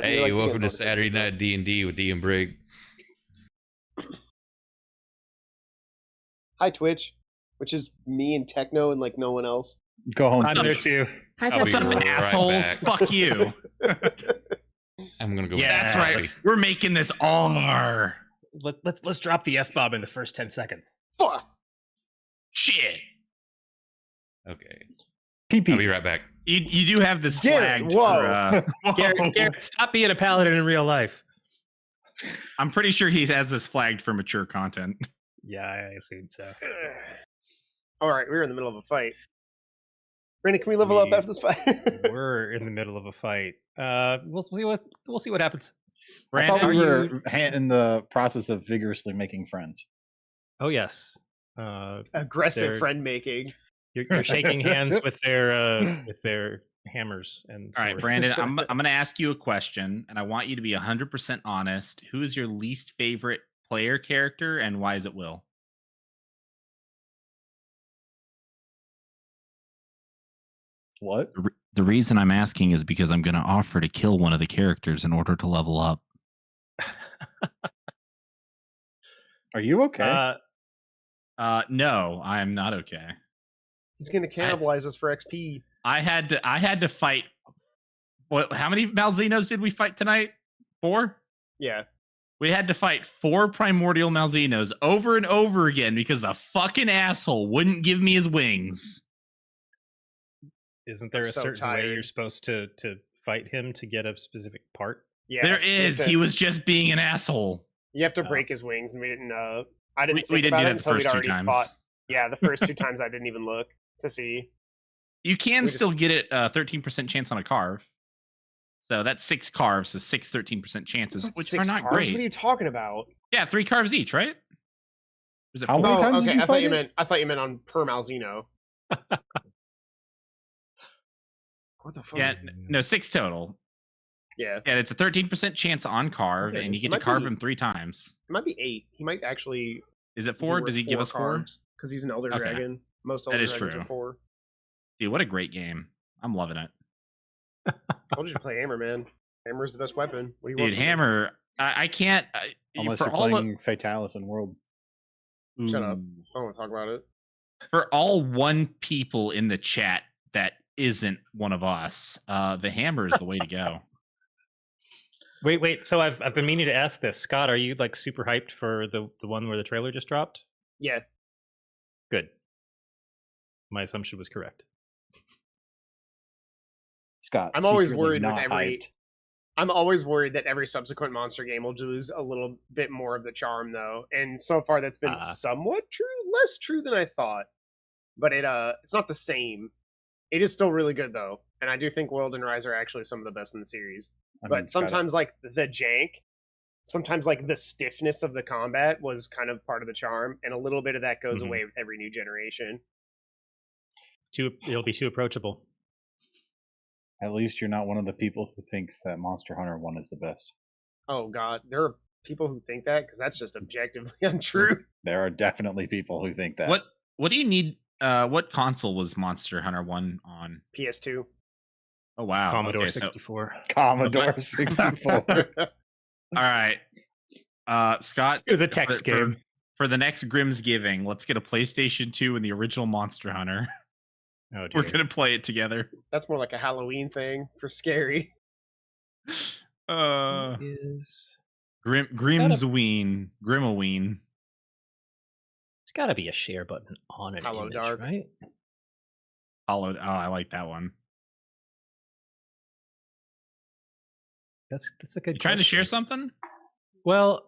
Hey, like welcome to bonus Saturday episode. Night D&D with D and Brig. Hi, Twitch, which is me and Techno and like no one else. Go home. I'm there too. What's up, right assholes? back. Fuck you. I'm gonna go. Yeah, that's right. We're making this R. Let's drop the F-bomb in the first 10 seconds. Fuck. Shit. Okay, PP. I'll be right back. You do have this Garrett, flagged whoa. for. Garrett, stop being a paladin in real life. I'm pretty sure he has this flagged for mature content. Yeah, I assume so. All right, we're in the middle of a fight. Brandon, can we level up after this fight? We're in the middle of a fight. We'll see what happens. I thought Brandon, we were in the process of vigorously making friends. Oh yes. Aggressive They're- friend making. You're shaking hands with their hammers and. all right, swords. Brandon, I'm going to ask you a question, and I want you to be 100% honest. Who is your least favorite player character, and why is it Will? What? The reason I'm asking is because I'm going to offer to kill one of the characters in order to level up. Are you okay? No, I'm not okay. He's gonna cannibalize us for XP. I had to fight. What? How many Malzinos did we fight tonight? 4. Yeah. We had to fight 4 primordial Malzinos over and over again because the fucking asshole wouldn't give me his wings. Isn't there I'm a so certain way tired. you're supposed to fight him to get a specific part? Yeah. There you have is. to- He was just being an asshole. You have to Oh. break his wings, and we didn't. I didn't. We think didn't about do it that the until we'd first 2 already times. fought. Yeah, the first 2 times I didn't even look to see. You can We just- still get it 13% chance on a carve. So that's 6 carves, so 6 13% chances, That's which 6 are not cards? great. What are you talking about? Yeah, 3 carves each, right? Was it How 4? many Oh, times did okay. you fight it? I thought you meant on per Malzino. What the fuck? Yeah, no, 6 total. Yeah. Yeah, it's a 13% chance on carve, Okay, and you so get to might carve be- him 3 times. It might be 8. He might actually. Is it 4? Does he give us 4? Because he's an Elder Okay. Dragon. Most That Elder is Dragons true. are 4. Dude, what a great game. I'm loving it. I told you to play Hammer, man. Hammer's the best weapon. What do you Dude, want? from me? Hammer, I can't. Unless for you're all playing Fatalis in World. Shut up. Ooh. I don't want to talk about it. For all 1 people in the chat that isn't one of us, the hammer is the way to go. Wait. So I've been meaning to ask this, Scott. Are you like super hyped for the one where the trailer just dropped? Yeah. Good. My assumption was correct. Scott. I'm always secretly worried with not every- hyped. I'm always worried that every subsequent monster game will lose a little bit more of the charm, though. And so far, that's been somewhat true. Less true than I thought. But it's not the same. It is still really good, though. And I do think World and Rise are actually some of the best in the series. I mean, But sometimes, like, the jank, sometimes, like, the stiffness of the combat was kind of part of the charm. And a little bit of that goes Mhm. away with every new generation. It'll be too approachable. at least you're not one of the people who thinks that Monster Hunter 1 is the best. Oh, God. There are people who think that, because that's just objectively untrue. There are definitely people who think that. What do you need? What console was Monster Hunter 1 on? PS2. Oh wow, Commodore okay, so- 64. Commodore 64. all right, Scott. It was a text game. For the next Grimsgiving, let's get a PlayStation 2 and the original Monster Hunter. Oh, We're dear. gonna play it together. That's more like a Halloween thing for scary. Is Grimsween. Grimoween. there's got to be a share button on an Hollow image, Dark. right? Hollowed. Oh, I like that one. That's a good. You trying to share question. something? Well,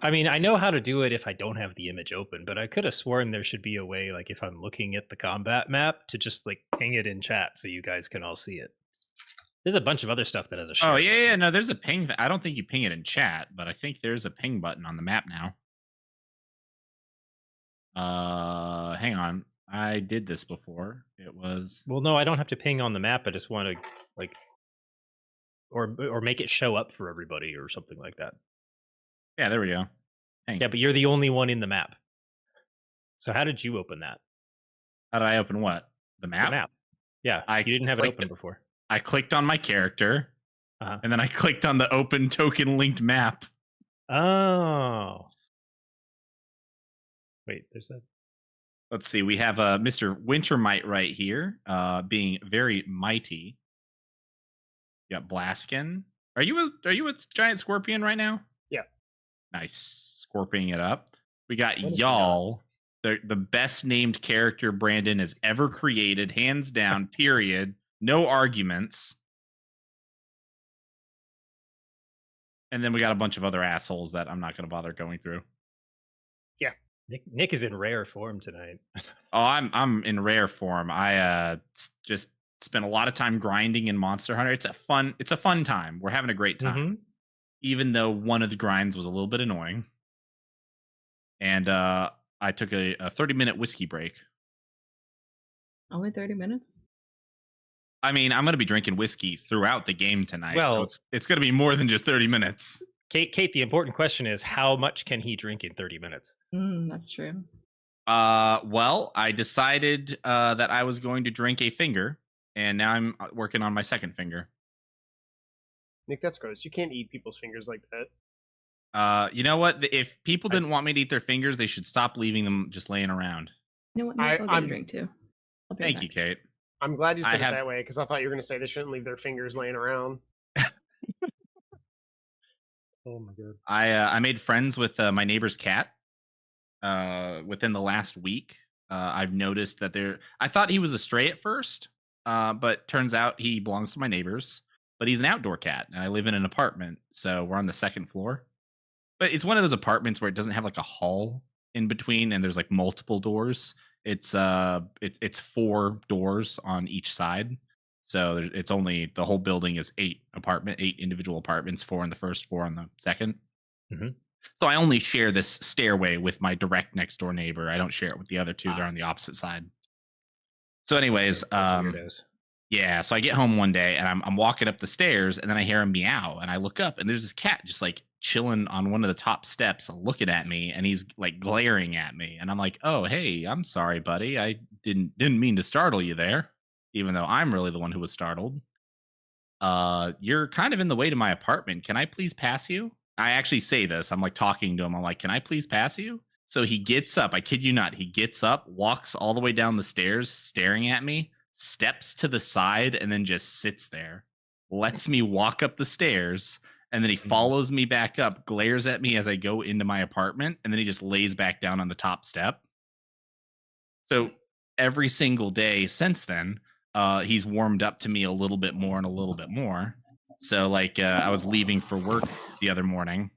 I mean, I know how to do it if I don't have the image open, but I could have sworn there should be a way, like if I'm looking at the combat map, to just like ping it in chat so you guys can all see it. There's a bunch of other stuff that has a share. Oh yeah, button. yeah. No, there's a ping. I don't think you ping it in chat, but I think there's a ping button on the map now. Hang on. I did this before. It was. Well, no, I don't have to ping on the map. I just want to like, or make it show up for everybody or something like that. Yeah, there we go. Hang. Yeah, but you're the only one in the map. So how did you open that? How did I open what? The map? The map. Yeah, I you didn't have it clicked open it. before. I clicked on my character. And then I clicked on the open token linked map. Oh. Wait, there's that. Let's see. We have Mr. Wintermite right here, being very mighty. You got Blaskin. Are you a giant scorpion right now? Yeah. Nice. Scorpioning it up. We got What is y'all, the best named character Brandon has ever created, hands down, period. No arguments. And then we got a bunch of other assholes that I'm not going to bother going through. Nick is in rare form tonight. Oh, I'm in rare form. I just spent a lot of time grinding in Monster Hunter. It's a fun time. We're having a great time. Even though one of the grinds was a little bit annoying. And I took a 30-minute whiskey break. Only 30 minutes? I mean, I'm going to be drinking whiskey throughout the game tonight. Well, so it's going to be more than just 30 minutes. Kate, the important question is how much can he drink in 30 minutes? That's true. Well, I decided that I was going to drink a finger, and now I'm working on my second finger. Nick, that's gross. You can't eat people's fingers like that. You know what? If people didn't want me to eat their fingers, they should stop leaving them just laying around. You know what? Nick, I'll get a drink too. Thank you, Kate. I'm glad you said it that way, because I thought you were going to say they shouldn't leave their fingers laying around. Oh my god! I made friends with my neighbor's cat. Within the last week, I've noticed that I thought he was a stray at first, but turns out he belongs to my neighbors. But he's an outdoor cat, and I live in an apartment, so we're on the second floor. But it's one of those apartments where it doesn't have like a hall in between, and there's like multiple doors. It's 4 doors on each side. So it's only, the whole building is 8 individual apartments, 4 on the first, 4 on the second. Mm-hmm. So I only share this stairway with my direct next door neighbor. I don't share it with the other 2. They're on the opposite side. So anyways, yeah, so I get home one day and I'm walking up the stairs and then I hear him meow and I look up and there's this cat just like chilling on one of the top steps looking at me, and he's like glaring at me, and I'm like, oh, hey, I'm sorry, buddy. I didn't mean to startle you there, even though I'm really the one who was startled. You're kind of in the way to my apartment. Can I please pass you? I actually say this. I'm like talking to him. I'm like, can I please pass you? So he gets up. I kid you not. He gets up, walks all the way down the stairs, staring at me, steps to the side, and then just sits there, lets me walk up the stairs, and then he follows me back up, glares at me as I go into my apartment, and then he just lays back down on the top step. So every single day since then, he's warmed up to me a little bit more and a little bit more. So like I was leaving for work the other morning,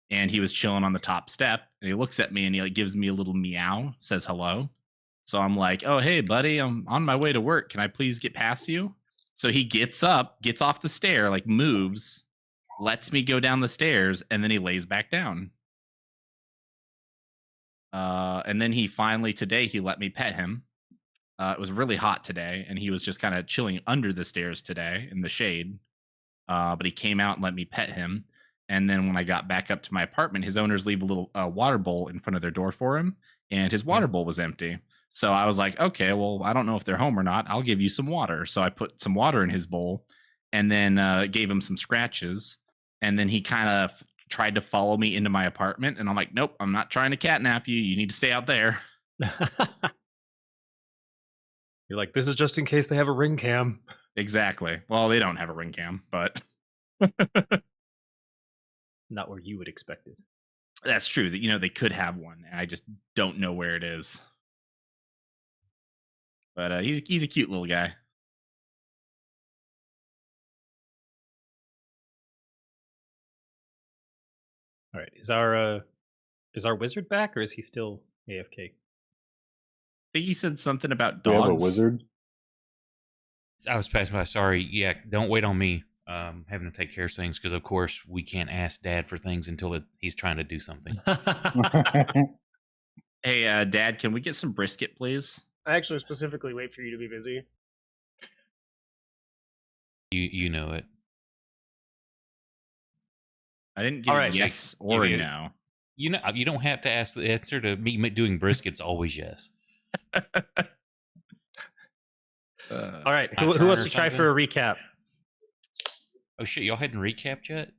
and he was chilling on the top step, and he looks at me and he like gives me a little meow, says hello. So I'm like, oh, hey, buddy, I'm on my way to work. Can I please get past you? So he gets up, gets off the stair, like moves, lets me go down the stairs, and then he lays back down. And then he finally, today, he let me pet him. It was really hot today, and he was just kind of chilling under the stairs today in the shade. But he came out and let me pet him. And then when I got back up to my apartment, his owners leave a little water bowl in front of their door for him, and his water bowl was empty. So I was like, okay, well, I don't know if they're home or not. I'll give you some water. So I put some water in his bowl and then gave him some scratches. And then he kind of tried to follow me into my apartment. And I'm like, nope, I'm not trying to catnap you. You need to stay out there. You're like, this is just in case they have a ring cam. Exactly. Well, they don't have a ring cam, but not where you would expect it. That's true. That, you know, they could have one, and I just don't know where it is. But he's a cute little guy. All right, is our wizard back, or is he still AFK? I think he said something about Do we dogs. have a wizard? I was passing by. Sorry. Yeah, don't wait on me. Having to take care of things because, of course, we can't ask Dad for things until he's trying to do something. Hey, Dad, can we get some brisket, please? I actually specifically wait for you to be busy. You know it. I didn't get a yes or a no. You know, you don't have to ask the answer to me doing brisket's always yes. All right, who wants to try for a recap? Oh shit! Y'all hadn't recapped yet?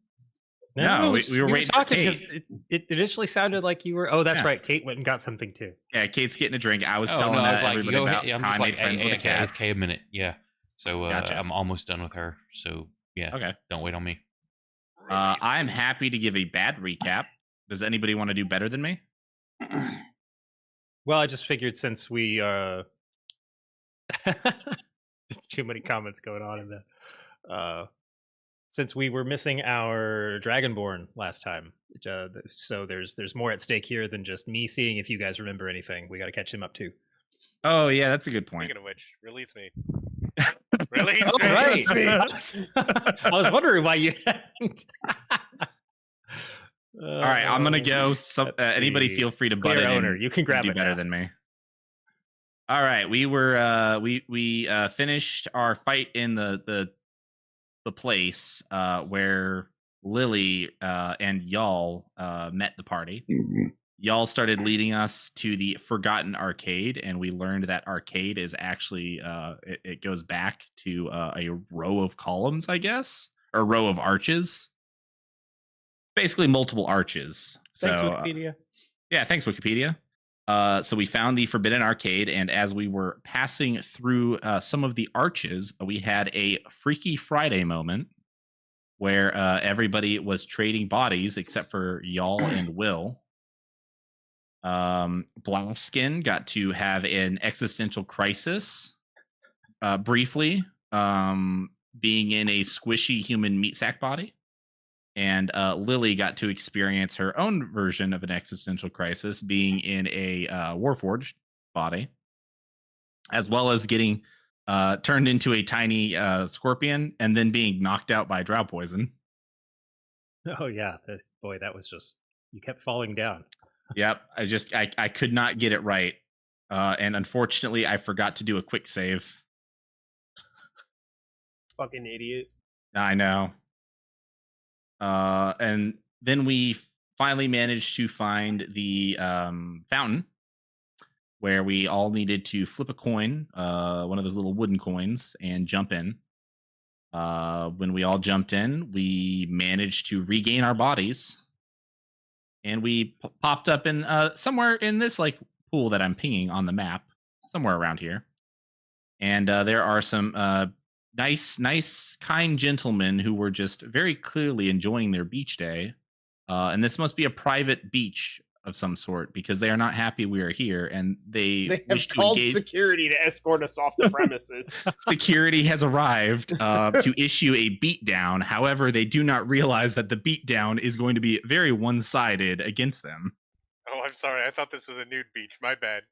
No, we were waiting talking for because it initially sounded like you were. Oh, that's right. Kate went and got something too. Yeah, Kate's getting a drink. I was Oh telling no, I was like, everybody go about ahead. I'm how I just like, made friends with a cat. AFK a minute. Yeah. So Gotcha. I'm almost done with her. So yeah. Okay. Don't wait on me. I'm happy to give a bad recap. Does anybody want to do better than me? Well, I just figured since we too many comments going on in the since we were missing our Dragonborn last time, so there's more at stake here than just me seeing if you guys remember anything. We got to catch him up too. Oh yeah, that's a good point. Speaking of which, release me. Release Oh, me. right. I was wondering why you hadn't. All right, I'm gonna go. Anybody feel free to butt in. Owner, you can grab do it better now. than me. All right, we were we finished our fight in the place where Lily and y'all met the party. Y'all started leading us to the Forgotten Arcade, and we learned that arcade is actually it goes back to a row of columns, I guess, or row of arches. Basically, multiple arches. Thanks, so, Wikipedia. Yeah, thanks, Wikipedia. So we found the Forbidden Arcade, and as we were passing through some of the arches, we had a Freaky Friday moment where everybody was trading bodies except for y'all and Will. Blaskin got to have an existential crisis briefly, being in a squishy human meat sack body. And Lily got to experience her own version of an existential crisis, being in a Warforged body, as well as getting turned into a tiny scorpion and then being knocked out by drow poison. Oh yeah, boy, that was just, you kept falling down. Yep, I could not get it right, and unfortunately, I forgot to do a quick save. Fucking idiot. I know. And then we finally managed to find the fountain where we all needed to flip a coin, one of those little wooden coins, and jump in. When we all jumped in, we managed to regain our bodies, and we popped up in somewhere in this like pool that I'm pinging on the map, somewhere around here. And there are some nice, kind gentlemen who were just very clearly enjoying their beach day. And this must be a private beach of some sort because they are not happy we are here, and they have called security to escort us off the premises. Security has arrived to issue a beatdown. However, they do not realize that the beatdown is going to be very one-sided against them. Oh, I'm sorry. I thought this was a nude beach. My bad.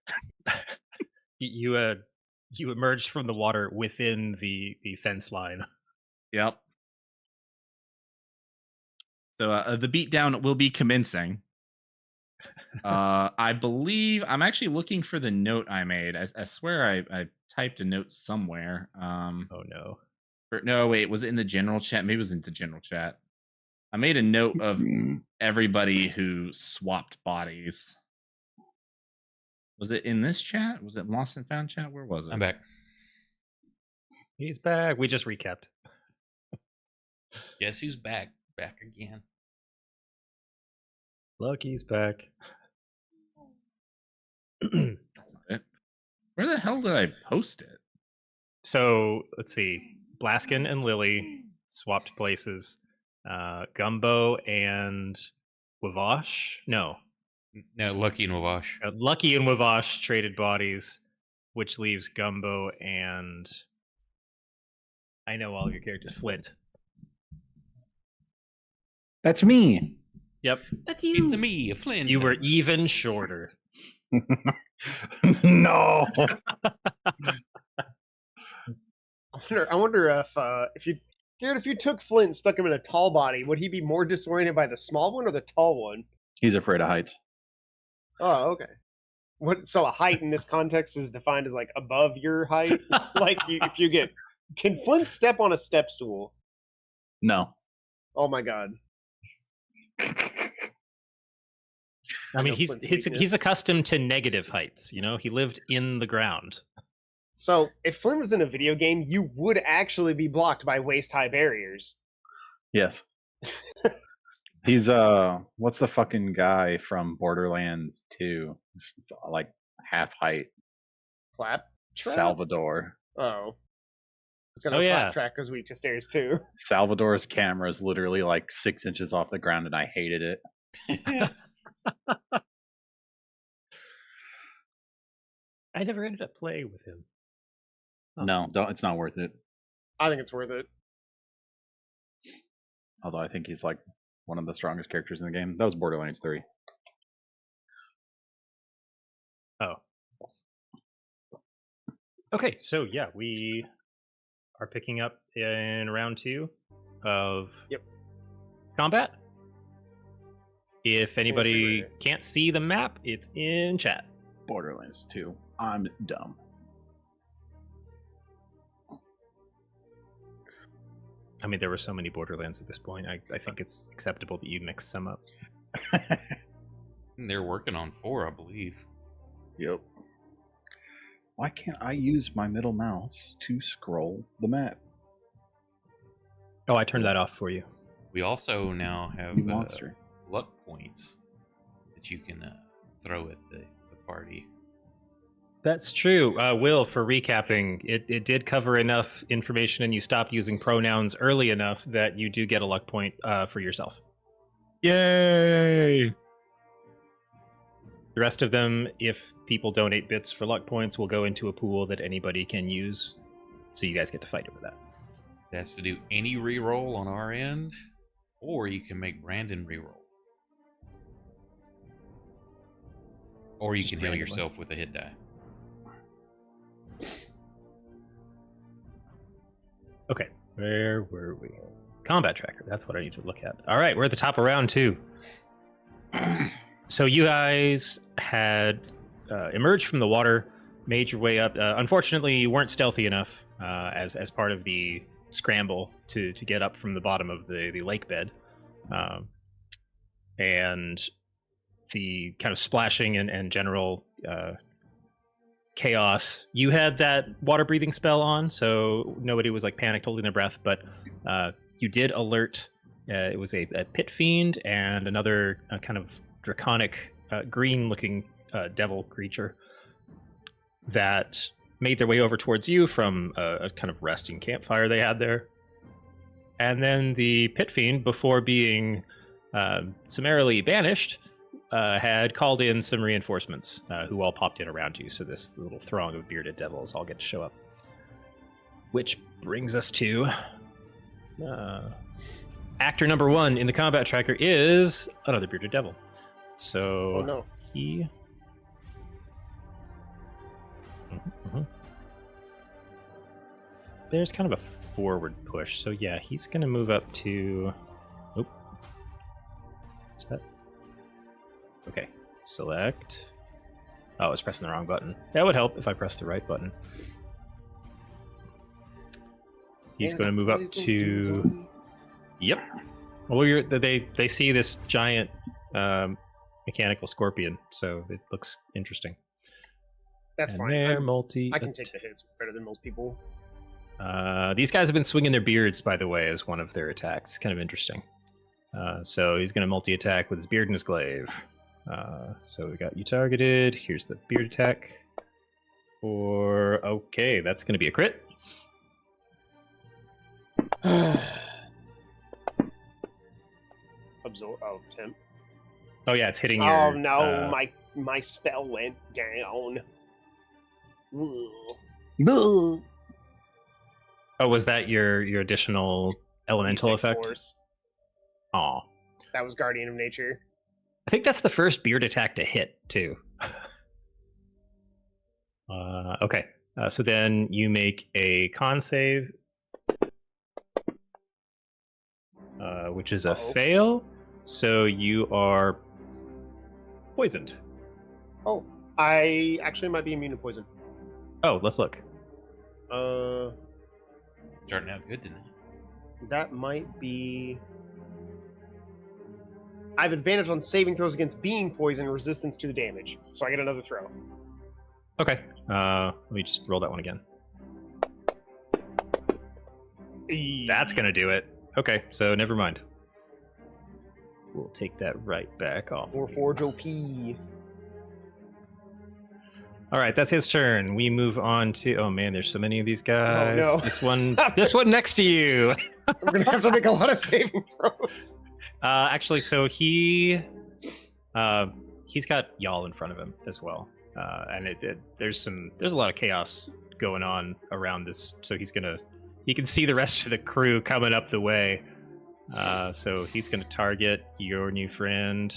You emerged from the water within the fence line. Yep. So the beatdown will be commencing. I believe I'm actually looking for the note I made. I swear I typed a note somewhere. Oh no. No, wait, was it in the general chat? Maybe it was in the general chat. I made a note of everybody who swapped bodies. Was it in this chat? Was it Lost and Found chat? Where was it? I'm back. He's back. We just recapped. Guess who's back? Back again. Lucky's back. Where the hell did I post it? So let's see. Blaskin and Lily swapped places. Gumbo and Wavosh? No, Lucky and Wavosh. Lucky and Wavosh traded bodies, which leaves Gumbo and I know all of your characters. Flint. That's me. Yep. That's you. It's me, a Flint. You were even shorter. No. I wonder if you took Flint and stuck him in a tall body, would he be more disoriented by the small one or the tall one? He's afraid of heights. Oh, okay. So a height in this context is defined as like above your height. Like if you get, can Flint step on a step stool? No. Oh my god. I mean, he's accustomed to negative heights. You know, he lived in the ground. So if Flint was in a video game, you would actually be blocked by waist-high barriers. Yes. He's what's the fucking guy from Borderlands 2? He's like half height. Clap? Salvador. Oh. Oh, yeah. Clap track goes weak to stairs too. Salvador's camera is literally like 6 inches off the ground, and I hated it. I never ended up playing with him. Oh. No, don't. It's not worth it. I think it's worth it. Although I think he's like one of the strongest characters in the game. That was Borderlands 3. Oh. Okay, so yeah, we are picking up in round 2 of combat. If anybody can't see the map, it's in chat. Borderlands 2. I'm dumb. I mean, there were so many Borderlands at this point. I think it's acceptable that you mix some up. They're working on 4, I believe. Yep. Why can't I use my middle mouse to scroll the map? Oh, I turned that off for you. We also now have monster. Luck points that you can throw at the party. That's true. Will, for recapping, it did cover enough information and you stopped using pronouns early enough that you do get a luck point for yourself. Yay! The rest of them, if people donate bits for luck points, will go into a pool that anybody can use. So you guys get to fight over that. That's to do any reroll on our end, or you can make Brandon reroll. Or you can heal yourself with a hit die. Okay, where were we? Combat tracker, that's what I need to look at. All right, we're at the top of round 2. So you guys had emerged from the water, made your way up. Unfortunately, you weren't stealthy enough as part of the scramble to get up from the bottom of the lake bed. And the kind of splashing and general chaos. You had that water breathing spell on, so nobody was like panicked holding their breath, but you did alert. It was a pit fiend and another kind of draconic green looking devil creature that made their way over towards you from a kind of resting campfire they had there. And then the pit fiend, before being summarily banished, had called in some reinforcements who all popped in around you. So this little throng of bearded devils all get to show up. Which brings us to actor number 1 in the combat tracker is another bearded devil. So he... There's kind of a forward push. So yeah, he's going to move up to... Oop. Is that... Okay, select. Oh, I was pressing the wrong button. That would help if I pressed the right button. He's going to move up to... Yep. Well, they see this giant mechanical scorpion, so it looks interesting. That's fine. I can take the hits better than most people. These guys have been swinging their beards, by the way, as one of their attacks. It's kind of interesting. So he's going to multi-attack with his beard and his glaive. So we got you targeted. Here's the beard attack. Okay, that's going to be a crit. Absorb. Oh, temp. Oh yeah, it's hitting your... Oh no, my spell went down. Oh, was that your additional elemental effect? Force. Aw. That was Guardian of Nature. I think that's the first beard attack to hit, too. Okay, so then you make a con save, which is a fail. So you are poisoned. Oh, I actually might be immune to poison. Oh, let's look. Starting out good tonight. That might be... I have advantage on saving throws against being poisoned, resistance to the damage. So I get another throw. Okay. Let me just roll that one again. That's going to do it. Okay, so never mind. We'll take that right back off. Or Forge OP. All right, that's his turn. We move on to. Oh man, there's so many of these guys. no. This one next to you. We're gonna have to make a lot of saving throws. Actually, so he's got y'all in front of him as well, and there's a lot of chaos going on around this. So he can see the rest of the crew coming up the way. So he's gonna target your new friend.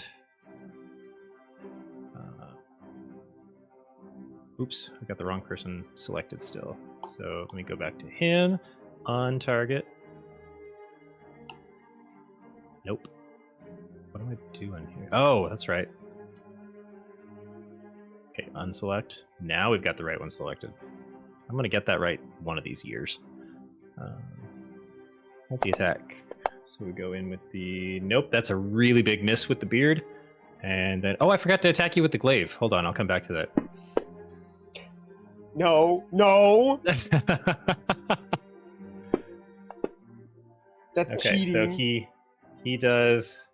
Oops, I got the wrong person selected still. So let me go back to him. On target. Nope. What am I doing here? Oh, that's right. Okay, unselect. Now we've got the right one selected. I'm gonna get that right one of these years. Multi-attack. So we go in with the... Nope, that's a really big miss with the beard. And then... Oh, I forgot to attack you with the glaive. Hold on, I'll come back to that. No. That's okay, cheating. so he does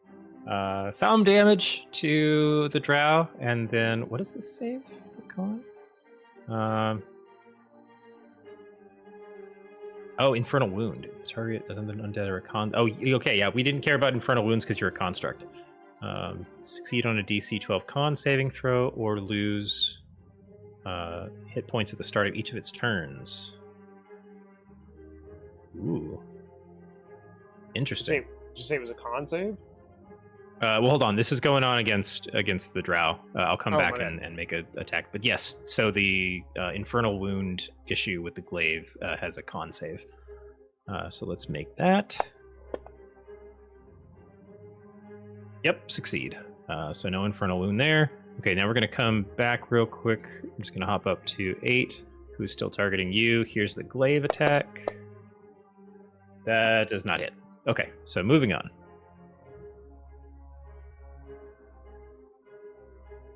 some damage to the drow, and then what does this save? Oh, Infernal Wound. The target doesn't undead or a con. Oh, okay, yeah, we didn't care about Infernal Wounds because you're a construct. Succeed on a DC 12 con saving throw or lose hit points at the start of each of its turns. Ooh. Interesting. Did you say it was a con save? Well, hold on. This is going on against the drow. I'll come back okay. and make an attack. But yes, so the Infernal Wound issue with the glaive has a con save. So let's make that. Yep, succeed. So no Infernal Wound there. Okay, now we're going to come back real quick. I'm just going to hop up to 8, who's still targeting you. Here's the glaive attack. That does not hit. Okay, so moving on.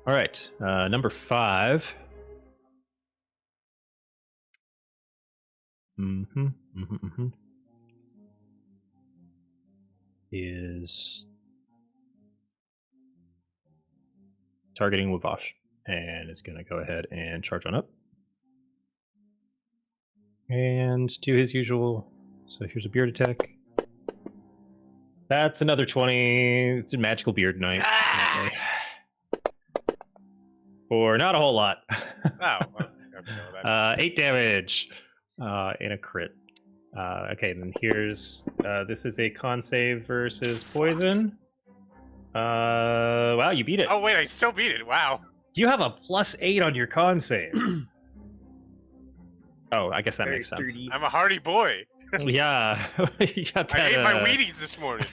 All right, number 5. Is targeting Wavash, and is going to go ahead and charge on up. And do his usual. So here's a beard attack. That's another 20. It's a magical beard knight. For not a whole lot. Oh, well, 8 damage in a crit. Okay, then here's this is a con save versus poison. Wow, you beat it. Oh wait, I still beat it. Wow. You have a +8 on your con save. Oh, I guess that Very makes sense. sturdy. I'm a hardy boy. Yeah, you got that, I ate my Wheaties this morning.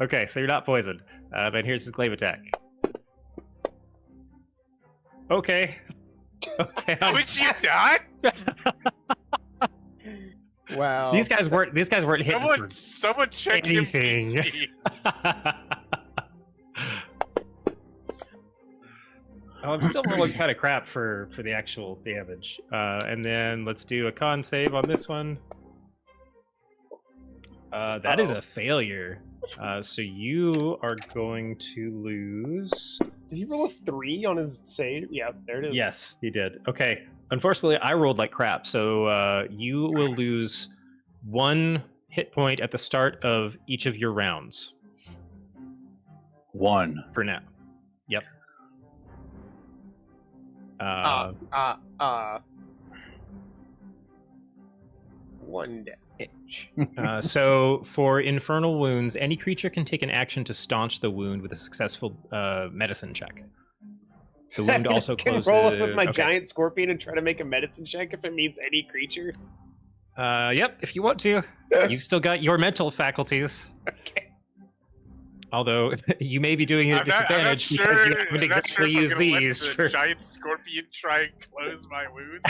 Okay, so you're not poisoned. Then here's his glaive attack. Okay. Okay. Would you not? Wow. These guys weren't hitting Someone check anything. NPC. Oh, I'm still rolling kind of crap for the actual damage. And then let's do a con save on this one. That is a failure. So you are going to lose. Did he roll a 3 on his save? Yeah, there it is. Yes, he did. Okay. Unfortunately, I rolled like crap, so you will lose 1 hit point at the start of each of your rounds. 1 for now. Yep. 1 damage. So for infernal wounds, any creature can take an action to staunch the wound with a successful medicine check. The wound also closes. Can I roll up with my giant scorpion and try to make a medicine check if it means any creature? Yep, if you want to. You've still got your mental faculties. Okay. Although you may be doing it at disadvantage because you haven't exactly used these. Let the giant scorpion try and close my wounds.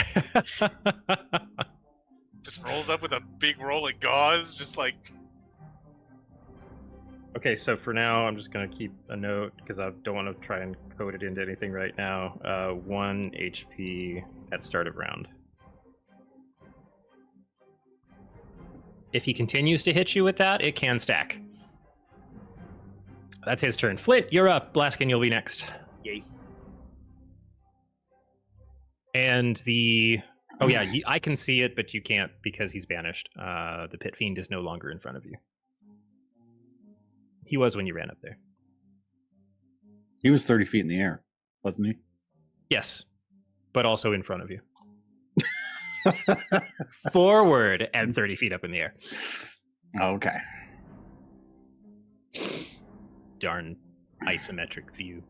Just rolls up with a big roll of gauze, just like. Okay, so for now, I'm just going to keep a note because I don't want to try and code it into anything right now. 1 HP at start of round. If he continues to hit you with that, it can stack. That's his turn. Flint, you're up. Blaskin, you'll be next. Yay. And the... Oh yeah, I can see it, but you can't because he's banished. The Pit Fiend is no longer in front of you. He was when you ran up there. He was 30 feet in the air, wasn't he? Yes, but also in front of you. Forward and 30 feet up in the air. Okay. Darn isometric view.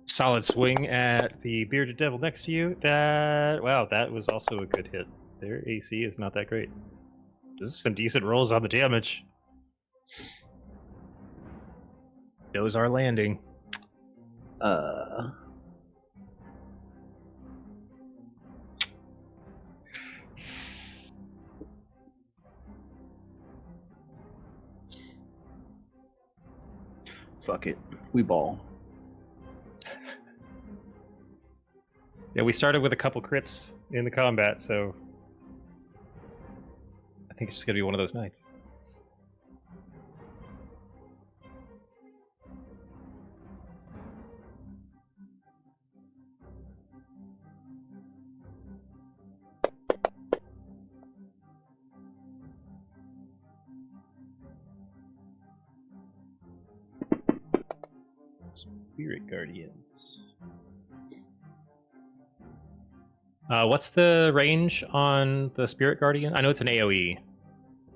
Solid swing at the bearded devil next to you. That was also a good hit. Their AC is not that great. This is some decent rolls on the damage. Those are landing. Fuck it. We ball. Yeah, we started with a couple crits in the combat, so I think it's just gonna be one of those nights. Spirit Guardians. What's the range on the Spirit Guardian? I know it's an AoE.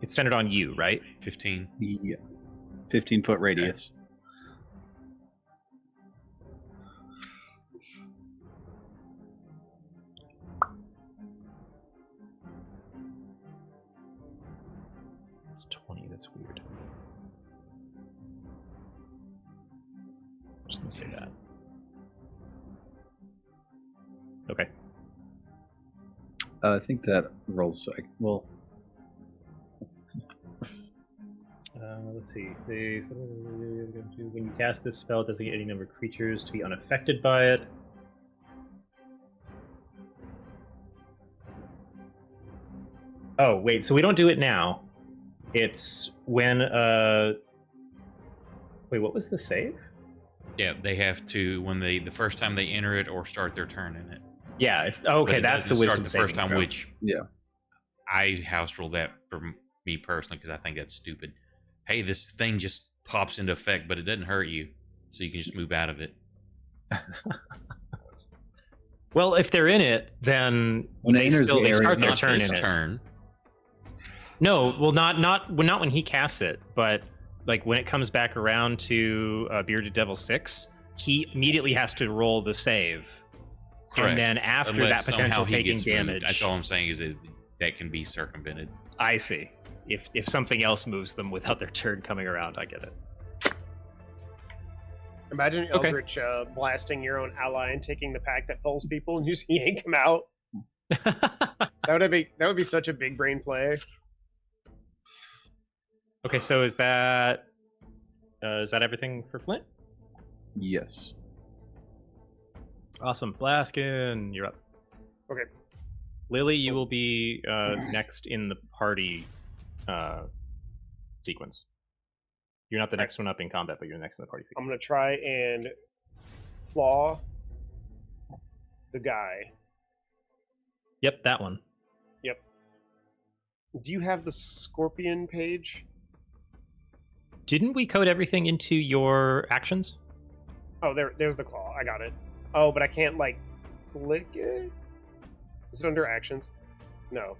It's centered on you, right? 15. Yeah. 15-foot radius. It's 20. That's weird. I'm just gonna say that. Okay. I think that rolls. Well, let's see. When you cast this spell, it doesn't get any number of creatures to be unaffected by it. Oh, wait. So we don't do it now. It's when... Wait, what was the save? Yeah, they have to when the first time they enter it or start their turn in it. Yeah, it's okay. That's the wisdom start the first time, throw. which yeah, I house ruled that for me personally because I think that's stupid. Hey, this thing just pops into effect, but it doesn't hurt you, so you can just move out of it. Well, if they're in it, then when they start their not turn this in it. turn. No, well, not when he casts it, but like when it comes back around to Bearded Devil 6, he immediately has to roll the save. Correct. And then after Unless that potential somehow he taking gets damage. moved. That's all I'm saying is that can be circumvented. I see. If something else moves them without their turn coming around, I get it. Imagine Eldritch blasting your own ally and taking the pack that pulls people and just yank them out. That would be such a big brain play. Okay, so is that everything for Flint? yes. Awesome. Blaskin, you're up. Okay. Lily, you will be next in the party sequence. You're not the next one up in combat, but you're next in the party sequence. I'm going to try and claw the guy. Yep, that one. Yep. Do you have the scorpion page? Didn't we code everything into your actions? Oh, there's the claw. I got it. Oh, but I can't, like, click it? Is it under actions? No.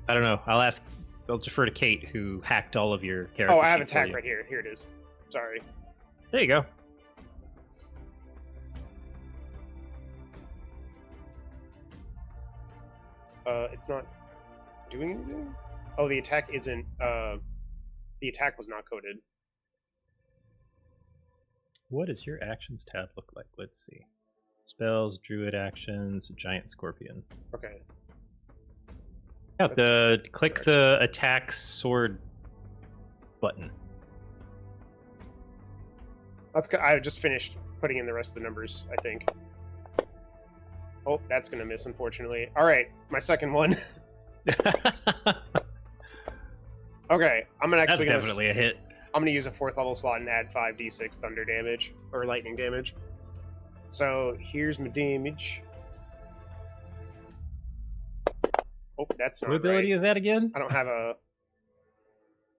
I don't know. I'll defer to Kate, who hacked all of your characters. Oh, I have attack right here. Here it is. Sorry. There you go. It's not doing anything? Oh, the attack isn't, the attack was not coded. What does your actions tab look like? Let's see. Spells, druid actions, giant scorpion. Okay. Yeah, click the attack sword button. I just finished putting in the rest of the numbers, I think. Oh, that's gonna miss, unfortunately. All right, my second one. Okay, That's definitely a hit. I'm gonna use a 4th level slot and add 5d6 thunder damage or lightning damage. So here's my damage. Oh, that's not What ability right. is that again? I don't have a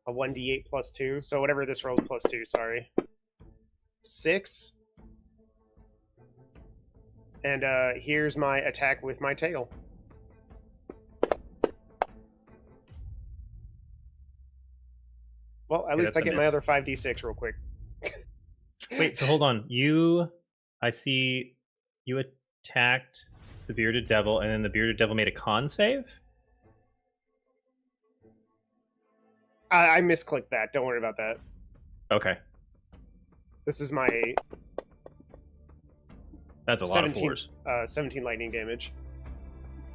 1d8 plus 2, so whatever this rolls plus 2, sorry. 6. And here's my attack with my tail. Well, at least I get my other 5d6 real quick. Wait, so hold on. I see you attacked the bearded devil, and then the bearded devil made a con save? I misclicked that. Don't worry about that. Okay. This is my That's a lot of force. 17 lightning damage.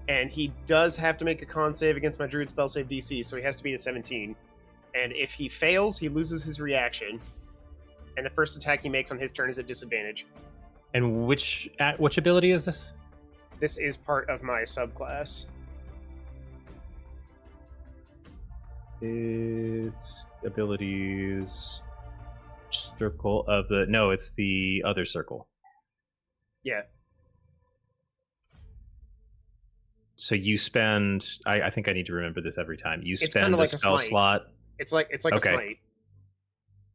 And he does have to make a con save against my druid spell save DC, so he has to be a 17. And if he fails, he loses his reaction. And the first attack he makes on his turn is at disadvantage. And which ability is this? This is part of my subclass. Its abilities circle of the no, it's the other circle. Yeah. So you spend I think I need to remember this every time. You spend like a spell slot. It's like Okay. a smite.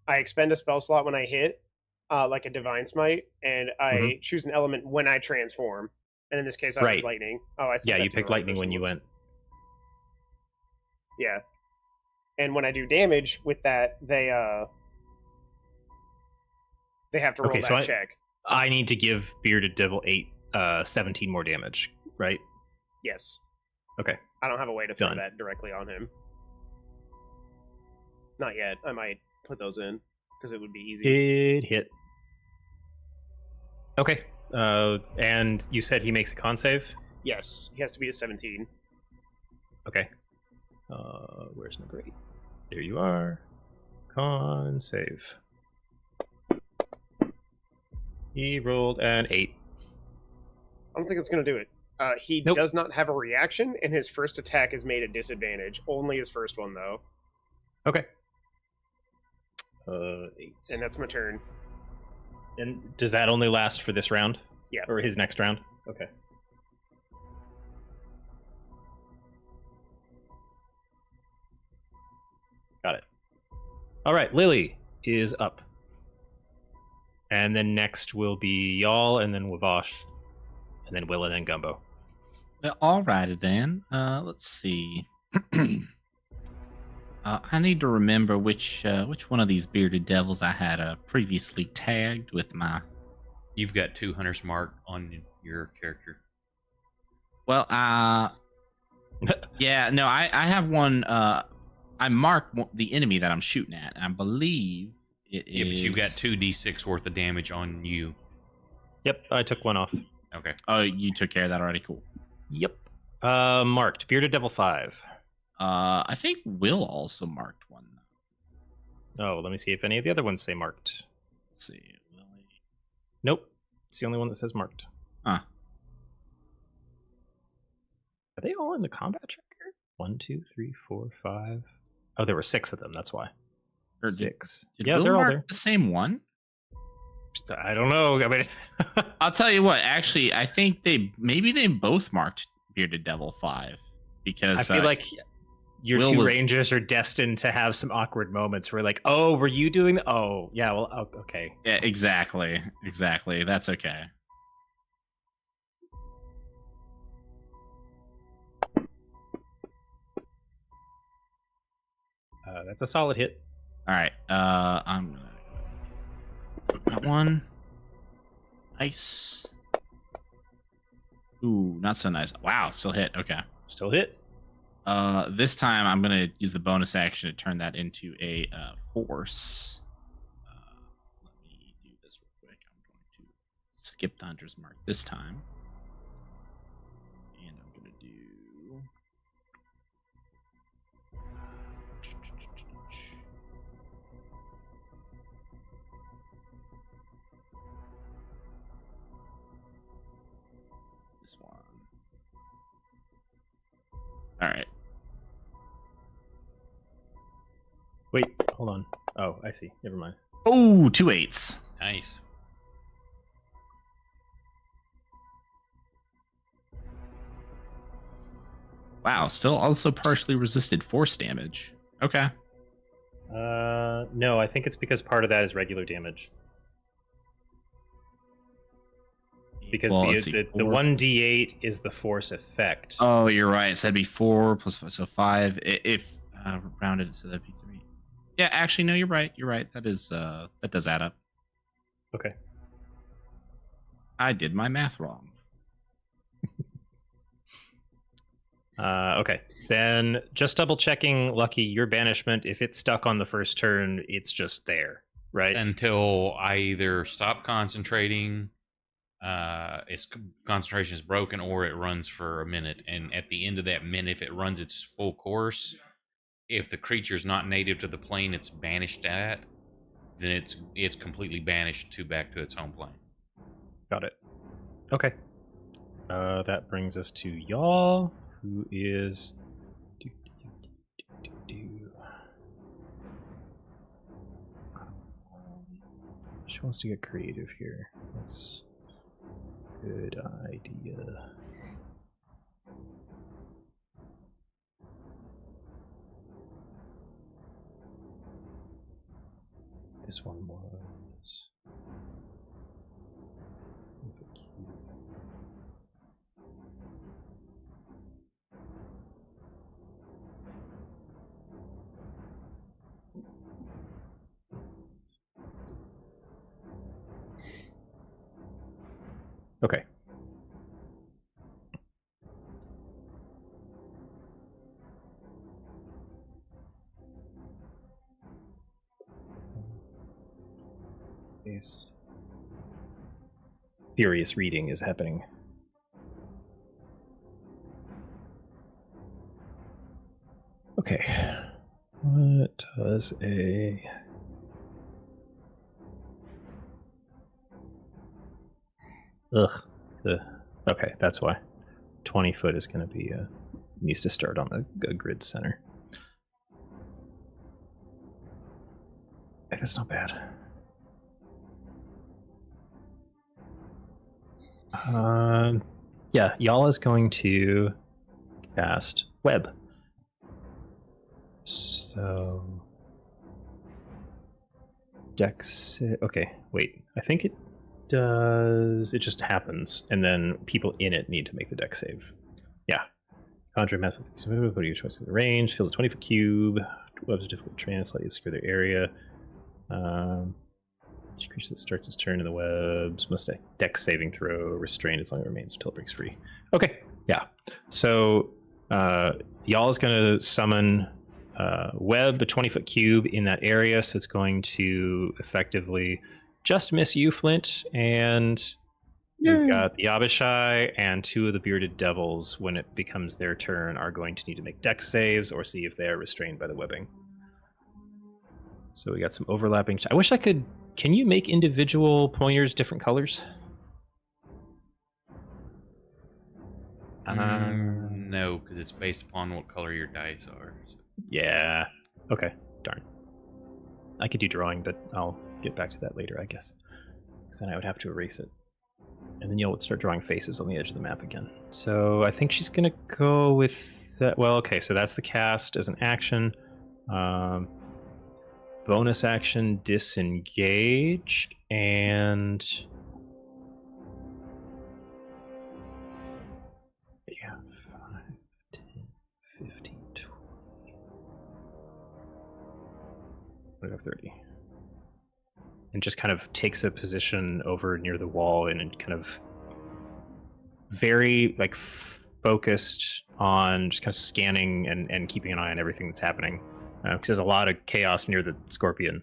I expend a spell slot when I hit, like a divine smite, and I choose an element when I transform. And in this case, I was lightning. Oh, I see. Yeah, you picked lightning when you went. Yeah. And when I do damage with that, they have to roll that check. I need to give Bearded Devil 17 more damage, right? Yes. Okay. I don't have a way to throw that directly on him. Not yet. I might put those in because it would be easy. It hit. Okay. And you said he makes a con save? Yes. He has to be a 17. Okay. Where's number 8? There you are. Con save. He rolled an 8. I don't think it's going to do it. He does not have a reaction, and his first attack is made at disadvantage. Only his first one, though. Okay. 8. And that's my turn. And does that only last for this round? Yeah. Or his next round? Okay. Got it. All right, Lily is up. And then next will be y'all, and then Wavosh, and then Will, and then Gumbo. Alrighty then. Let's see. I need to remember which one of these bearded devils I had previously tagged with my. You've got 2 Hunter's Mark on your character. Well, yeah, no, I have one. I marked the enemy that I'm shooting at, and I believe it is. Yeah, but you've got 2d6 worth of damage on you. Yep, I took one off. Okay. Oh, you took care of that already. Cool. Yep. Marked. Bearded Devil 5. I think Will also marked one. Oh, let me see if any of the other ones say marked. Let's see. Nope. It's the only one that says marked. Huh. Are they all in the combat tracker? 1, 2, 3, 4, 5. Oh, there were 6 of them. That's why. Or 6. Did yeah, Will they're all mark there. the same one? I don't know. I mean, I'll tell you what. Actually, I think they both marked Bearded Devil 5 because I feel like your Will two rangers are destined to have some awkward moments where, like, oh, were you doing? Oh, yeah. Well, okay. Yeah, exactly. That's okay. That's a solid hit. All right. I'm gonna that one. Nice. Ooh, not so nice. Wow, still hit. Okay. Still hit. This time I'm gonna use the bonus action to turn that into a force. Let me do this real quick. I'm going to skip the Hunter's Mark this time, and I'm gonna do All right. Wait, hold on. Oh, I see. Never mind. Oh, 2 8s. Nice. Wow, still also partially resisted force damage. Okay. No, I think it's because part of that is regular damage. Because Well, the let's see, 1d8 is the force effect. Oh, you're right. So that'd be 4 plus 5, so 5. If rounded, so that'd be 3. Yeah, actually, no, you're right. You're right. That does add up. Okay. I did my math wrong. Okay. Then just double checking, Lucky, your banishment, if it's stuck on the first turn, it's just there, right? Until I either stop concentrating, its concentration is broken, or it runs for a minute. And at the end of that minute, if it runs its full course, if the creature's not native to the plane it's banished at, then it's completely banished back to its home plane. Got it. Okay. That brings us to y'all, who is... She wants to get creative here. That's a good idea. This one was... Okay. Yes. Furious reading is happening. Okay. What does a... Ugh. Okay, that's why. 20 foot is going to be needs to start on the grid center. That's not bad. Yeah, y'all is going to cast web. So Dex. Okay, wait. I think it does. It just happens, and then people in it need to make the Dex save. Yeah. Conjure massive. What are your choices? The range fills a 20-foot cube. Webs are difficult to translate. Obscure their area. Each creature that starts its turn in the webs must Dex saving throw, restrained as long as it remains until it breaks free. Okay. Yeah. So y'all is going to summon web, a 20-foot cube in that area, so it's going to effectively just miss you, Flint, and we've got the Abishai and 2 of the bearded devils, when it becomes their turn, are going to need to make Dex saves or see if they are restrained by the webbing. So we got some overlapping. I wish I could... Can you make individual pointers different colors? No, because it's based upon what color your dice are. So. Yeah. Okay. Darn. I could do drawing, but I'll get back to that later, I guess. Because then I would have to erase it. And then you'll start drawing faces on the edge of the map again. So I think she's going to go with that. Well, okay, so that's the cast as an action. Bonus action, disengage, and... Yeah, 5, 10, 15, 20... I have 30. And just kind of takes a position over near the wall and kind of very like focused on just kind of scanning and keeping an eye on everything that's happening. Because there's a lot of chaos near the scorpion.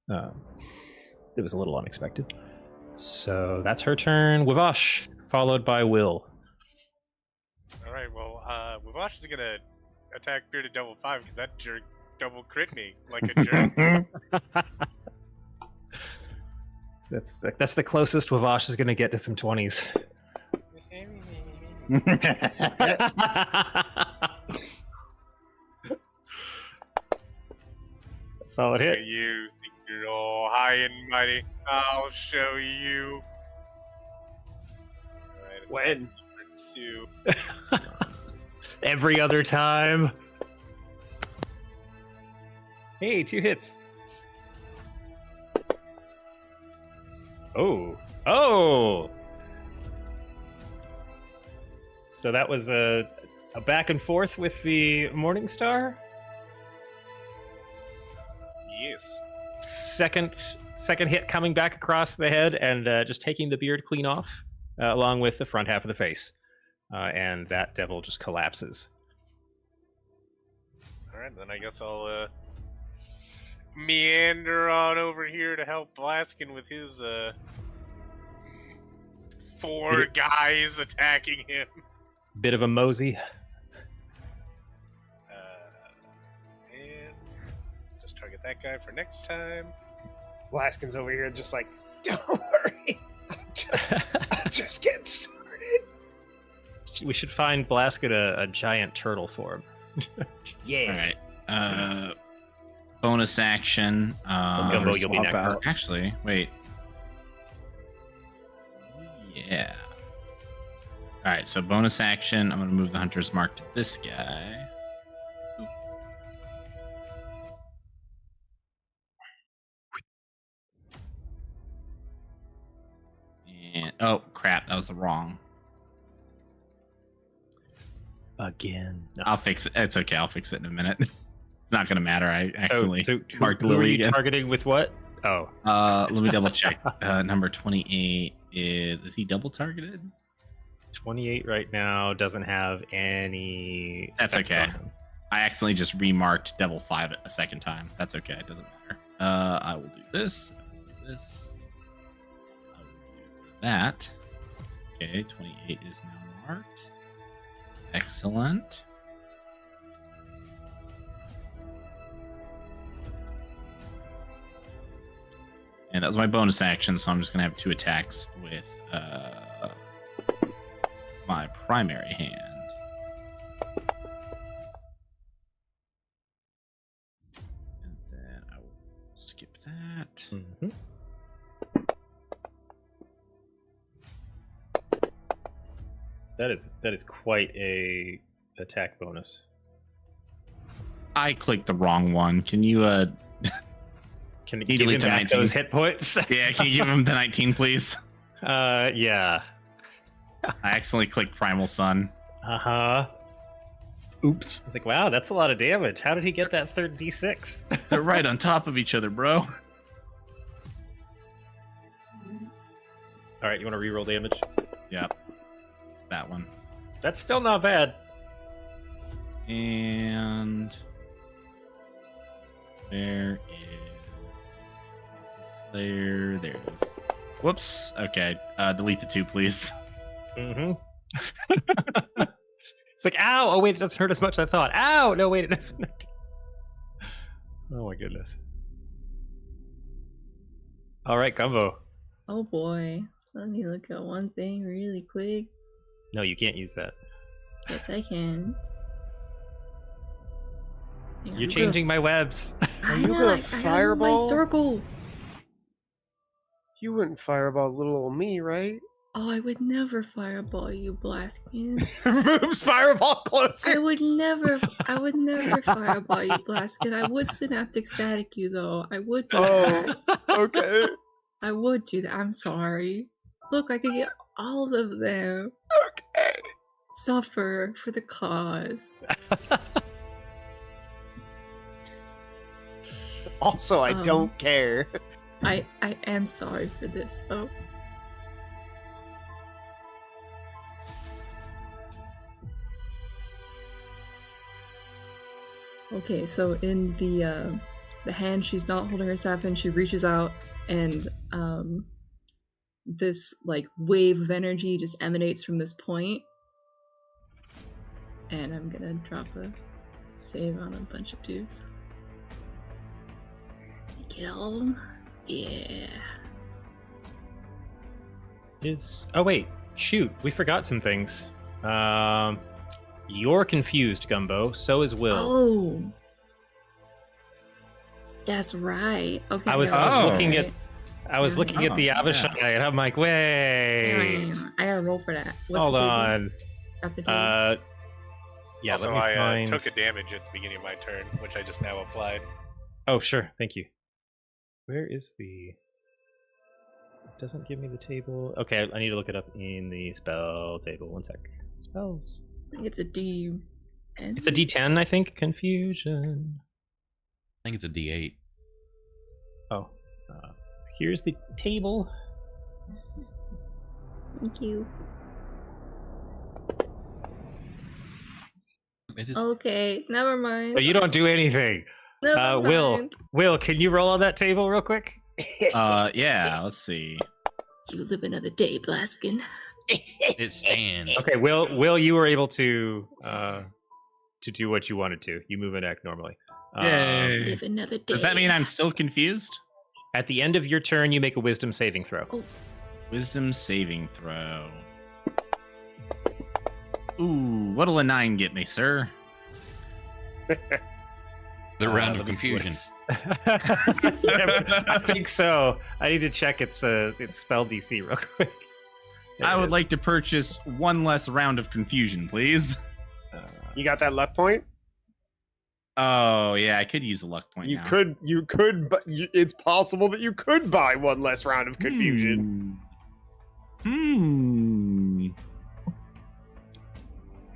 It was a little unexpected. So that's her turn. Wavash, followed by Will. All right, well, Wavash is gonna attack Bearded Devil 5 because that jerk double crit me like a jerk. That's the closest Wavash is going to get to some 20s. Solid hit. You think you're all high and mighty? I'll show you. All right, When? 2. Every other time. Hey, 2 hits. Oh. So that was a back and forth with the Morning Star. Yes. Second hit coming back across the head and just taking the beard clean off, along with the front half of the face, and that devil just collapses. All right, then I guess I'll meander on over here to help Blaskin with his 4 guys attacking him. Bit of a mosey. And just target that guy for next time. Blaskin's over here just like, don't worry. I'm just getting started. We should find Blasket a giant turtle form. Yeah. All right. Bonus action. Gumbo, you'll be swap next. out. Actually, wait. Yeah. All right, so bonus action. I'm going to move the Hunter's Mark to this guy. Oop. And oh crap, that was the wrong. Again. No. I'll fix it. It's okay. I'll fix it in a minute. It's not going to matter. I accidentally So marked who are Lily you again. targeting with what? Oh. Let me double check. Number 28 is he double targeted? 28 right now doesn't have any. That's effects okay. on him. I accidentally just remarked Devil 5 a second time. That's okay. It doesn't matter. I will do this. I will do this. I will do that. Okay, 28 is now marked. Excellent. And that was my bonus action, so I'm just going to have 2 attacks with my primary hand. And then I will skip that. Mm-hmm. That is quite a attack bonus. I clicked the wrong one. Can you Can you Can you give him delete the back 19? those hit points? yeah, can you give him the 19, please? Yeah. I accidentally clicked Primal Sun. Uh-huh. Oops. It's like, wow, that's a lot of damage. How did he get that third D6? They're right on top of each other, bro. All right, you want to reroll damage? Yep. It's that one. That's still not bad. And where is there? There it is. Whoops. Okay. Delete the 2, please. Mm-hmm. It's like, ow! Oh wait, it doesn't hurt as much as I thought. Ow! No, wait, it doesn't. Oh my goodness. All right, Gumbo. Oh boy. Let me look at one thing really quick. No, you can't use that. Yes, I can. Hang on, You're I'm changing my webs. Are I you know, gonna I got my fireball? circle. You wouldn't fireball little old me, right? Oh, I would never fireball you, Blaskin. Moves fireball I closer. would never fireball you, Blaskin. I would synaptic static you though. I would do that. Okay. I would do that. I'm sorry. Look, I could get all of them. Okay. Suffer for the cause. Also, I don't care. I am sorry for this though. Okay, so in the hand she's not holding her staff in, she reaches out and this like wave of energy just emanates from this point. And I'm gonna drop a save on a bunch of dudes. Get all of them? Yeah. Oh wait, shoot, we forgot some things. You're confused, Gumbo. So is Will. Oh. That's right. Okay. I was looking at the Abishai, and I'm like, wait. I gotta roll for that. What's Hold the table? on. Drop the table. Yeah. Also, let me I find... took a damage at the beginning of my turn, which I just now applied. Oh, sure. Thank you. Where is the... It doesn't give me the table. Okay, I need to look it up in the spell table. One sec. Spells. I think it's a D. It's a D10, I think. Confusion. I think it's a D8. Oh. Here's the table. Thank you. It is. Okay, never mind. So you don't do anything. Never mind. Will, can you roll on that table real quick? Yeah, let's see. You live another day, Blaskin. It stands. Okay, Will, you were able to do what you wanted to. You move and act normally. Yay. Live another day. Does that mean I'm still confused? At the end of your turn, you make a Wisdom saving throw. Oh. Wisdom saving throw. Ooh, what'll a 9 get me, sir? The round of let me see confusion. I think so. I need to check its spell DC real quick. I would like to purchase one less round of confusion, please. You got that luck point? Oh yeah, I could use a luck point. You now. could, but it's possible that you could buy one less round of confusion.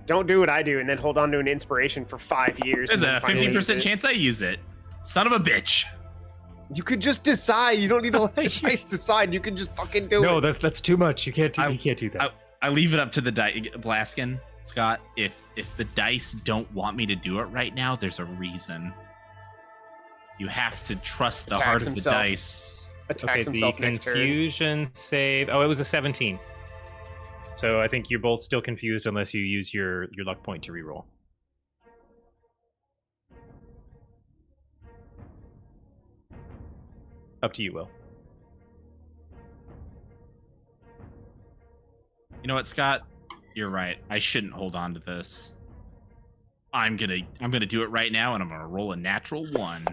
Don't do what I do and then hold on to an inspiration for 5 years. There's and a then finally use 50% it. chance I use it. Son of a bitch. You could just decide. You don't need to let the dice decide. You can just fucking do it. No, that's too much. You can't do that. I leave it up to the dice, Blaskin, Scott. If the dice don't want me to do it right now, there's a reason. You have to trust the Attacks heart of himself. the dice. Attacks the himself next turn. confusion save. Oh, it was a 17. So I think you're both still confused unless you use your luck point to reroll. Up to you, Will. You know what, Scott? You're right. I shouldn't hold on to this. I'm gonna do it right now, and I'm gonna roll a natural 1.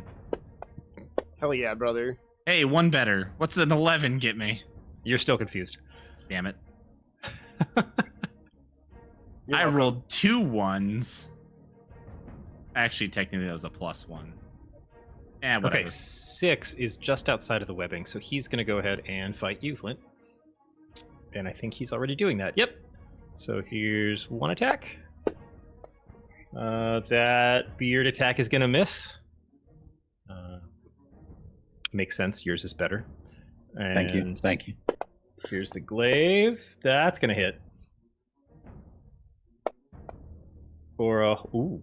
Hell yeah, brother. Hey, 1 better. What's an 11 get me? You're still confused. Damn it. You're I welcome. rolled 2 1s. Actually, technically, that was a +1. Yeah, whatever. Okay, 6 is just outside of the webbing, so he's going to go ahead and fight you, Flint. And I think he's already doing that. Yep. So here's 1 attack. That beard attack is going to miss. Makes sense. Yours is better. And Thank you. here's the glaive. That's going to hit. For a... Ooh.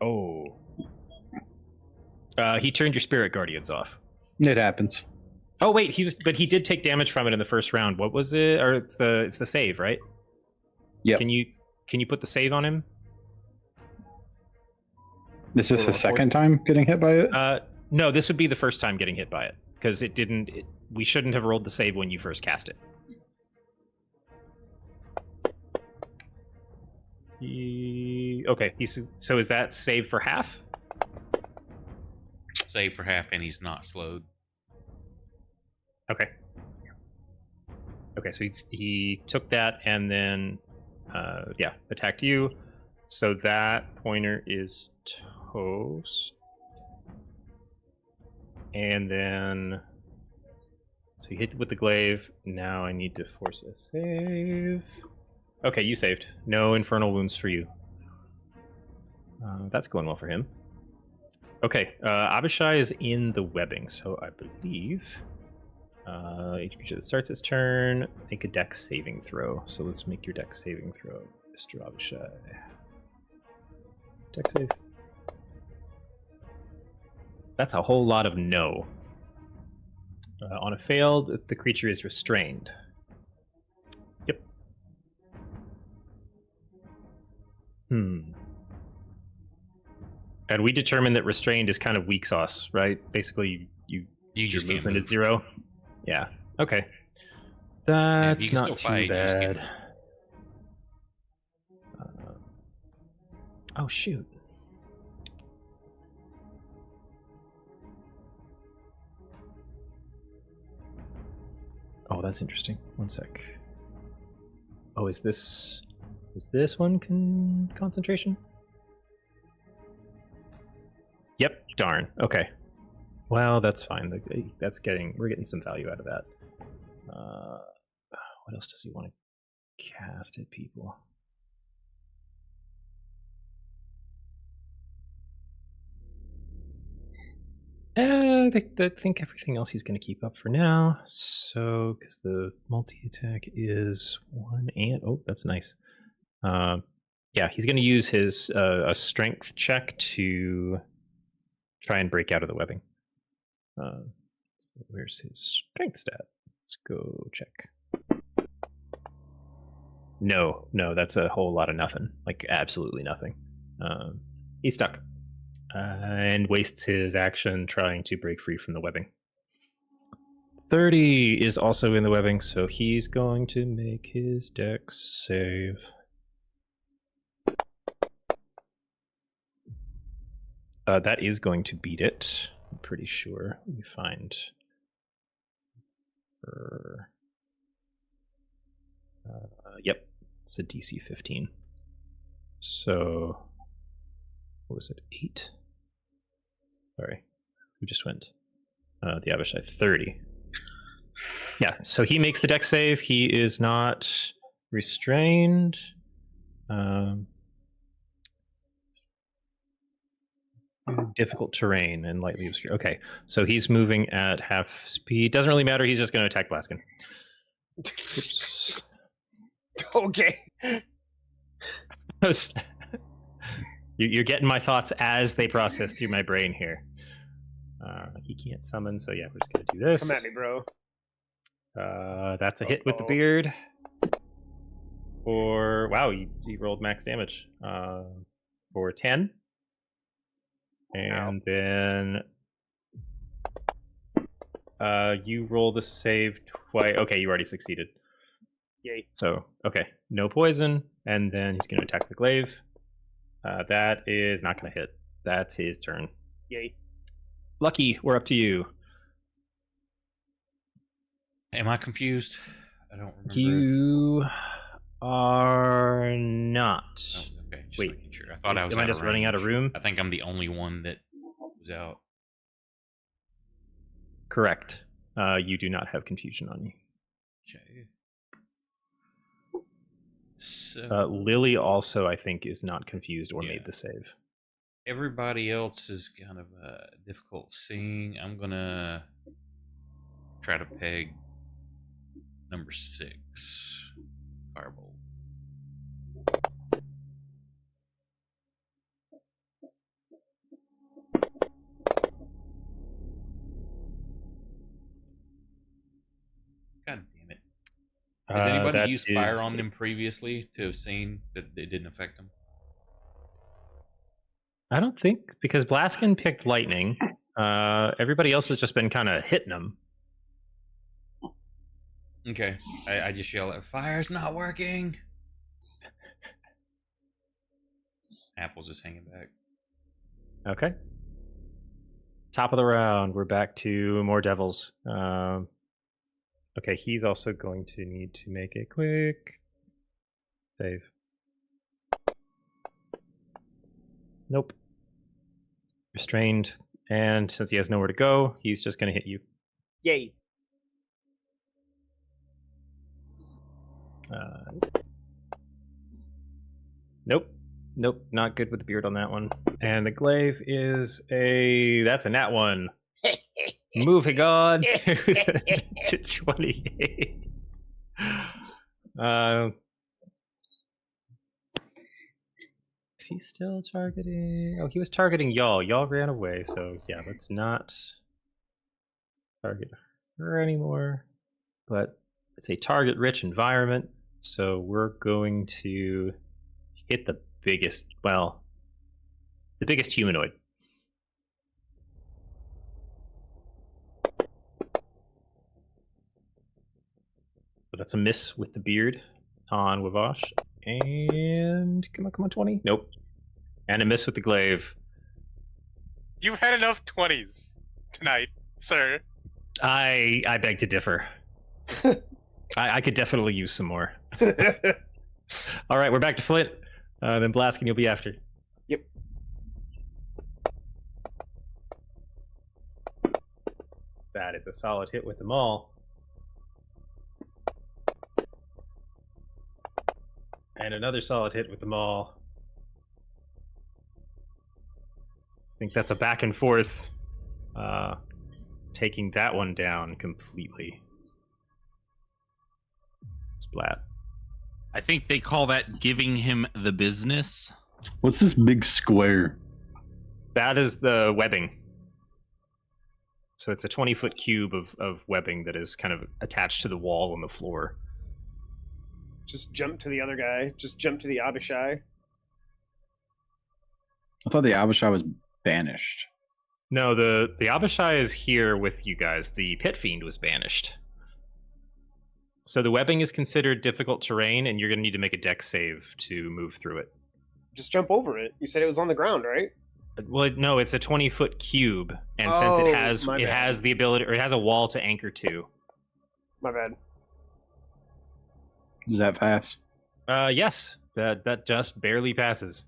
Oh. He turned your spirit guardians off. It happens. Oh wait, he did take damage from it in the first round. What was it? Or it's the save, right? Yep. Can you put the save on him? This is his second time getting hit by it? No, this would be the first time getting hit by it because we shouldn't have rolled the save when you first cast it. So is that save for half? Save for half, and he's not slowed. Okay. Okay, so he took that and then, attacked you. So that pointer is toast. And then, so you hit with the glaive. Now I need to force a save. Okay, you saved. No infernal wounds for you. That's going well for him. Okay, Abishai is in the webbing, so I believe each creature that starts its turn, make a dex saving throw. So let's make your dex saving throw, Mr. Abishai. Dex save. That's a whole lot of no. On a failed, the creature is restrained. Yep. And we determined that restrained is kind of weak sauce, right? Basically, your just can't movement move. is 0. Yeah. Okay. That's you can not still too fight, you just can't bad. Oh shoot. that's interesting. One sec. Oh, is this one concentration? Yep. Darn. Okay. Well, that's fine. We're getting some value out of that. What else does he want to cast at people? I think everything else he's going to keep up for now. So, because the multi-attack is 1 and... Oh, that's nice. Yeah, he's going to use his a strength check to try and break out of the webbing. Where's his strength stat? Let's go check. No, that's a whole lot of nothing. Like, absolutely nothing. He's stuck. And wastes his action trying to break free from the webbing. 30 is also in the webbing, so he's going to make his dex save. That is going to beat it. I'm pretty sure. Let me find her. Yep, it's a DC 15. So, what was it? 8? Sorry, who just went? The Abishai, 30. Yeah, so he makes the dex save. He is not restrained. Difficult terrain and lightly obscure. Okay, so he's moving at half speed. Doesn't really matter. He's just going to attack Blaskin. Oops. Okay. You're getting my thoughts as they process through my brain here. He can't summon, so yeah, we're just going to do this. Come at me, bro. That's a hit with the beard. For wow, he rolled max damage. For 10. And then you roll the save twice. Okay, you already succeeded. Yay. So, okay, no poison. And then he's going to attack the glaive. That is not going to hit. That's his turn. Yay. Lucky, we're up to you. Am I confused? I don't remember. You are not. Oh, okay. Just Wait, making sure. I thought I was am I just running out of room? I think I'm the only one that was out. Correct. You do not have confusion on you. Okay. So Lily also, I think, is not confused or made the save. everybody else is kind of difficult seeing. I'm gonna try to peg number 6, Firebolt. God damn it. Has anybody used fire on them previously to have seen that it didn't affect them? I don't think, because Blaskin picked lightning. Everybody else has just been kind of hitting them. Okay. I just yell at fire's not working. Apple's just hanging back. Okay. Top of the round. We're back to more devils. Okay, he's also going to need to make a quick save. Nope. Restrained. And since he has nowhere to go, he's just going to hit you. Yay. Nope. Nope. Not good with the beard on that one. And the glaive is that's a nat 1. Moving on to 28. Is he still targeting? Oh, he was targeting y'all. Y'all ran away, so yeah, let's not target her anymore. But it's a target-rich environment, so we're going to hit the biggest humanoid. So that's a miss with the beard on Wavash. And come on, 20. Nope. And a miss with the glaive. You've had enough 20s tonight, sir. I beg to differ. I could definitely use some more. All right, we're back to Flint. Then Blaskin, you'll be after. Yep. That is a solid hit with them all. And another solid hit with them all. I think that's a back and forth. Taking that one down completely. Splat. I think they call that giving him the business. What's this big square? That is the webbing. So it's a 20-foot cube of webbing that is kind of attached to the wall on the floor. Just jump to the other guy. Just jump to the Abishai. I thought the Abishai was banished. No, the Abishai is here with you guys. The Pit Fiend was banished. So the webbing is considered difficult terrain, and you're going to need to make a dex save to move through it. Just jump over it. You said it was on the ground, right? Well, no, it's a 20-foot cube, and since it has the ability, or it has a wall to anchor to. My bad. Does that pass? Yes, that just barely passes.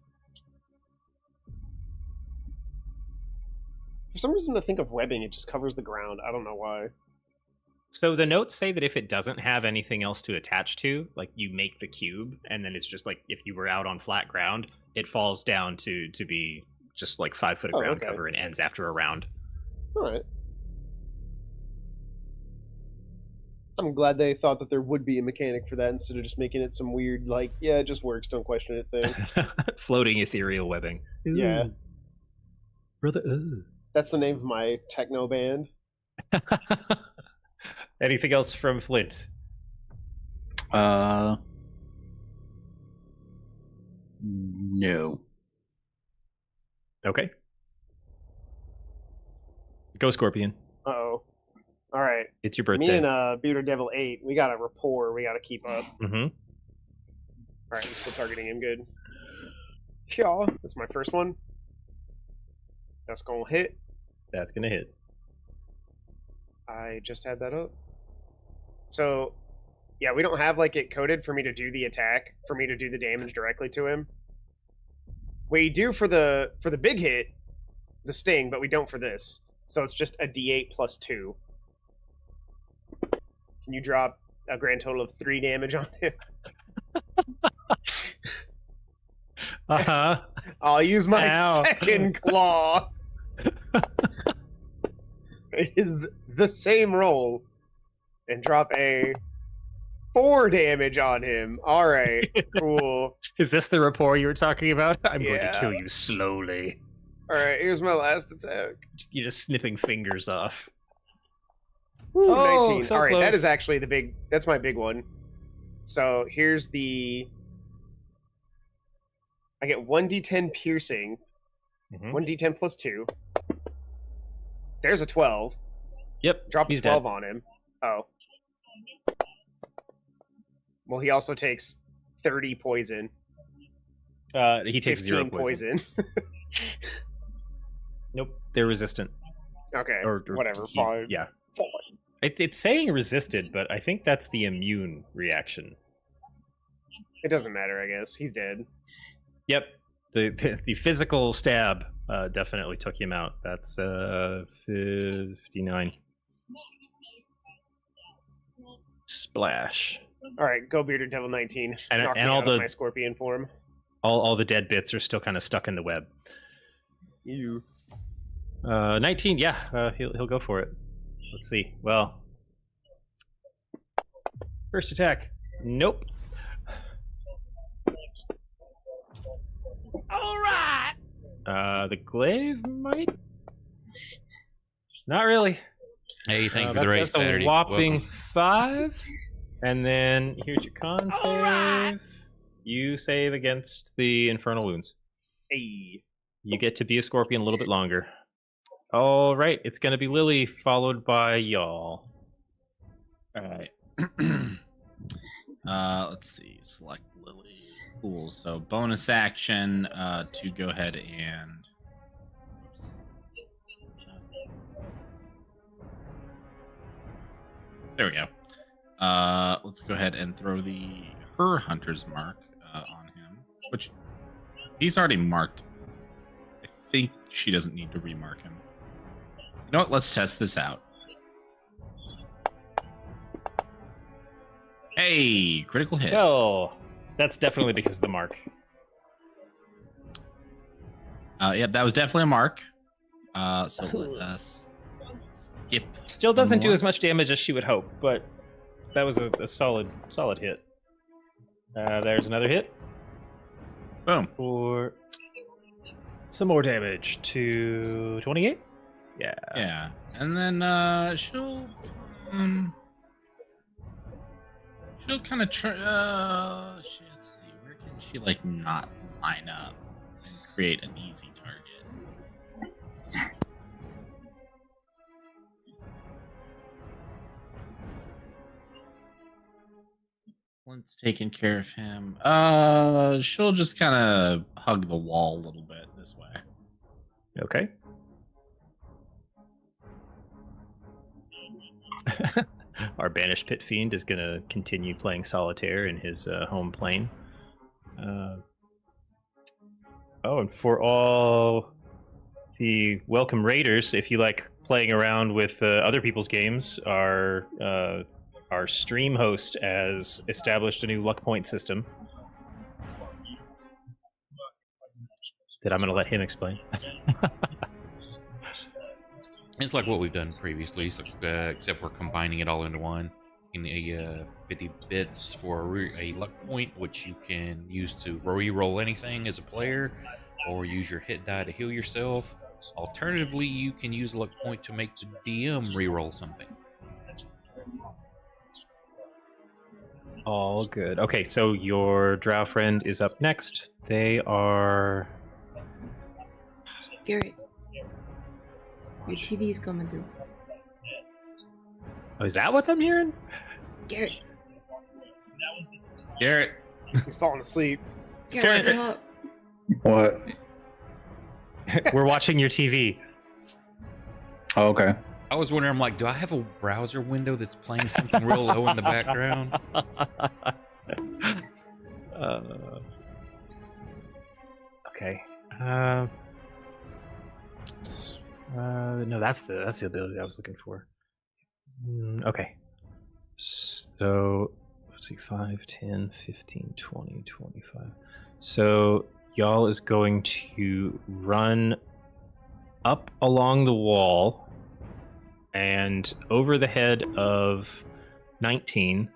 For some reason, to think of webbing, it just covers the ground. I don't know why. So the notes say that if it doesn't have anything else to attach to, like you make the cube, and then it's just like if you were out on flat ground, it falls down to be just like 5 foot of ground cover and ends after a round. All right. I'm glad they thought that there would be a mechanic for that instead of just making it some weird, like, yeah, it just works, don't question it thing. Floating ethereal webbing. Ooh. Yeah. Brother. That's the name of my techno band. Anything else from Flint? No. Okay. Go Scorpion. Uh-oh. All right. It's your birthday. Me and Bearded Devil 8, we got a rapport we got to keep up. Mm-hmm. All right, I'm still targeting him good. Yeah, that's my first one. That's going to hit. That's going to hit. I just had that up. So, yeah, we don't have like it coded for me to do the attack, for me to do the damage directly to him. We do for the big hit, the sting, but we don't for this. So it's just a D8 plus 2. Can you drop a grand total of 3 damage on him? Uh-huh. I'll use my second claw. It is the same roll. And drop a 4 damage on him. All right, cool. Is this the rapport you were talking about? I'm going to kill you slowly. All right, here's my last attack. You're just snipping fingers off. Ooh, oh, 19. so All right, close. that is actually that's my big one. So here's I get 1d10 piercing, 1d10 plus 2. There's a 12. Yep, Drop a he's 12 dead. on him. Oh. Well, he also takes 30 poison. He takes 0 poison. Nope, they're resistant. Okay, or whatever. Fine. Yeah. It's saying resisted, but I think that's the immune reaction. It doesn't matter, I guess. He's dead. Yep. The physical stab definitely took him out. That's 59. Splash. All right, go Bearded Devil 19. And Knock me all out of my scorpion form. All the dead bits are still kind of stuck in the web. You. 19. Yeah, he'll go for it. Let's see. Well, first attack. Nope. All right. The glaive might. Not really. Hey, thank you for the raid, that's Saturday. a whopping Welcome. 5. And then here's your con save. right. You save against the infernal wounds. Hey. You get to be a scorpion a little bit longer. All right, it's going to be Lily, followed by y'all. All right. Let's see. Select Lily. Cool. So bonus action to go ahead and. There we go. Let's go ahead and throw her hunter's mark on him, which he's already marked. I think she doesn't need to remark him. You know what? Let's test this out. Hey, critical hit. Oh, that's definitely because of the mark. Yeah, that was definitely a mark. So let us skip. Still doesn't do as much damage as she would hope, but that was a solid hit. There's another hit. Boom. For some more damage to 28. Yeah. Yeah, and then she'll kind of try. Let's see, where can she like not line up and create an easy target? Once taking care of him, she'll just kind of hug the wall a little bit this way. Okay. Our banished pit fiend is going to continue playing solitaire in his home plane. And for all the welcome raiders, if you like playing around with other people's games, our stream host has established a new luck point system that I'm going to let him explain. It's like what we've done previously, except we're combining it all into one. In a 50 bits for a luck point, which you can use to re-roll anything as a player, or use your hit die to heal yourself. Alternatively, you can use a luck point to make the DM re-roll something. All good. Okay, so your drow friend is up next. They are... Garrett, your TV is coming through. Oh, is that what I'm hearing? Garrett. Garrett. He's falling asleep. Garrett, wake up. What? We're watching your TV. Oh, okay. I was wondering, I'm like, do I have a browser window that's playing something real low in the background? Okay. No, that's the ability I was looking for. Okay. So, let's see, 5, 10, 15, 20, 25. So, y'all is going to run up along the wall and over the head of 19,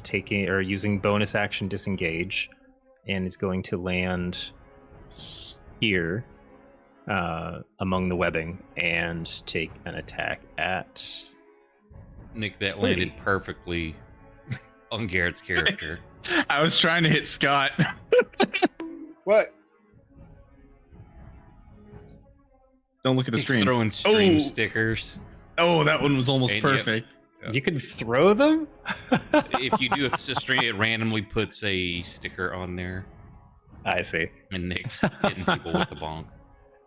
taking or using bonus action disengage, and is going to land here among the webbing and take an attack at Nick, that landed perfectly on Garrett's character. I was trying to hit Scott. What? Don't look at the He's stream. throwing stream stickers. Oh, that one was almost And perfect. You can throw them? If you do a stream, it randomly puts a sticker on there. I see. And Nick's hitting people with the bonk.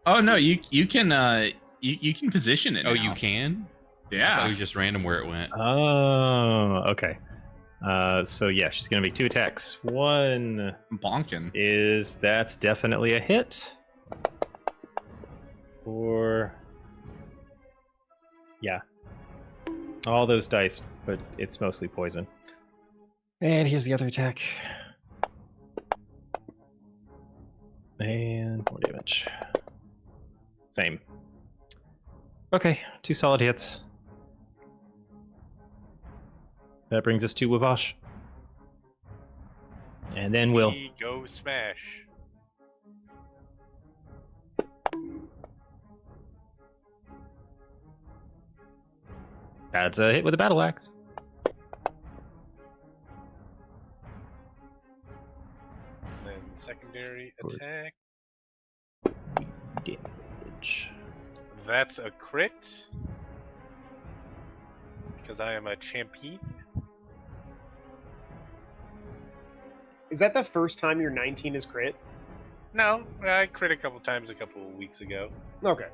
Oh no, you can you can position it. Oh, now. you can? I thought Yeah. it was just random where it went. Oh, okay. So yeah, she's gonna make 2 attacks. One Bonking. that's definitely a hit. Or yeah, all those dice, but it's mostly poison. And here's the other attack. And more damage. Same. Okay, 2 solid hits. That brings us to Wavash. And then Will. We go smash. That's a hit with a battle axe. Then secondary attack. Damage. That's a crit. Because I am a champion. Is that the first time your 19 is crit? No, I crit a couple times a couple of weeks ago. Okay.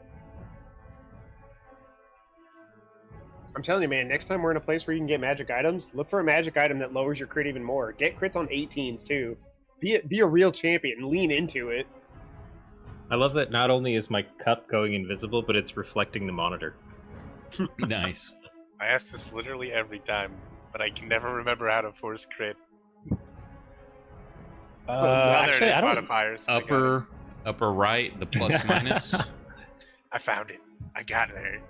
I'm telling you, man, next time we're in a place where you can get magic items, look for a magic item that lowers your crit even more. Get crits on 18s, too. Be a real champion. Lean into it. I love that not only is my cup going invisible, but it's reflecting the monitor. Nice. I ask this literally every time, but I can never remember how to force crit. Actually, I don't. Modifiers. Upper right, the plus minus. I found it. I got there.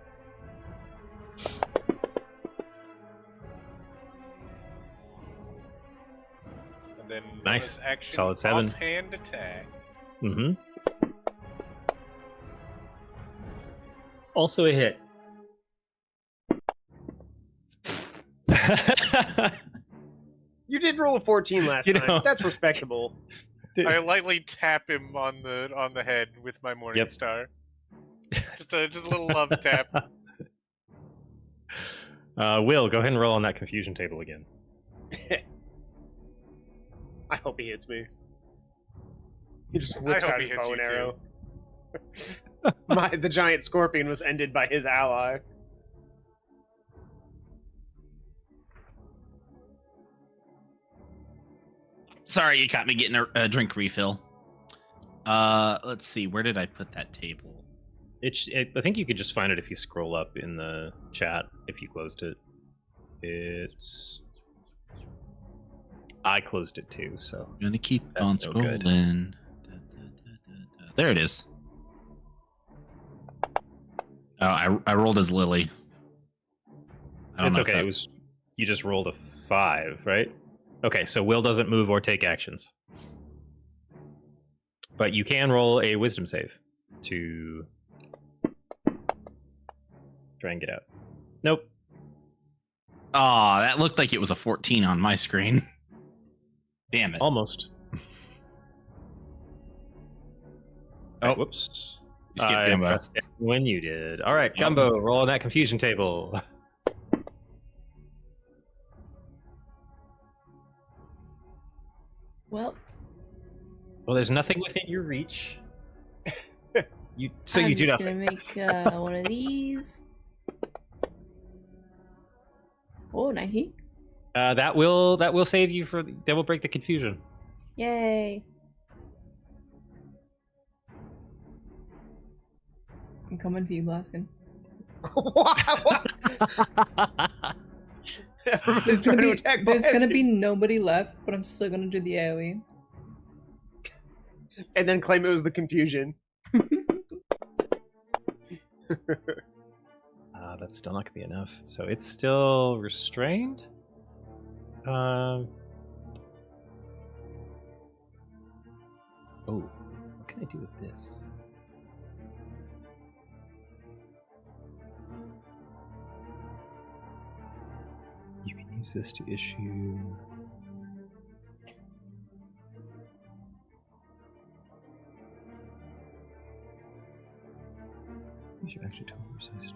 And then Nice. Action, Solid 7. Offhand attack. Mm-hmm. Also a hit. You did roll a 14 last time. That's respectable. I lightly tap him on the head with my Morning Star. Just a little love tap. Will, go ahead and roll on that confusion table again. I hope he hits me. He just whips out his bow and arrow. The giant scorpion was ended by his ally. Sorry, you caught me getting a drink refill. Let's see. Where did I put that table? I think you could just find it if you scroll up in the chat. If you closed it, I closed it too. So I'm gonna keep on scrolling. There it is. Oh, I rolled as Lily. It's okay. It was you just rolled a 5, right? Okay, so Will doesn't move or take actions, but you can roll a wisdom save to try and get out. Nope. Oh, that looked like it was a 14 on my screen. Damn it. Almost. Oh, whoops. Skip Gumbo. When you did. All right, Gumbo, roll on that confusion table. Well, there's nothing within your reach. You I'm do just nothing. gonna make one of these. Oh, 19. That will save you that will break the confusion. Yay! I'm coming for you, Blaskin. What? Everybody's trying to attack. There's gonna be nobody left, but I'm still gonna do the AoE. And then claim it was the confusion. That's still not gonna be enough. So it's still restrained. Oh, what can I do with this? You can use this to issue. These are actually total resist.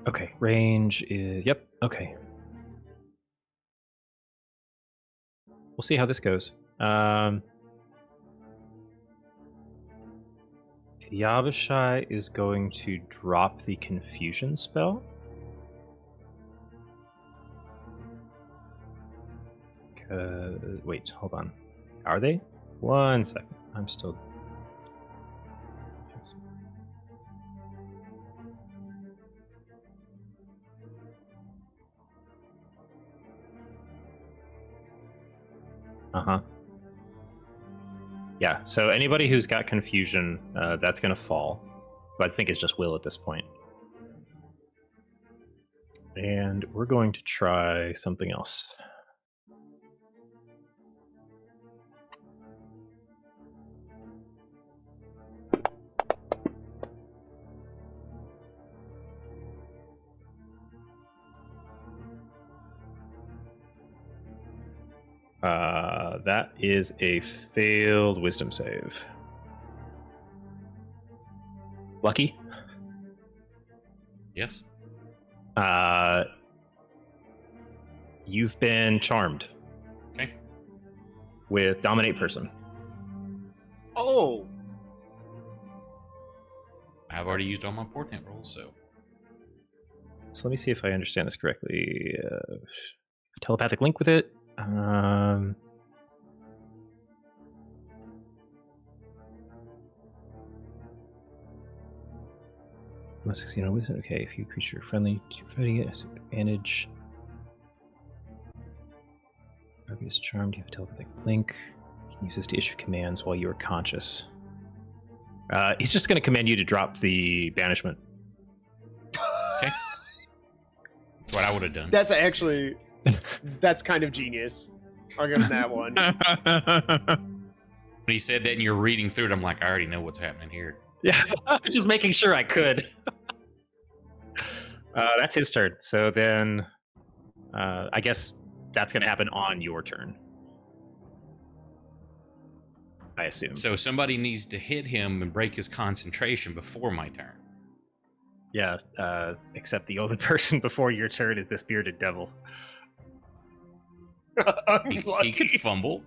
Okay, range is yep. Okay, we'll see how this goes. The Abishai is going to drop the confusion spell. Wait, hold on. Are they? 1 second. I'm still. Yeah, so anybody who's got confusion, that's going to fall. But I think it's just Will at this point. And we're going to try something else. That is a failed wisdom save. Lucky? Yes. You've been charmed. Okay. With Dominate Person. Oh. I've already used all my portent rolls, so. So let me see if I understand this correctly. Telepathic link with it. Must succeed on wisdom. Okay, if you creature friendly to fighting it, has advantage. Obvious charmed. You have a telepathic link. You can use this to issue commands while you are conscious. He's just going to command you to drop the banishment. Okay. That's what I would have done. That's actually, that's kind of genius. I'll give him that one. When he said that and you're reading through it, I'm like, I already know what's happening here. Yeah, just making sure I could. That's his turn. So then, I guess that's going to happen on your turn. I assume. So somebody needs to hit him and break his concentration before my turn. Yeah, except the only person before your turn is this bearded devil. He could fumble.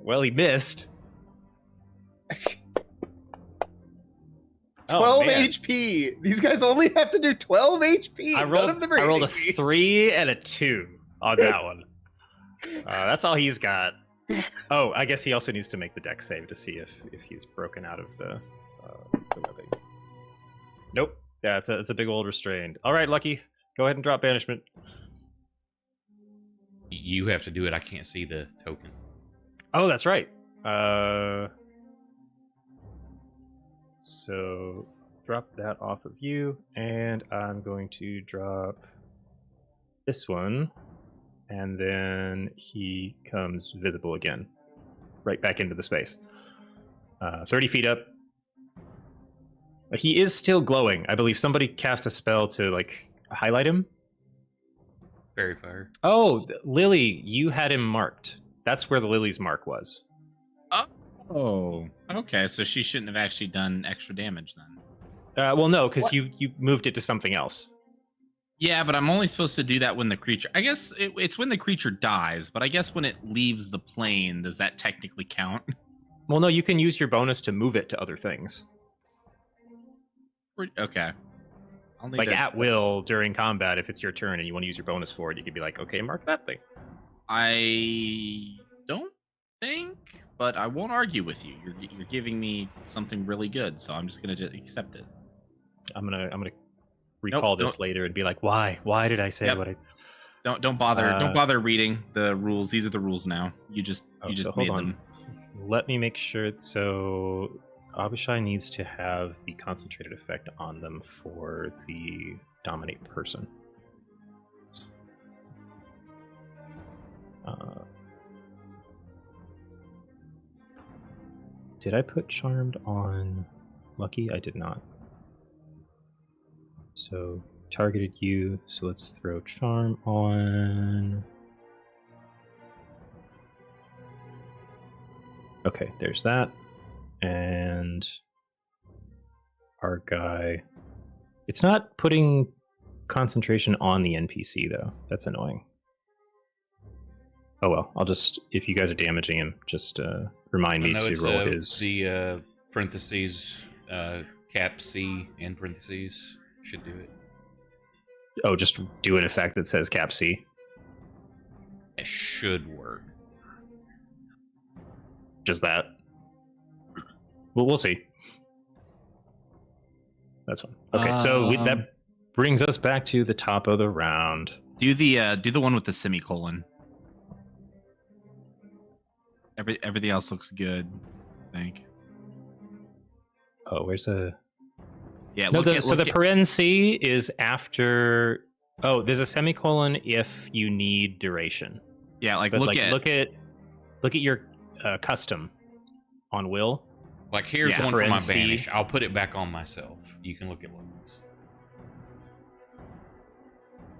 Well, he missed. 12 HP. These guys only have to do 12 HP. I rolled a 3 and a 2 on that one. That's all he's got. Oh, I guess he also needs to make the dex save to see if he's broken out of the webbing. Nope. Yeah, it's a big old restrained. All right, Lucky. Go ahead and drop banishment. You have to do it. I can't see the token. Oh, that's right. So drop that off of you, and I'm going to drop this one, and then he comes visible again, right back into the space. 30 feet up. He is still glowing. I believe somebody cast a spell to highlight him. Fairy fire. Oh, Lily, you had him marked. That's where the Lily's mark was. Oh, okay. So she shouldn't have actually done extra damage then. Well, no, because you moved it to something else. Yeah, but I'm only supposed to do that when the creature... I guess it's when the creature dies, but I guess when it leaves the plane, does that technically count? Well, no, you can use your bonus to move it to other things. Okay. At will during combat, if it's your turn and you want to use your bonus for it, you could be like, okay, mark that thing. I don't think, but I won't argue with you. You're giving me something really good, so I'm just gonna accept it. I'm gonna recall this later and be like, why did I say what I? Don't bother reading the rules. These are the rules now. You just made them. Let me make sure. So Abishai needs to have the concentrated effect on them for the dominate person. Did I put charmed on Lucky? I did not. So targeted you, so let's throw charm on. Okay, there's that. And our guy, it's not putting concentration on the NPC though. That's annoying. Oh well, I'll just, if you guys are damaging him, just remind me to roll his. The parentheses, cap C in parentheses should do it. Oh, just do an effect that says cap C. It should work. Just that. Well, we'll see. That's fine. Okay, so that brings us back to the top of the round. Do the one with the semicolon. Everything else looks good, I think. Oh, where's the? Yeah. No, the paren C is after. Oh, there's a semicolon if you need duration. Yeah, look at your custom on will. Like here's one for my banish. I'll put it back on myself. You can look at those.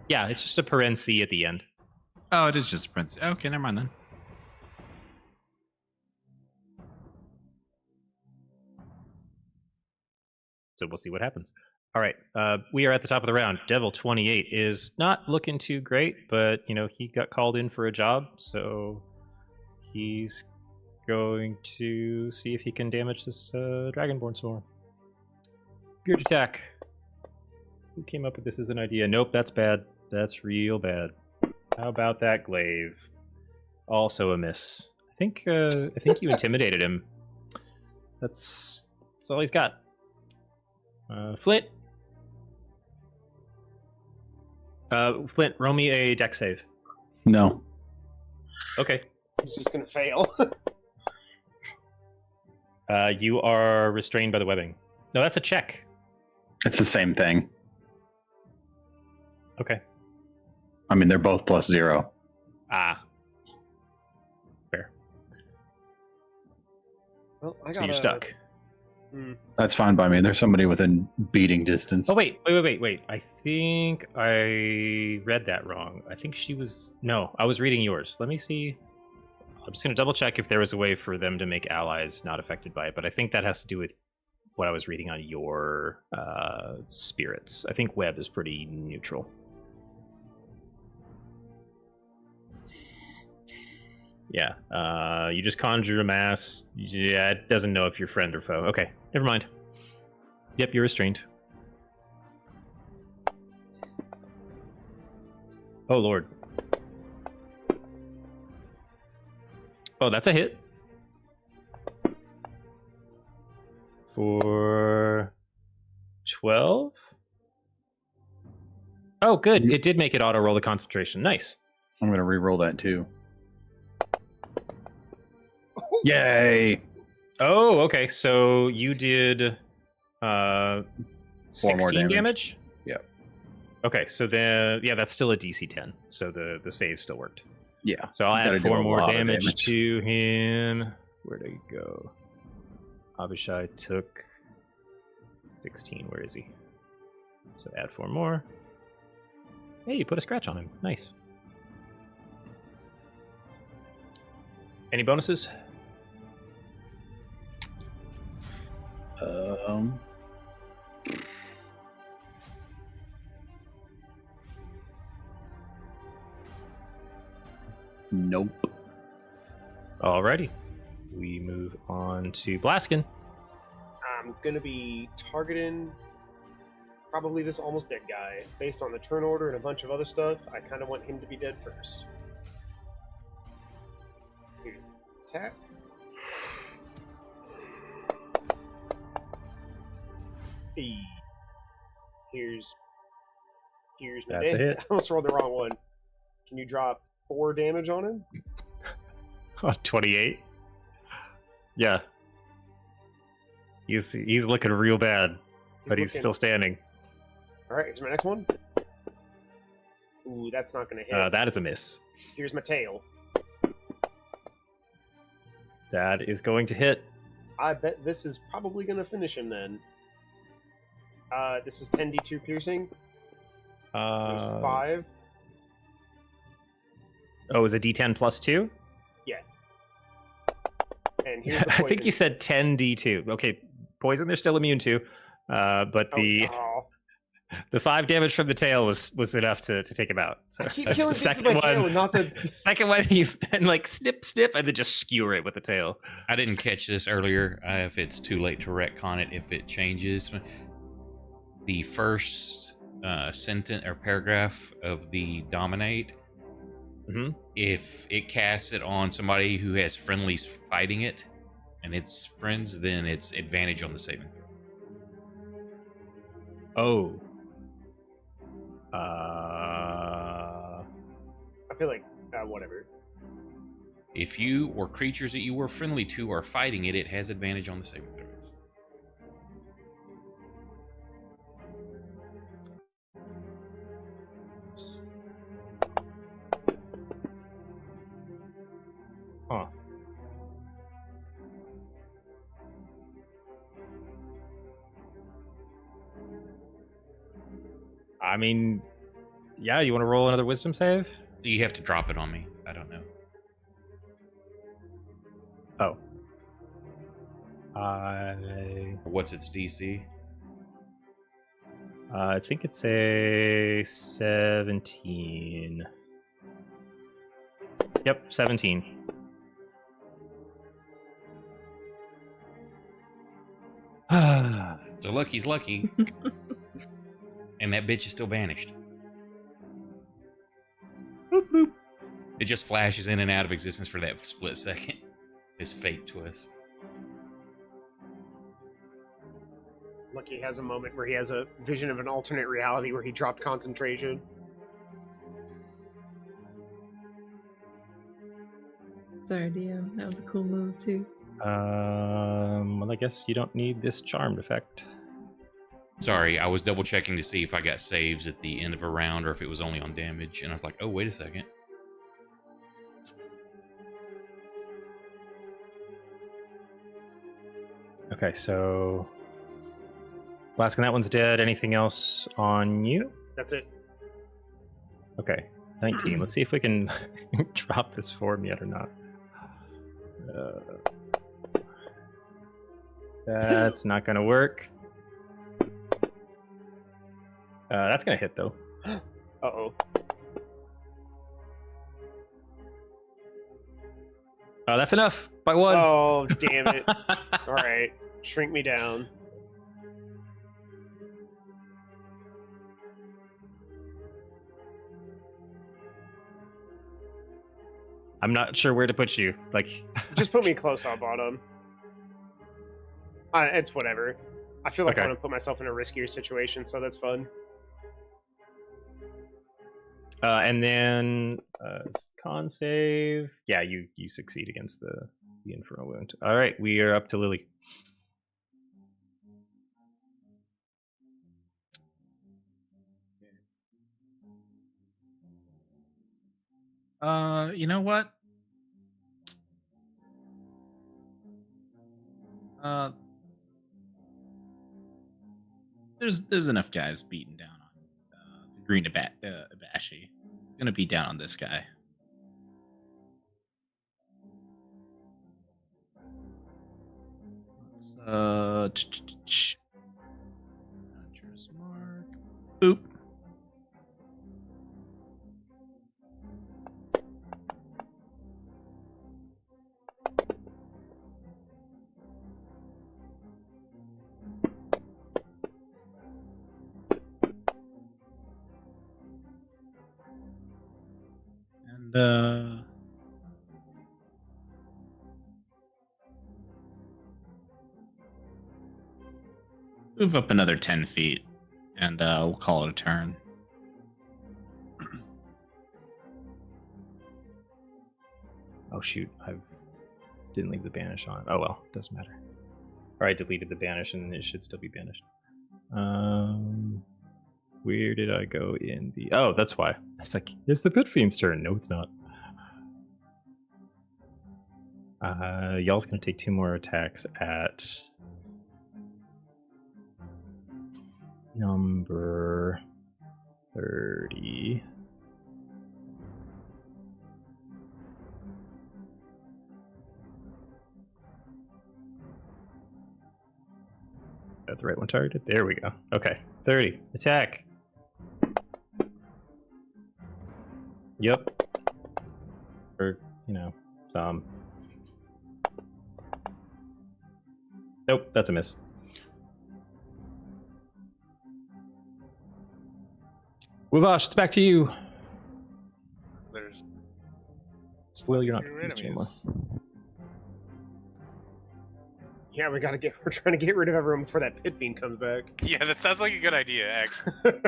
Yeah, it's just a paren C at the end. Oh, it is just a paren C. Okay, never mind then. So we'll see what happens. All right, we are at the top of the round. Devil 28 is not looking too great, but he got called in for a job, so he's going to see if he can damage this Dragonborn Swarm. Beard attack. Who came up with this as an idea? Nope, that's bad. That's real bad. How about that glaive? Also a miss. I think you intimidated him. That's all he's got. Flint. Flint, roll me a dex save. No. Okay. He's just gonna fail. You are restrained by the webbing. No, that's a check. It's the same thing. Okay. I mean, they're both +0. Ah. Fair. Well, So you're stuck. That's fine by me. There's somebody within beating distance. Oh, wait. I think I read that wrong. I think she was... No, I was reading yours. Let me see. I'm just going to double check if there was a way for them to make allies not affected by it, but I think that has to do with what I was reading on your spirits. I think web is pretty neutral. Yeah, you just conjure a mass. Yeah, it doesn't know if you're friend or foe. Okay, never mind. Yep, you're restrained. Oh, Lord. Oh, that's a hit. For 12? Oh, good. It did make it auto-roll the concentration. Nice. I'm going to re-roll that too. Yay! Oh, okay. So you did 4 16 more damage? Yep. Okay, so that's still a DC 10. So the save still worked. Yeah. So I'll Gotta add do 4 a more lot of damage to him. Where'd he go? Abishai took 16. Where is he? So add 4 more. Hey, you put a scratch on him. Nice. Any bonuses? Nope. Alrighty. We move on to Blaskin. I'm gonna be targeting probably this almost dead guy. Based on the turn order and a bunch of other stuff, I kind of want him to be dead first. Here's the attack. Here's my That's a hit. I almost rolled the wrong one. Can you drop 4 damage on him? 28. Yeah. He's looking real bad, but he's still standing. Alright, here's my next one. Ooh, that's not gonna hit. That is a miss. Here's my tail. That is going to hit. I bet this is probably gonna finish him then. This is 10d2 piercing. So 5. Oh, is it D10 plus 2? Yeah. And here's the poison. I think you said 10d2. Okay, poison they're still immune to, but the 5 damage from the tail was enough to take him out. So I keep that's killing the things with second my one. tail, not the... Second one, you've been like snip, snip, and then just skewer it with the tail. I didn't catch this earlier. If it's too late to retcon it, if it changes, the first sentence or paragraph of the dominate, if it casts it on somebody who has friendlies fighting it, and it's friends, then it's advantage on the saving throw. Oh. I feel like, whatever. If you or creatures that you were friendly to are fighting it, it has advantage on the saving throws. Huh. I mean, yeah, you want to roll another wisdom save? You have to drop it on me. I don't know. Oh. What's its DC? I think it's a 17. Yep, 17. So Lucky's lucky. And that bitch is still banished. Boop, boop. It just flashes in and out of existence for that split second. His fate twist. Lucky has a moment where he has a vision of an alternate reality where he dropped concentration. Sorry, DM. That was a cool move too. Well, I guess you don't need this charmed effect. Sorry, I was double checking to see if I got saves at the end of a round or if it was only on damage, and I was like, oh, wait a second. Okay, so Blaskin, that one's dead. Anything else on you? That's it. Okay, 19. Let's see if we can drop this form yet or not. That's not gonna work. That's gonna hit though. Uh-oh. Oh, that's enough. By one. Oh, damn it. All right. Shrink me down. I'm not sure where to put you. Like, just put me close up on him. It's whatever. I feel like I want to put myself in a riskier situation, so that's fun. And then con save. Yeah, you succeed against the infernal wound. All right, we are up to Lily. You know what? There's enough guys beating down on the Green Abashi. Gonna beat down on this guy. Hunter's mark. Boop. And move up another 10 feet, and we'll call it a turn. Oh shoot, I didn't leave the banish on. Oh well, doesn't matter. Or I deleted the banish and it should still be banished. Where did I go in the... Oh, that's why. It's like, it's the Pit Fiend's turn. No, it's not. Y'all's gonna take 2 more attacks at... number 30. Is that the right one targeted? There we go. Okay, 30. Attack. Yep. Or, some. Nope, that's a miss. Wubash, it's back to you. There's Slil, you're not few confused anymore. enemies. Yeah, we're trying to get rid of everyone before that Pit Fiend comes back. Yeah, that sounds like a good idea, actually.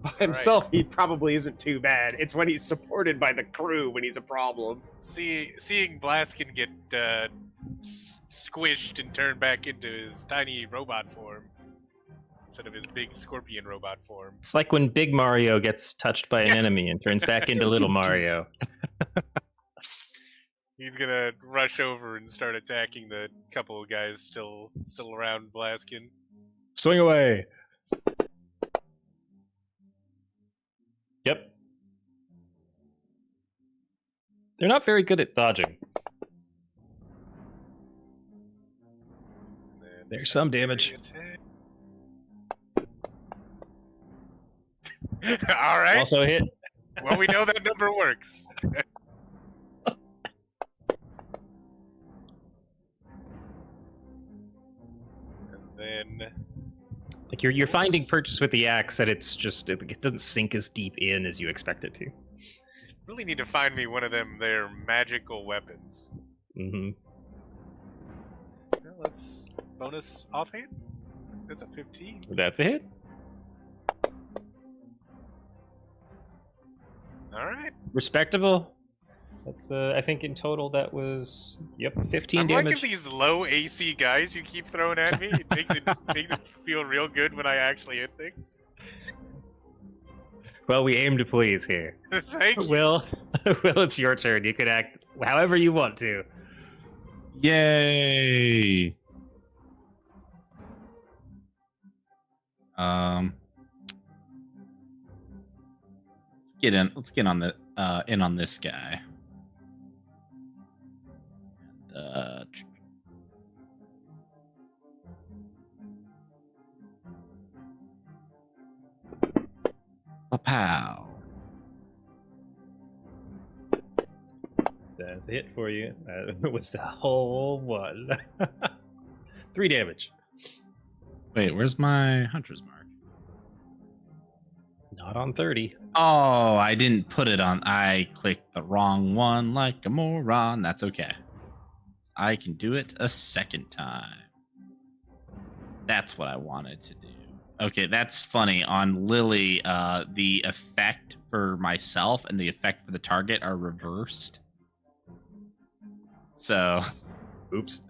By himself, he probably isn't too bad. It's when he's supported by the crew when he's a problem. Seeing Blaskin get squished and turned back into his tiny robot form instead of his big scorpion robot form. It's like when Big Mario gets touched by an enemy and turns back into Little Mario. He's gonna rush over and start attacking the couple of guys still around Blaskin. Swing away. Yep. They're not very good at dodging. There's some damage. All right. Also hit. Well, we know that number works. when Like you're finding purchase with the axe that it doesn't sink as deep in as you expect it to. really need to find me one of them their magical weapons. Mm-hmm. Well, let's bonus offhand. That's a 15. That's a hit. All right. Respectable. That's I think in total that was 15 I'm damage. liking these low AC guys you keep throwing at me. It makes it feel real good when I actually hit things. Well, we aim to please here. Thank you. Will, it's your turn. You can act however you want to. Yay! Let's get on the in on this guy. Pow. That's a hit for you. With the whole one. 3 damage. Wait, where's my hunter's mark? Not on 30. Oh, I didn't put it on. I clicked the wrong one like a moron. That's okay. I can do it a second time. That's what I wanted to do. Okay, that's funny. On Lily, the effect for myself and the effect for the target are reversed. So, oops.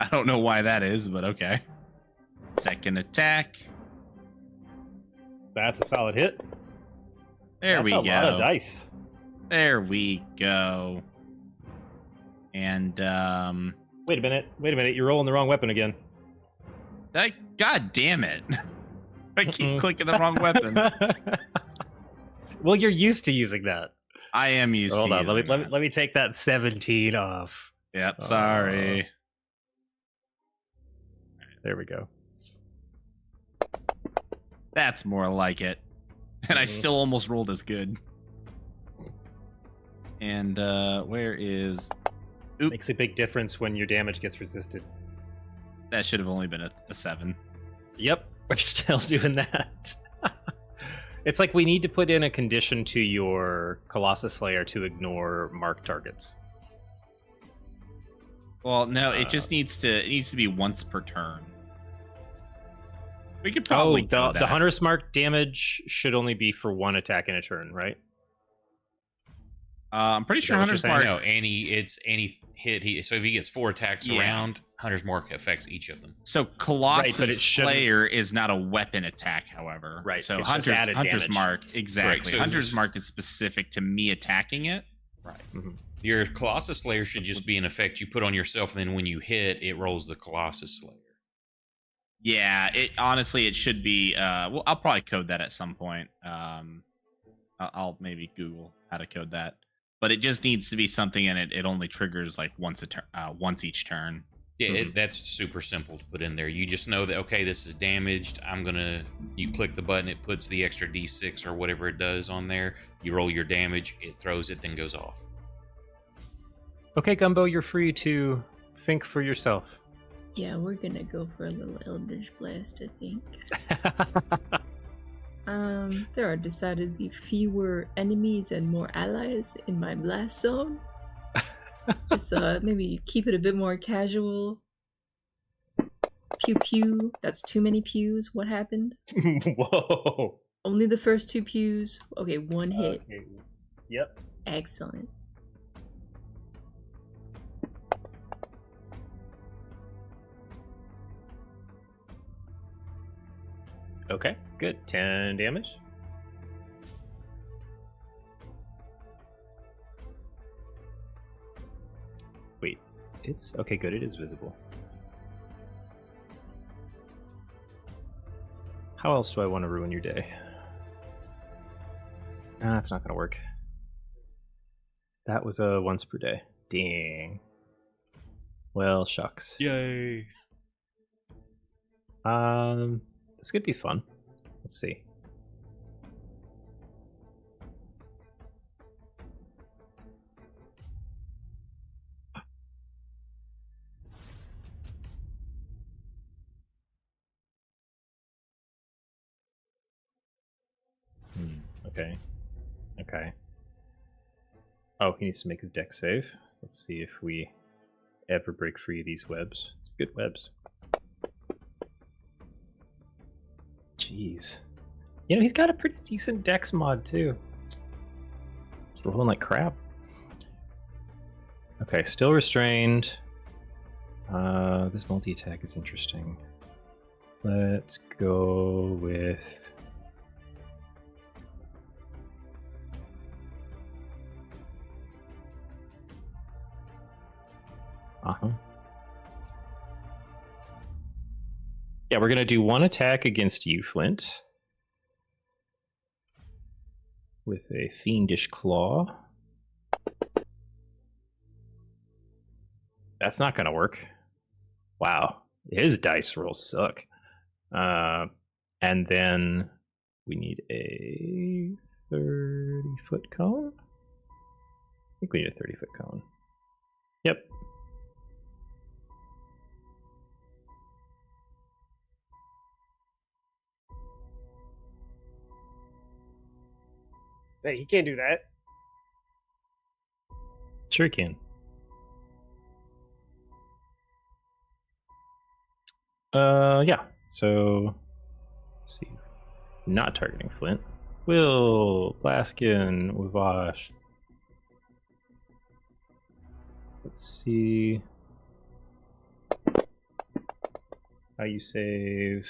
I don't know why that is, but okay. Second attack. That's a solid hit. There we go. That's a lot of dice. There we go. And wait a minute. You're rolling the wrong weapon again. God damn it. I keep clicking the wrong weapon. Well, you're used to using that. I am used to using Hold on. that. Let me take that 17 off. Yep, sorry. There we go. That's more like it. And I still almost rolled as good. And where is... Oop. Makes a big difference when your damage gets resisted. That should have only been a 7. Yep, we're still doing that. It's like we need to put in a condition to your Colossus Slayer to ignore marked targets. Well, no, it just needs to be once per turn. We could probably the Hunter's Mark damage should only be for 1 attack in a turn, right? I'm pretty sure Hunter's Mark. No, it's any hit. So if he gets 4 attacks around, Hunter's Mark affects each of them. So Colossus Slayer is not a weapon attack, however. Right. So it's Hunter's Mark, exactly. Right, so Hunter's Mark is specific to me attacking it. Right. Mm-hmm. Your Colossus Slayer should just be an effect you put on yourself, and then when you hit, it rolls the Colossus Slayer. Yeah, it should be. Well, I'll probably code that at some point. I'll maybe Google how to code that, but it just needs to be something, and it only triggers like once each turn. Yeah, that's super simple to put in there. You just know that, okay, this is damaged. You click the button, it puts the extra D6 or whatever it does on there. You roll your damage, it throws it, then goes off. Okay, Gumbo, you're free to think for yourself. Yeah, we're gonna go for a little Eldritch Blast, I think. There are decidedly fewer enemies and more allies in my blast zone. Let's maybe keep it a bit more casual. Pew pew. That's too many pews. What happened? Whoa. Only the first 2 pews. Okay, 1 hit. Yep. Excellent. Okay, good. 10 damage. Wait, it's okay, good. It is visible. How else do I want to ruin your day? Nah, that's not gonna work. That was a once per day. Dang. Well, shucks. Yay. This could be fun. Let's see. Okay. Okay. Oh, he needs to make his deck save. Let's see if we ever break free of these webs. It's good webs. Jeez. You know, he's got a pretty decent dex mod, too. He's rolling like crap. Okay, still restrained. This multi-attack is interesting. Let's go with... Yeah, we're going to do one attack against you, Flint. With a Fiendish Claw. That's not going to work. Wow. His dice rolls suck. And then we need a 30-foot cone? I think we need a 30-foot cone. Yep. Hey, he can't do that. Sure he can. Yeah. So, let's see. Not targeting Flint. Will, Blaskin, Wavash. Let's see. How you save.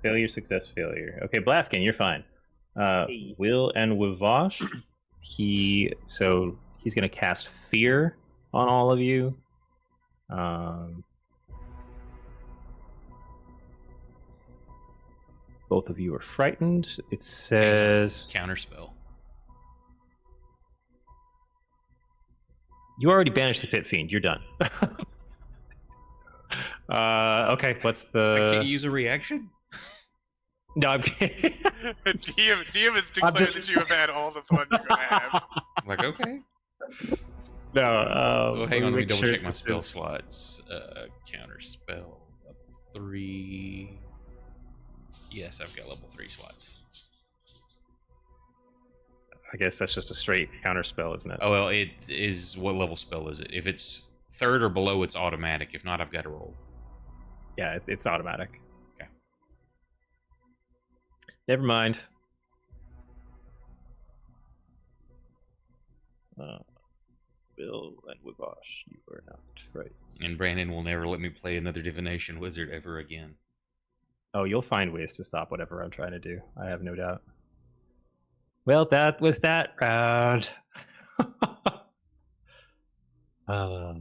Failure, success, failure. Okay, Blaskin, you're fine. Will and Wavash. He's gonna cast Fear on all of you. Both of you are frightened. It says counterspell. You already banished the Pit Fiend. You're done. Okay, what's the... I can't use a reaction? No, I'm kidding. DM has declared that you have had all the fun you're gonna have. Like, okay. No, oh, hang on, let me double check my spell slots. Counter spell, level 3. Yes, I've got level 3 slots. I guess that's just a straight counter spell, isn't it? Oh, well, it is... What level spell is it? If it's 3rd or below, it's automatic. If not, I've got to roll. Yeah, it's automatic. Okay. Never mind. Bill and Wavash, you are not right. And Brandon will never let me play another divination wizard ever again. Oh, you'll find ways to stop whatever I'm trying to do. I have no doubt. Well, that was that round. I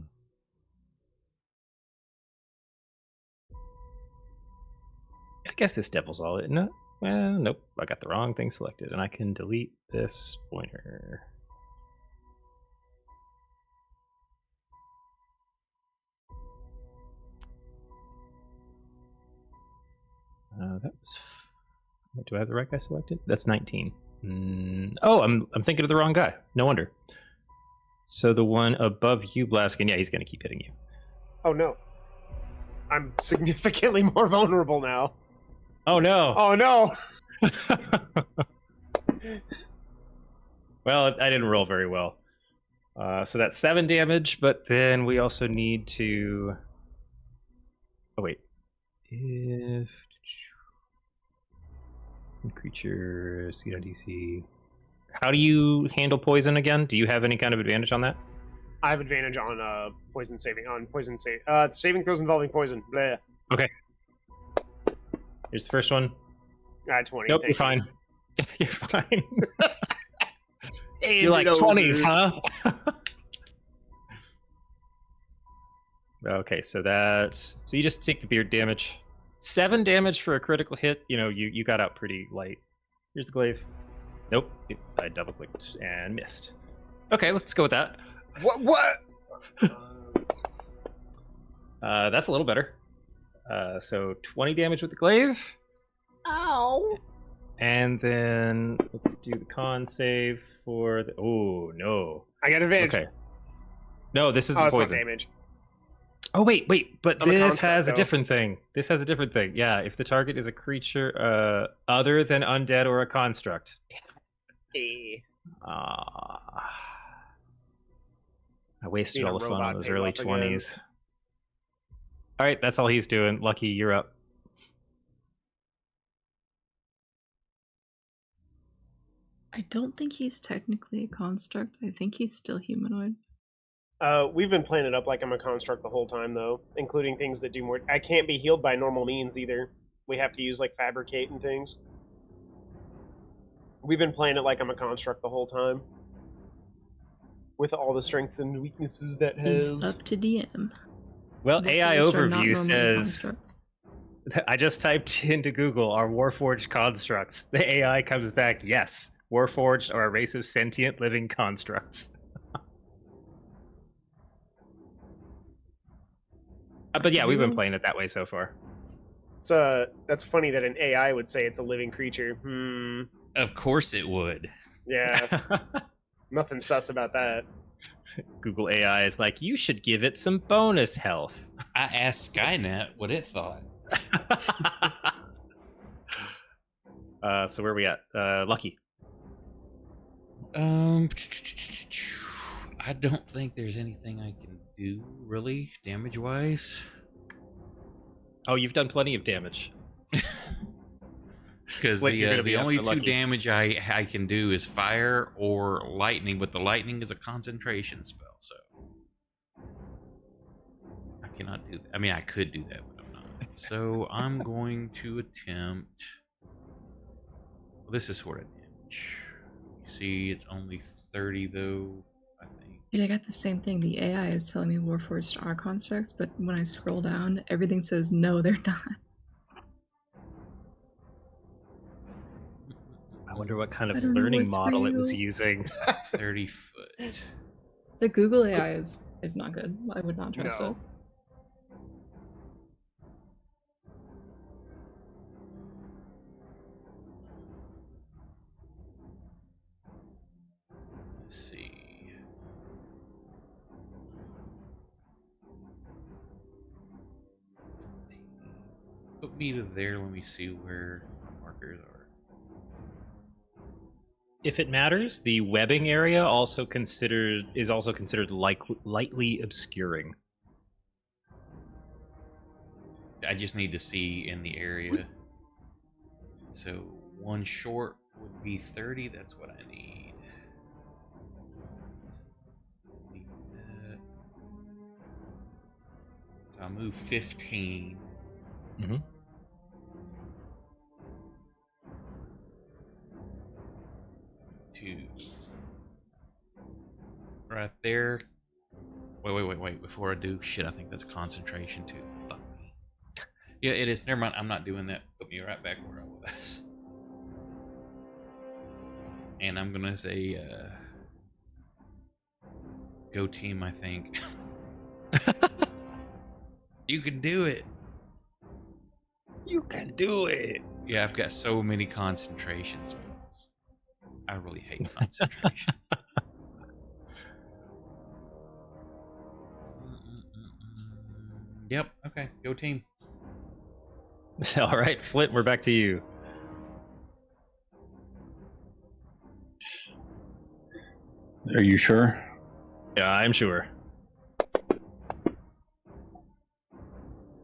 guess this devil's all, isn't it? Well, nope. I got the wrong thing selected, and I can delete this pointer. That was... Do I have the right guy selected? That's 19. Oh, I'm thinking of the wrong guy. No wonder. So the one above you, Blaskin, yeah, he's going to keep hitting you. Oh, no. I'm significantly more vulnerable now. Oh, no. Oh, no. Well, I didn't roll very well. So that's 7 damage, but then we also need to... Oh, wait. If... Creatures, you know, DC. How do you handle poison again? Do you have any kind of advantage on that? I have advantage on poison saving. Saving throws involving poison. Blah. Okay. Here's the first one. 20. Nope, you're fine. You're fine. And you're like 20s, huh? Okay, so you just take the beard damage. 7 damage for a critical hit. You know, you got out pretty light. Here's the glaive. Nope. I double clicked and missed. Okay, let's go with that. What? That's a little better. So 20 damage with the glaive. Ow. And then let's do the con save for the... Oh, no. I got advantage. Okay. No, this isn't poison. It's not damage. Oh wait, but I'm a this has construct, a though. different thing. This has a different thing. Yeah, if the target is a creature other than undead or a construct. Eh. I wasted Being a all the fun robot on those pays early off again. 20s. All right, that's all he's doing. Lucky, you're up. I don't think he's technically a construct. I think he's still humanoid. We've been playing it up like I'm a construct the whole time, though, including things that do more. I can't be healed by normal means either. We have to use like fabricate and things. We've been playing it like I'm a construct the whole time, with all the strengths and weaknesses that He's has. up to DM. Well, The AI forged are not overview normally says. construct. I just typed into Google, are Warforged constructs? The AI comes back, yes. Warforged are a race of sentient living constructs. But yeah, we've been playing it that way so far. That's funny that an AI would say it's a living creature. Of course it would. Yeah, nothing sus about that. Google AI is like, you should give it some bonus health. I asked Skynet what it thought. So where are we at? Lucky. I don't think there's anything I can do really damage wise. Oh, you've done plenty of damage. Because Flint, you're gonna be the only after two Lucky. damage I can do is fire or lightning, but the lightning is a concentration spell, so I cannot do that. I mean, I could do that, but I'm not. So I'm going to attempt. Well, this is sort of damage. You see, it's only 30 though. I think. Dude, I got the same thing. The AI is telling me Warforged are constructs, but when I scroll down, everything says no, they're not. I wonder what kind I of don't know learning what's for model it was you. using. 30 foot. The Google AI is not good. I would not trust No. it. Let's see. Put me to there. Let me see where my markers are. If it matters, the webbing area is also considered lightly obscuring. I just need to see in the area. So one short would be 30. That's what I need. Need that. So I'll move 15. Mm-hmm. To right there. Wait. Before I do, shit, I think that's concentration too. Fuck me. Yeah, it is. Never mind. I'm not doing that. Put me right back where I was. And I'm gonna say, go team. I think you can do it. You can do it. Yeah, I've got so many concentration spells. I really hate concentration. Yep. Okay. Go team. All right, Flint, we're back to you. Are you sure? Yeah, I'm sure.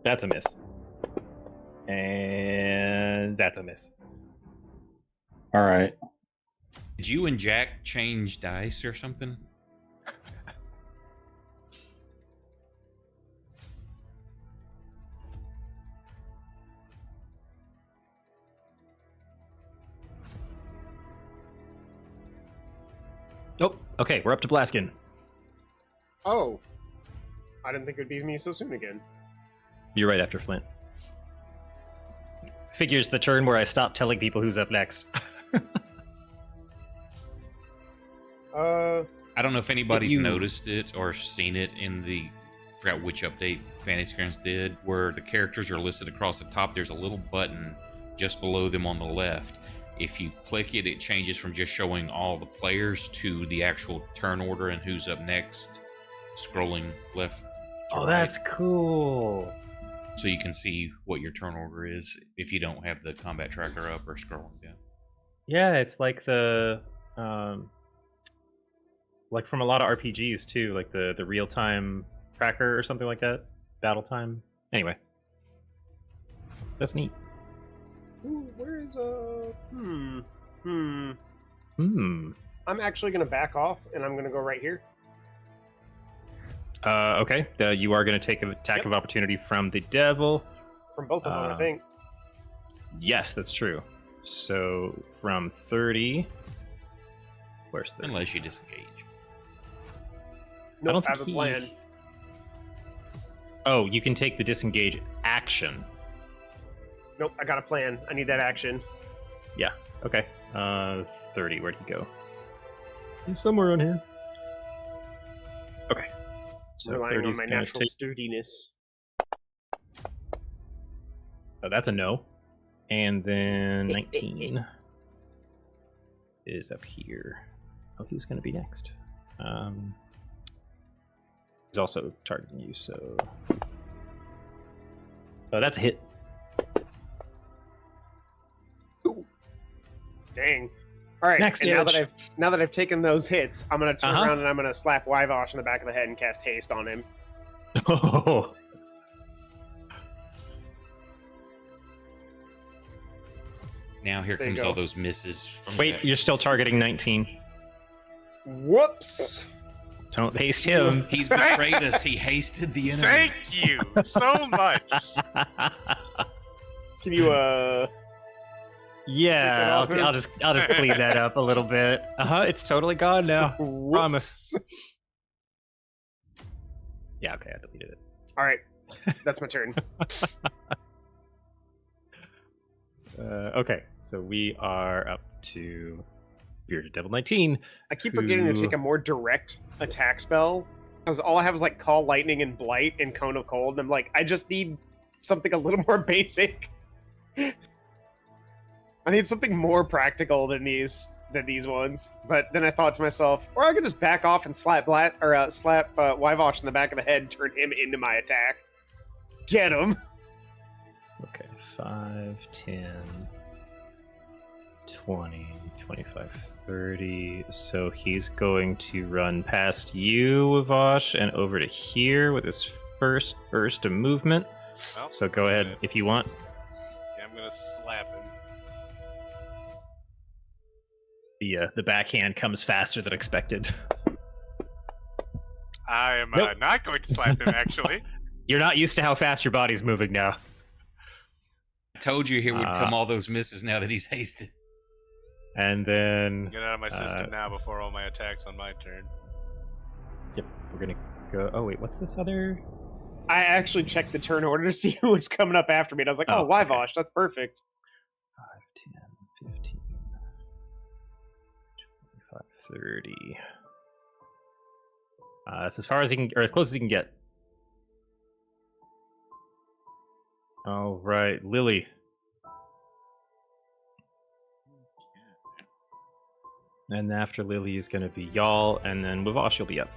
That's a miss. And that's a miss. All right. Did you and Jack change dice or something? Nope. Okay, we're up to Blaskin. Oh, I didn't think it would be me so soon again. You're right after Flint. Figures the turn where I stop telling people who's up next. I don't know if anybody's you- noticed it or seen it in the, I forgot which update Fantasy Grounds did, where the characters are listed across the top. There's a little button just below them on the left. If you click it, it changes from just showing all the players to the actual turn order and who's up next, scrolling left to Oh, right. that's cool. So you can see what your turn order is if you don't have the combat tracker up or scrolling down. Yeah, it's like the like from a lot of RPGs too, like the real time tracker or something like that. Battle time. Anyway, that's neat. Ooh, where is I'm actually gonna back off, and I'm gonna go right here. Okay. You are going to take an attack of opportunity from the devil. From both of them, I think. Yes, that's true. So from 30. Where's the? Unless you disengage. Nope, don't I have a think plan. Oh, you can take the disengage action. Nope, I got a plan. I need that action. Yeah. Okay. 30. Where'd he go? He's somewhere on here. Okay. So Relying 30's on my gonna natural sturdiness. Oh, that's a no. And then 19 is up here. Oh, who's going to be next? He's also targeting you, so... Oh, that's a hit. Ooh. Dang. All right. Next and damage. now that I've taken those hits, I'm gonna turn around and I'm gonna slap Wyvosh in the back of the head and cast haste on him. Oh. Now here There you comes go. all those misses from Wait, that. you're still targeting 19. Whoops. Don't haste him. He's betrayed us. He hasted the enemy. Thank you so much. Can you Yeah, off him? I'll just clean that up a little bit. It's totally gone now. Promise. Yeah, okay, I deleted it. All right. That's my turn. Okay, so we are up to Bearded Devil 19. I keep forgetting to take a more direct attack spell. Because all I have is like Call Lightning and Blight and Cone of Cold. And I'm like, I just need something a little more basic. I need something more practical than these ones. But then I thought to myself, or I could just back off and slap Wyvosh in the back of the head and turn him into my attack. Get him. Okay, 5, 10, 20, 25, 30. So he's going to run past you, Vosh, and over to here with his first burst of movement. Well, So go ahead good. if you want. Yeah, I'm gonna slap him. The backhand comes faster than expected. I am Nope. not going to slap him, actually. You're not used to how fast your body's moving now. I told you here would come all those misses now that he's hasted. And then Get out of my system now before all my attacks on my turn. yep, we're gonna go. Oh wait, what's this other? I actually checked the turn order to see who was coming up after me. And I was like, Oh, oh, Wyvosh, that's perfect. 5, 10, 15, 25, 30. That's as far as he can, or as close as he can get. All right, Lily. And after Lily is going to be y'all, and then Wavosh will be up.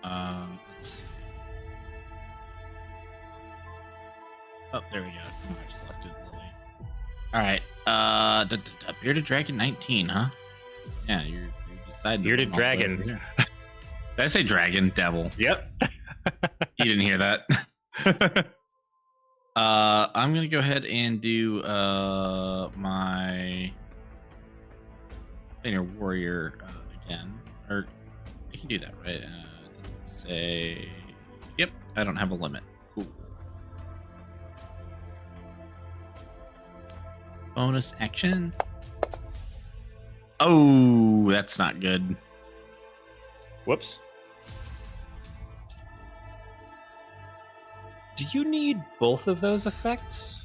Let's see. Oh, there we go. I've selected Lily. All right. Bearded Dragon 19, huh? Yeah, you're deciding. to Bearded run all the way Dragon. over here. Did I say dragon? Devil. Yep. You didn't hear that. I'm gonna go ahead and do my Inner Warrior again. Or I can do that, right? Say, yep. I don't have a limit. Cool. Bonus action. Oh, that's not good. Whoops. Do you need both of those effects?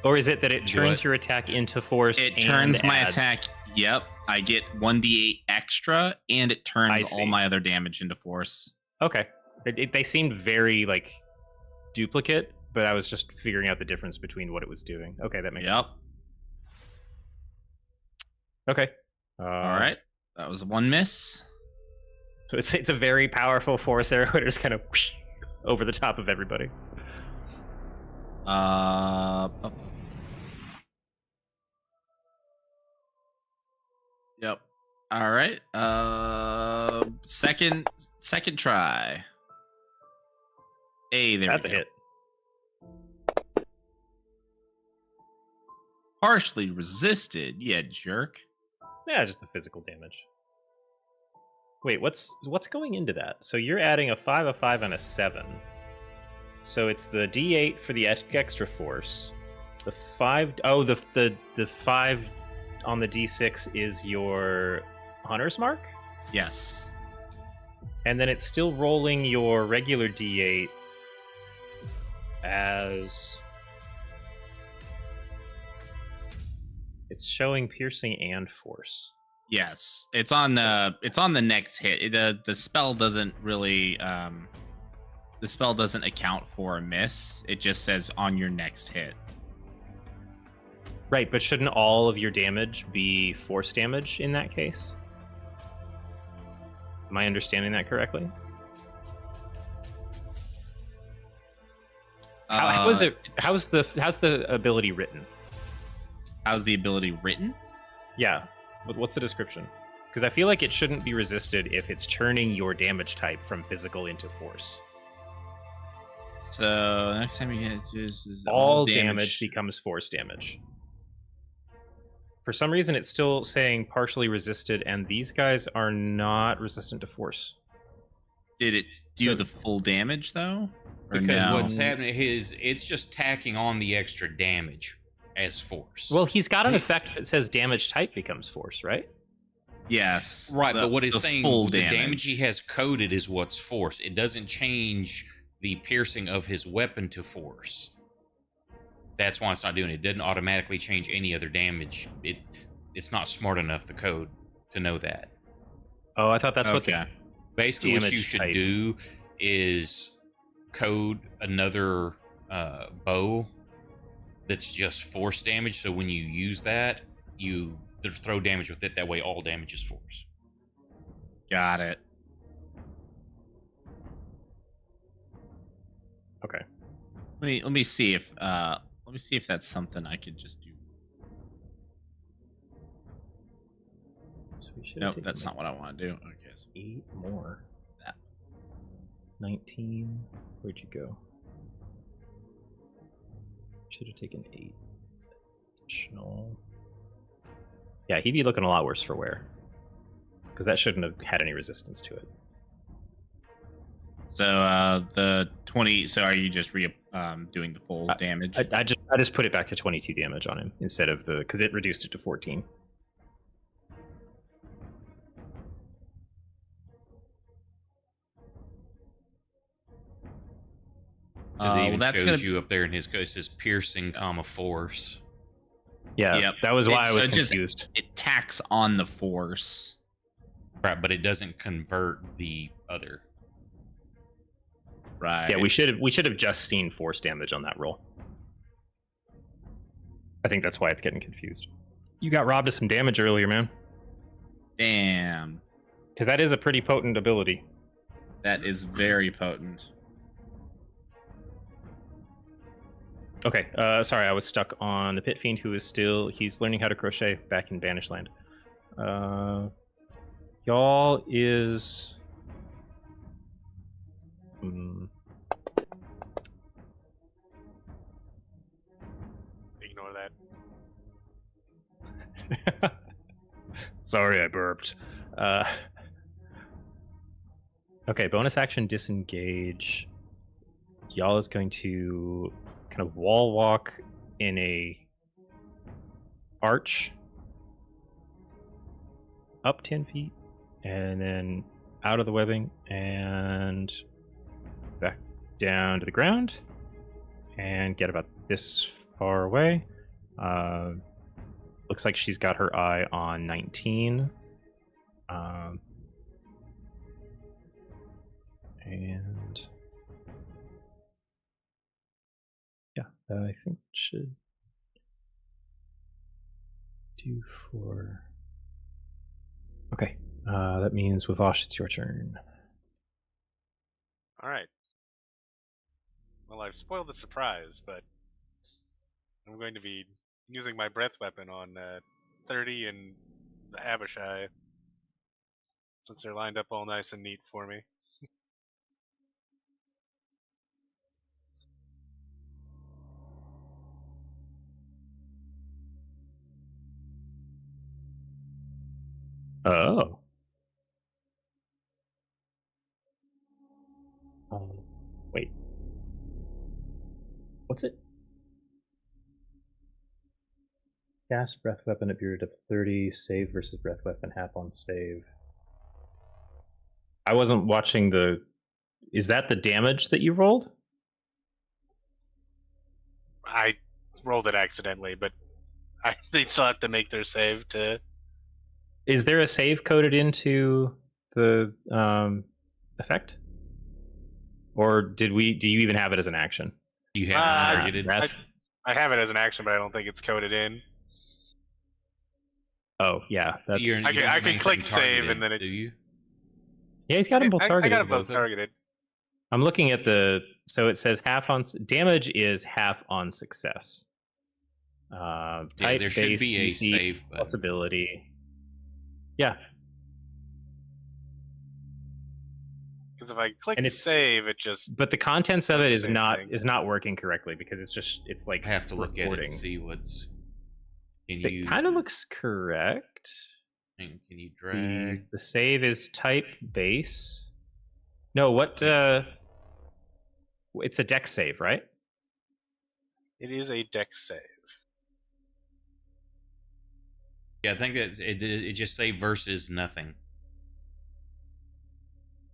Or is it that it Do turns what? your attack into force? It and turns my adds- attack. Yep, I get 1d8 extra, and it I turns see. all my other damage into force. Okay. They seemed very like duplicate, but I was just figuring out the difference between what it was doing. Okay, that makes Yep. sense. Okay. All right. That was one miss. So it's a very powerful force arrow. It just kind of whoosh, over the top of everybody. Yep. All right. Second try. Hey, That's we a go. hit. Partially resisted. Yeah, jerk. Yeah, just the physical damage. Wait, what's going into that? So you're adding a 5, a 5, and a 7. So it's the D8 for the extra force. The 5. Oh, the 5 on the D6 is your hunter's mark. Yes. And then it's still rolling your regular D8 as it's showing piercing and force. Yes, it's on the next hit. The spell doesn't really the spell doesn't account for a miss. It just says on your next hit. Right, but shouldn't all of your damage be force damage in that case? Am I understanding that correctly? How's the ability written? How's the ability written? Yeah. What's the description? Because I feel like it shouldn't be resisted if it's turning your damage type from physical into force. So next time you hit, just all damage becomes force damage. For some reason, it's still saying partially resisted, and these guys are not resistant to force. Did it do the full damage though? Or because no? what's happening is it's just tacking on the extra damage as force. Well, he's got an effect that says damage type becomes force, right? Yes. Right, but what it's saying, the damage. damage he has coded is what's force. It doesn't change the piercing of his weapon to force. That's why it's not doing it. It doesn't automatically change any other damage. It's not smart enough, the code, to know that. Oh, I thought that's what basically what you damage should type. do is code another bow that's just force damage. So when you use that, you throw damage with it. That way, all damage is force. Got it. Okay. Let me see if that's something I could just do. So we should Nope, that's not what I want to do. Okay, so 8 more. That 19. Where'd you go? Should have taken 8 additional. Yeah, he'd be looking a lot worse for wear, because that shouldn't have had any resistance to it. So the 20. So are you just doing the full damage? I just put it back to 22 damage on him instead of because it reduced it to 14. Because it even that's shows you up there in his code. It says piercing, force. Yeah, Yep. that was why I was so confused. It tacks on the force. Right, but it doesn't convert the other. Right. Yeah, we should have just seen force damage on that roll. I think that's why it's getting confused. You got robbed of some damage earlier, man. Damn. Because that is a pretty potent ability. That is very potent. Okay, sorry, I was stuck on the Pit Fiend, who is he's learning how to crochet back in Banished Land. Y'all is... Ignore that. Sorry, I burped. Okay, bonus action disengage. Y'all is going to kind of wall walk in a arch up 10 feet and then out of the webbing and back down to the ground and get about this far away. Looks like she's got her eye on 19. And yeah, I think should do for... Okay, That means with Vosh, it's your turn. All right. Well, I've spoiled the surprise, but I'm going to be using my breath weapon on 30 and the Abishai, since they're lined up all nice and neat for me. Oh. Wait. What's it? Cast breath weapon at period of 30, save versus breath weapon, half on save. I wasn't watching the... Is that the damage that you rolled? I rolled it accidentally, but they still have to make their save to... Is there a save coded into the effect? Or do you even have it as an action? Do you have it targeted? I have it as an action, but I don't think it's coded in. Oh, yeah. That's... I can click save and then it... Do you? Yeah, he's got them both targeted. I got them both targeted. I'm looking at the... So it says half on... Damage is half on success. Type there should be a DC save button. Possibility. Yeah. Because if I click save, it just... But the contents of it is not working correctly because it's like I have to look recording. at it to see what's... It kind of looks correct. Can you drag? The save is type base. No, what? It's a dex save, right? It is a dex save. Yeah, I think that it just say versus nothing.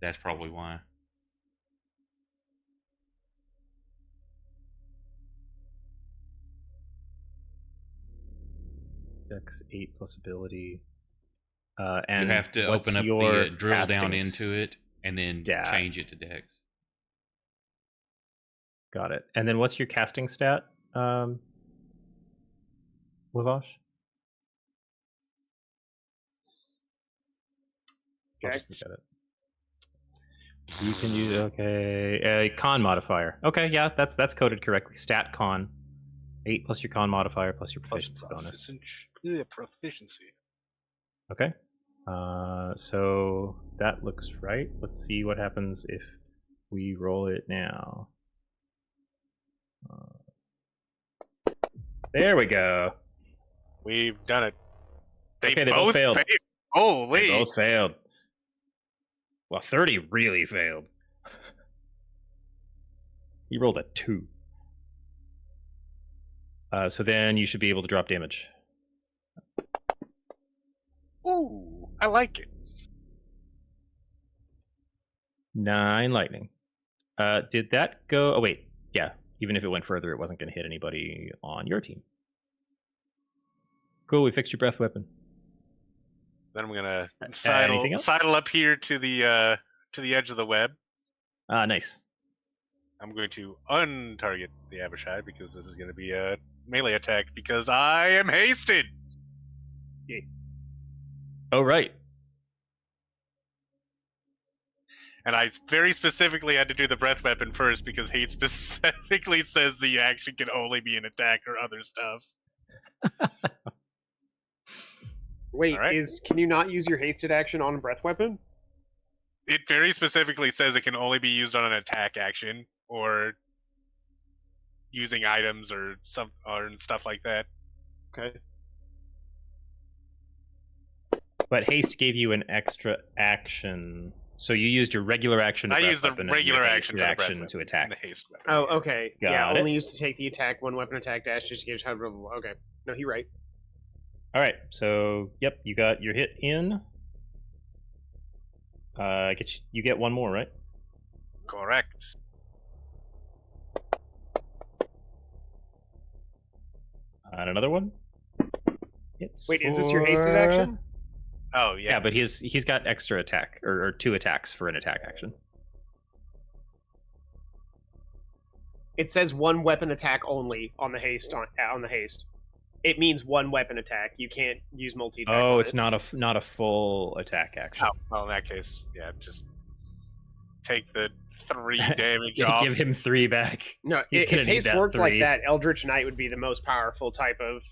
That's probably why. Dex 8 plus ability. And you have to open up the drill down into it and then change it to Dex. Got it. And then what's your casting stat, Lavash? Okay. Look at it. You can use a con modifier. Okay, yeah, that's coded correctly. Stat con. 8 plus your con modifier plus your proficiency bonus. Proficiency. Okay. So that looks right. Let's see what happens if we roll it now. There we go. We've done it. They both failed. Holy! They both failed. Well, 30 really failed. He rolled a 2. So then you should be able to drop damage. Ooh, I like it. 9 lightning. Did that go... Oh, wait. Yeah. Even if it went further, it wasn't going to hit anybody on your team. Cool, we fixed your breath weapon. Then I'm going to sidle up here to the edge of the web. Nice. I'm going to untarget the Abishai because this is going to be a melee attack because I am hasted. Yay. Oh, right. And I very specifically had to do the breath weapon first because he specifically says the action can only be an attack or other stuff. Wait, can you not use your hasted action on a breath weapon? It very specifically says it can only be used on an attack action or using items or stuff like that. Okay. But haste gave you an extra action. So you used your regular action to I used the regular action to attack. The haste weapon. Oh, okay. Got it. Only used to take the attack, one weapon attack dash, just to get blah, blah, blah. Okay. No, you're right. All right. So, yep, you got your hit in. You get one more, right? Correct. And another one. Wait, is this your hasted action? Oh, yeah. Yeah, but he's got extra attack, or 2 attacks for an attack action. It says one weapon attack only on the haste. On the haste. It means one weapon attack. You can't use multi-attack. Oh, it's not a full attack action. Oh, well, in that case, yeah, just take the 3 damage Yeah, off. give him 3 back. No, He's if gonna need haste that worked like 3. that, Eldritch Knight would be the most powerful type of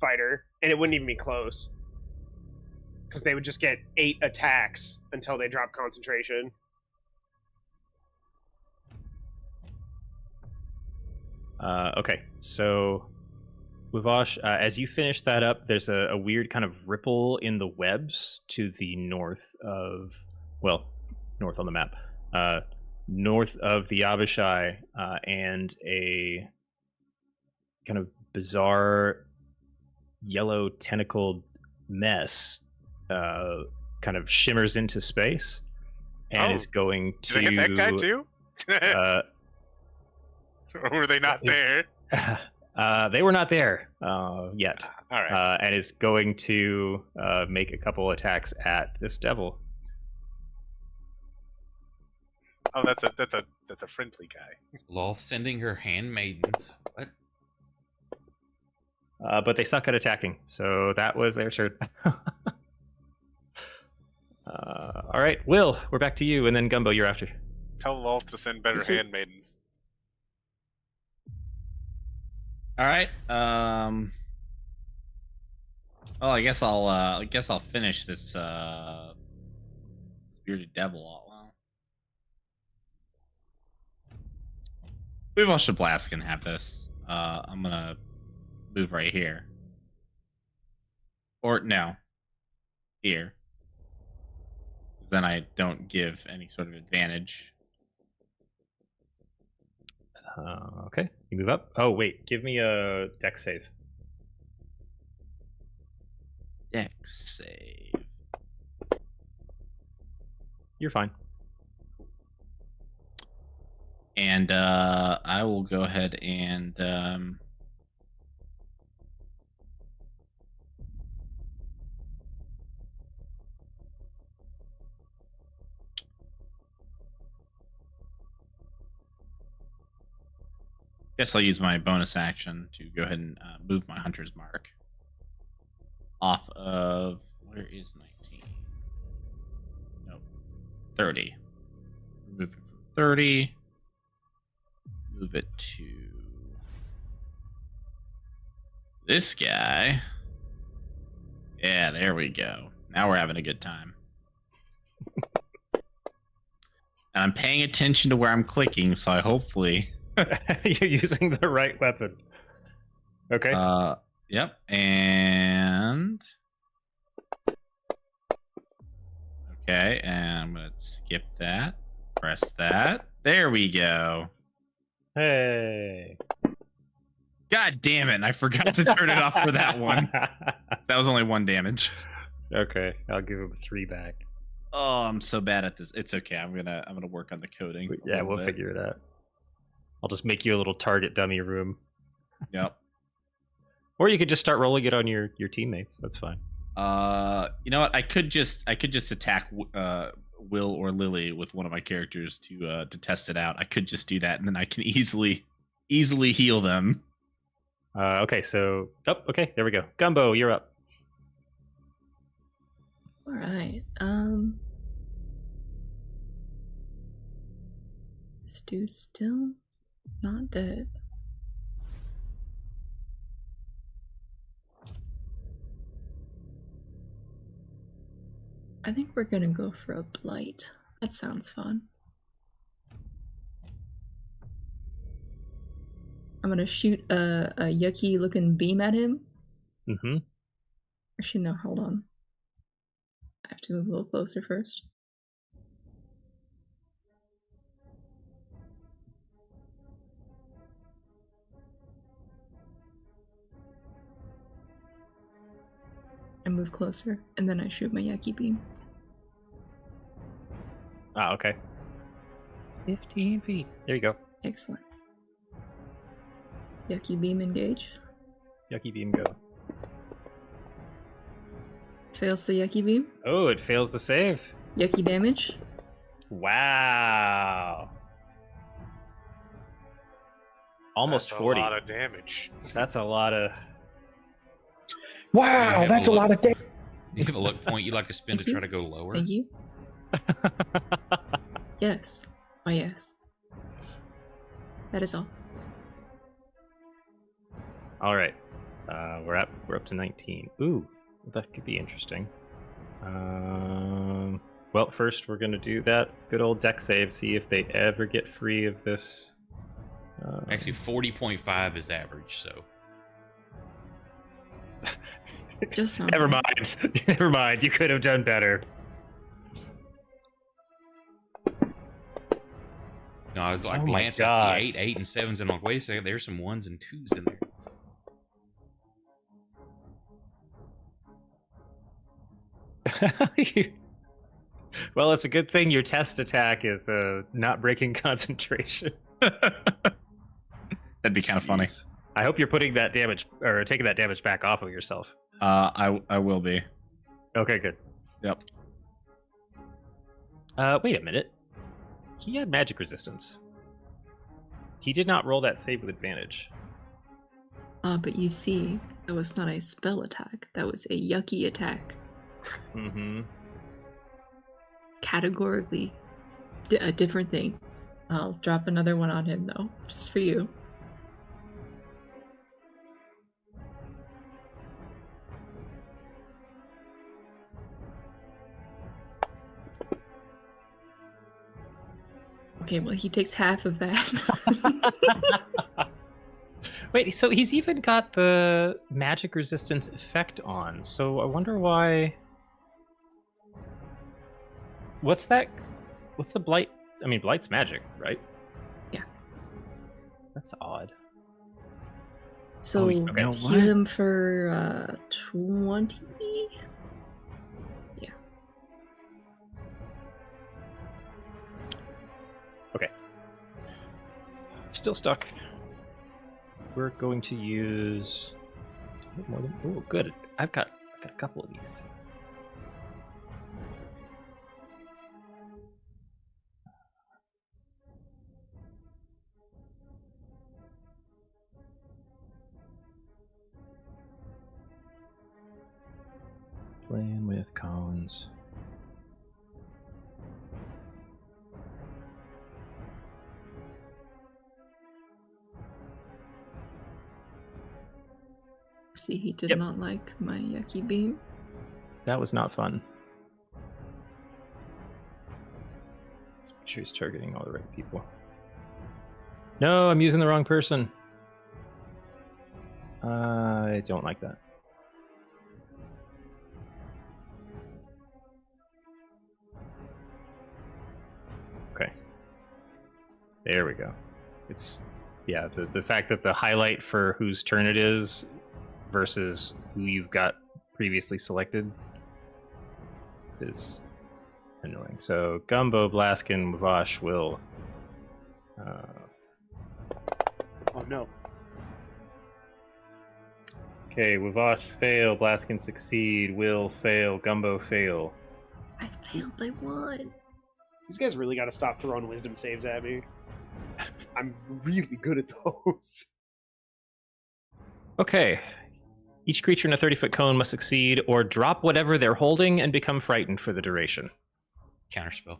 fighter, and it wouldn't even be close. Because they would just get 8 attacks until they drop concentration. Okay, so Wivosh, as you finish that up, there's a weird kind of ripple in the webs to the north of, well, north on the map, north of the Abishai, and a kind of bizarre yellow tentacled mess kind of shimmers into space and is going to. Did I hit that guy too? Or were they not there? They were not there yet. All right. And is going to make a couple attacks at this devil. Oh, that's a friendly guy. Lol sending her handmaidens. What? But they suck at attacking, so that was their turn. All right, Will, we're back to you, and then Gumbo, you're after. Tell Lolth to send better handmaidens. All right. Well, I guess I'll finish this bearded devil all well. Wivosh Blast can have this. I'm gonna move right here. Or no. Here. Because then I don't give any sort of advantage. Okay, you move up. Oh, wait, give me a dex save. Dex save. You're fine. And I will go ahead and guess I'll use my bonus action to go ahead and move my hunter's mark off of, where is 19? Nope, 30. Move it from 30. Move it to this guy. Yeah, there we go. Now we're having a good time. And I'm paying attention to where I'm clicking, so I hopefully... You're using the right weapon. Okay. Yep. And okay, and I'm gonna skip that. Press that. There we go. Hey. God damn it! I forgot to turn it off for that one. That was only 1 damage. Okay, I'll give him 3 back. Oh, I'm so bad at this. It's okay. I'm gonna work on the coding. Yeah, we'll figure it out. I'll just make you a little target dummy room. Yep. Or you could just start rolling it on your teammates. That's fine. You know what? I could just attack Will or Lily with one of my characters to test it out. I could just do that, and then I can easily heal them. Okay, so okay, there we go. Gumbo, you're up. All right. This dude's still not dead. I think we're gonna go for a blight. That sounds fun. I'm gonna shoot a yucky looking beam at him. Mm-hmm. Actually, no, hold on. I have to move a little closer first. I move closer, and then I shoot my yucky beam. Ah, okay. 15 feet. There you go. Excellent. Yucky beam engage. Yucky beam go. Fails the yucky beam. Oh, it fails the save. Yucky damage. Wow. Almost That's 40. A lot of damage. That's a lot of... Wow, have that's a a lot of damage. You have a luck point you'd like to spend Thank to you. try to go lower? Thank you. Yes. Oh, yes. That is all. All right. We're up to 19. Ooh, that could be interesting. Well, first we're gonna do that good old deck save. See if they ever get free of this. Actually, 40.5 is average, so. Just not Never bad. mind. Never mind. You could have done better. No, I was like, Oh my glance, God. I see 8, 8, and 7s, and I'm like, wait a second, there's some 1s and 2s in there. Well, it's a good thing your test attack is not breaking concentration. That'd be kind of funny. Jeez. I hope you're putting that damage or taking that damage back off of yourself. I will be. Okay, good. Yep. Wait a minute. He had magic resistance. He did not roll that save with advantage. But you see, that was not a spell attack. That was a yucky attack. Mm-hmm. Categorically a different thing. I'll drop another one on him, though, just for you. Okay, well, he takes half of that. Wait, so he's even got the magic resistance effect on. So I wonder why. What's that? What's the blight? I mean, blight's magic, right? Yeah. That's odd. So you know heal what? him for 20. Yeah. Okay. Still stuck. We're going to use more than. Oh, good. I've got a couple of these. Playing with cones. See, he did Yep. not like my yucky beam. That was not fun. Let's make sure he's targeting all the right people. No, I'm using the wrong person. I don't like that. Okay. There we go. It's, yeah, the fact that the highlight for whose turn it is versus who you've got previously selected is annoying. So Gumbo, Blaskin, Mavash will. Oh no. Okay, Wavash fail, Blaskin succeed, Will fail, Gumbo fail. I failed by 1. These guys really got to stop throwing wisdom saves at me. I'm really good at those. Okay. Each creature in a 30-foot cone must succeed or drop whatever they're holding and become frightened for the duration. Counterspell.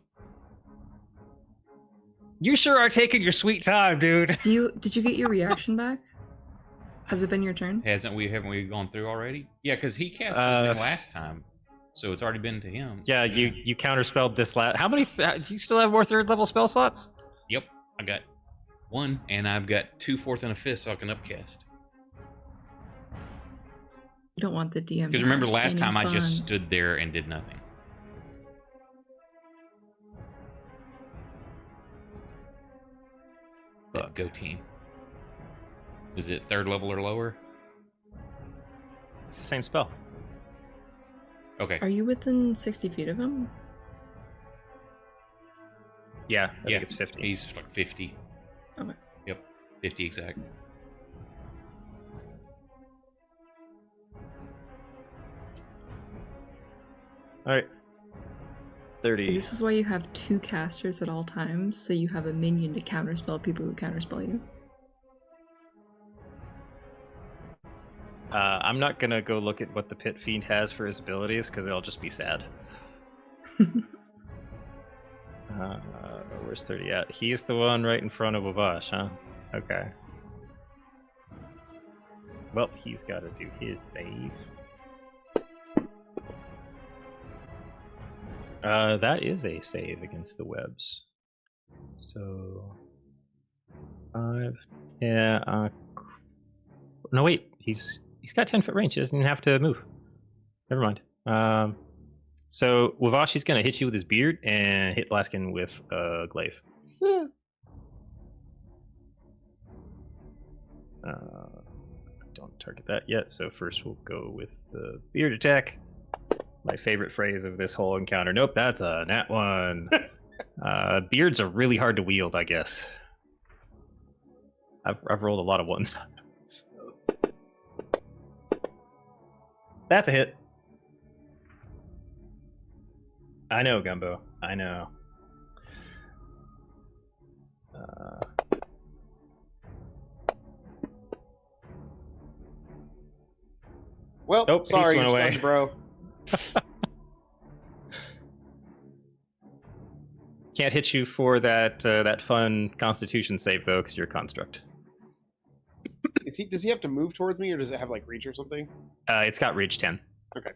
You sure are taking your sweet time, dude. Did you get your reaction back? Has it been your turn? Haven't we gone through already? Yeah, because he cast something last time, so it's already been to him. Yeah, you counterspelled this last. How many? Do you still have more third-level spell slots? Yep, I got 1, and I've got 2 fourth and a fifth, so I can upcast. You don't want the DM. Because to remember have last any time I just fun. stood there and did nothing. Go team. Is it 3rd level or lower? It's the same spell. Okay. Are you within 60 feet of him? Yeah, I Yeah, think it's 50. He's like 50. Okay. Yep, 50 exact. All right. 30. This is why you have 2 casters at all times, so you have a minion to counterspell people who counterspell you. I'm not gonna go look at what the Pit Fiend has for his abilities because they'll just be sad. Where's 30 at? He's the one right in front of Wavash, huh? Okay. Well, he's got to do his save. That is a save against the webs. So 5. Yeah. No, wait. He's got 10-foot range. He doesn't even have to move. Never mind. So Wavashi's gonna hit you with his beard and hit Blaskin with a glaive. Don't target that yet. So first we'll go with the beard attack. It's my favorite phrase of this whole encounter. Nope, that's a nat 1. Beards are really hard to wield, I guess. I've rolled a lot of ones. That's a hit. I know, Gumbo. I know. Well, Nope, sorry, went you're away. stunned, bro. Can't hit you for that fun Constitution save though, because you're a construct. Does he have to move towards me, or does it have like reach or something? It's got reach 10. Okay.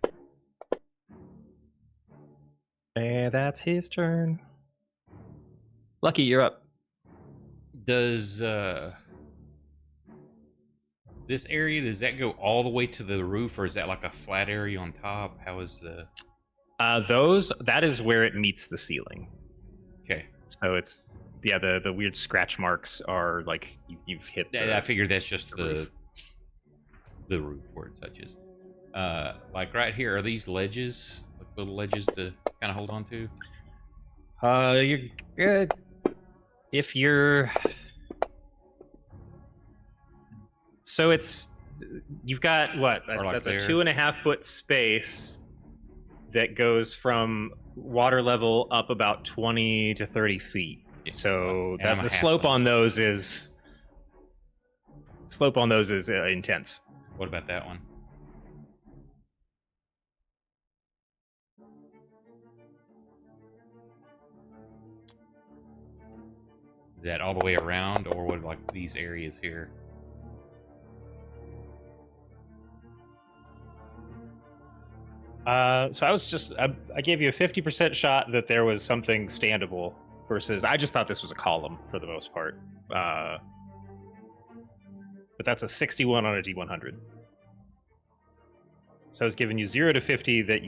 And that's his turn. Lucky, you're up. Does this area, does that go all the way to the roof, or is that like a flat area on top? How is the... That is where it meets the ceiling. Okay. So it's, yeah, the weird scratch marks are like you've hit I figured that's just the roof where it touches. Like right here, are these ledges, like little ledges to kind of hold on to? You're good. If you're... So it's... You've got, what? That's a 2.5-foot space that goes from water level up about 20 to 30 feet. So that the slope on those is... intense. What about that one? Is that all the way around, or what, like these areas here? So I gave you a 50% shot that there was something standable versus I just thought this was a column for the most part. But that's a 61 on a D100. So I was giving you 0 to 50 that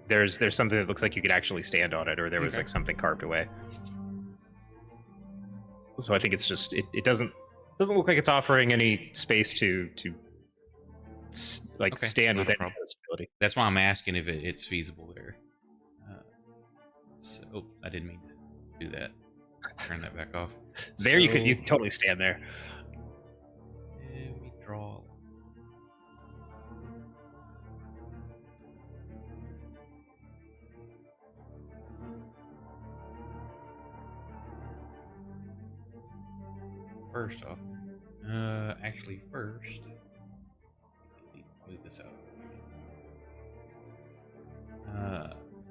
there's something that looks like you could actually stand on it, or there was like something carved away. So I think it's just it doesn't look like it's offering any space to stand with any possibility. That's why I'm asking if it's feasible there. So, I didn't mean to do that. Turn that back off. There, so, you can totally stand there. Let me draw. First off, actually first, move this out.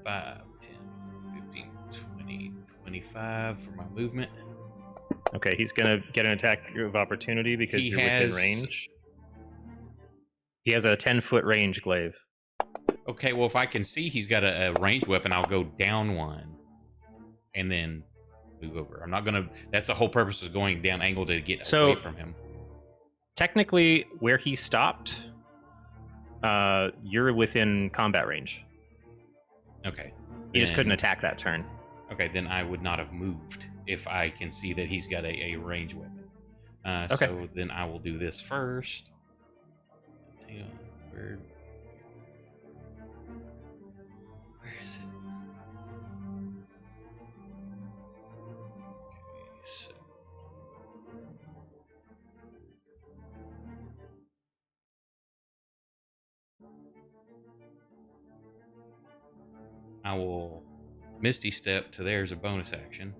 5, 10, 15, 20, 25 for my movement. Okay, he's gonna get an attack of opportunity because you're within range. He has a 10-foot range glaive. Okay, well, if I can see he's got a ranged weapon, I'll go down one, and then move over. I'm not gonna. That's the whole purpose, is going down angle to get away from him. Technically, where he stopped, you're within combat range. Okay. He just couldn't attack that turn. Okay, then I would not have moved if I can see that he's got a ranged weapon. Okay. So then I will do this first. Hang on, where is it? Okay, so I will Misty Step to there as a bonus action.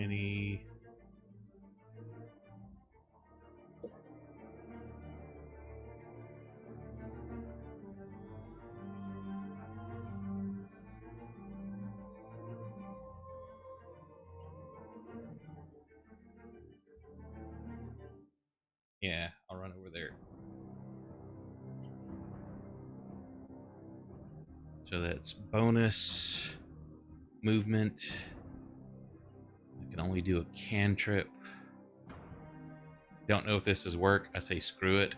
20. Yeah, I'll run over there. So that's bonus movement. I can only do a cantrip. Don't know if this is work. I say screw it.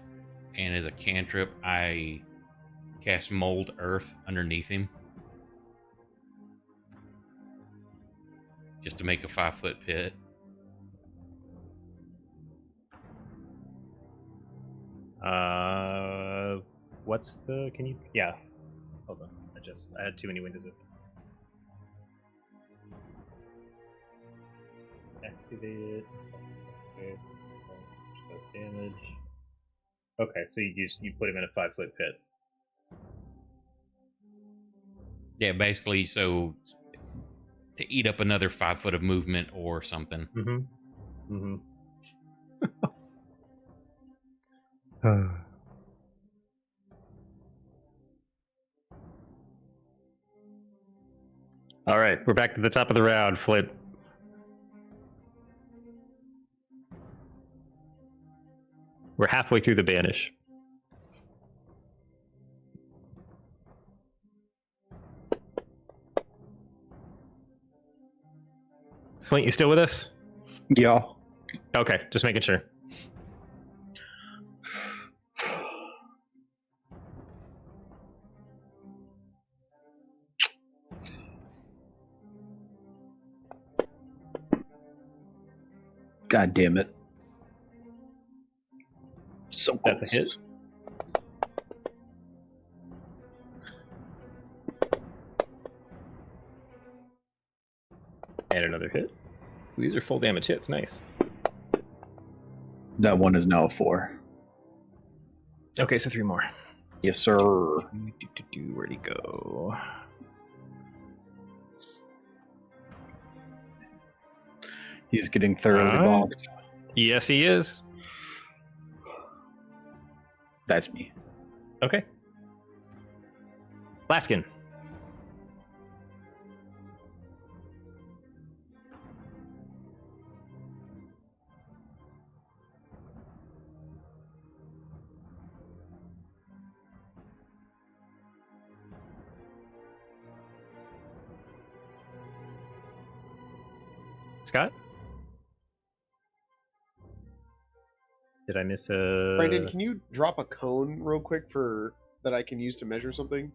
And as a cantrip, I cast Mold Earth underneath him. Just to make a 5-foot pit. What's the? Can you? Yeah. Hold on. I had too many windows open. Excavated. Okay. Damage. Okay, so you put him in a 5-foot pit. Yeah, basically, so to eat up another 5 foot of movement or something. Mm-hmm. All right, we're back to the top of the round, Flint. We're halfway through the banish. Flint, you still with us? Yeah. Okay, just making sure. God damn it. So close. That's a hit. And another hit. These are full damage hits. Nice. That one is now a 4. Okay, so 3 more. Yes, sir. Where'd he go? He's getting thoroughly bonked. Yes, he is. That's me. Okay. Laskin. Scott? Did I miss a... Brandon, can you drop a cone real quick for that I can use to measure something?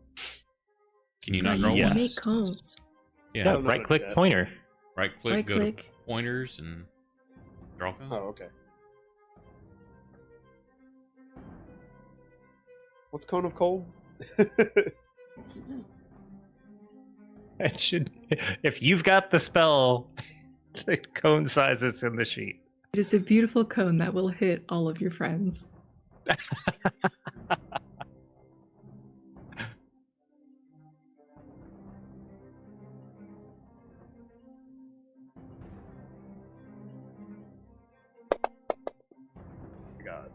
Can you not Yeah, roll you one? make cones. Yeah, Yeah, don't know how to right-click do that. pointer. right click, Right go click. to pointers and draw cone. Oh, okay. What's cone of cold? It should... If you've got the spell, the cone size is in the sheet. It is a beautiful cone that will hit all of your friends. God.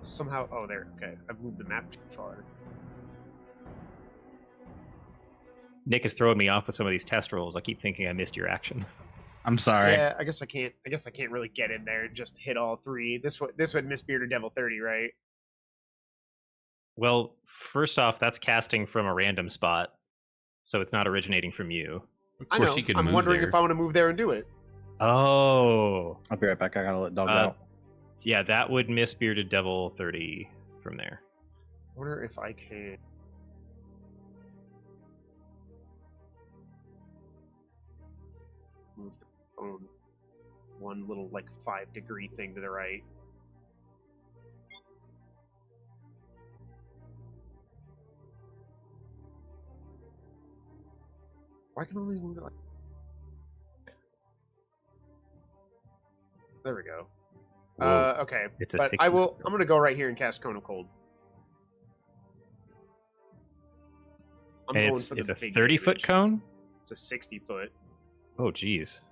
Somehow. Oh, there. Okay, I've moved the map too far. Nick is throwing me off with some of these test rolls. I keep thinking I missed your action. I'm sorry. Yeah, I guess I can't. I guess I can't really get in there and just hit all 3. This would miss Beard or Devil 30, right? Well, first off, that's casting from a random spot, so it's not originating from you. Of I course, know. you can I'm move wondering there. if I want to move there and do it. Oh. I'll be right back. I gotta let dog Uh, out. Yeah, that would miss Bearded Devil 30 from there. I wonder if I can. Move the phone one little like 5-degree thing to the right. Why can I only move it like... There we go. Okay. It's a but 60. I'm gonna go right here and cast Cone of Cold. I'm And going it's for the a big 30-foot damage. cone? It's a 60-foot. Oh, geez.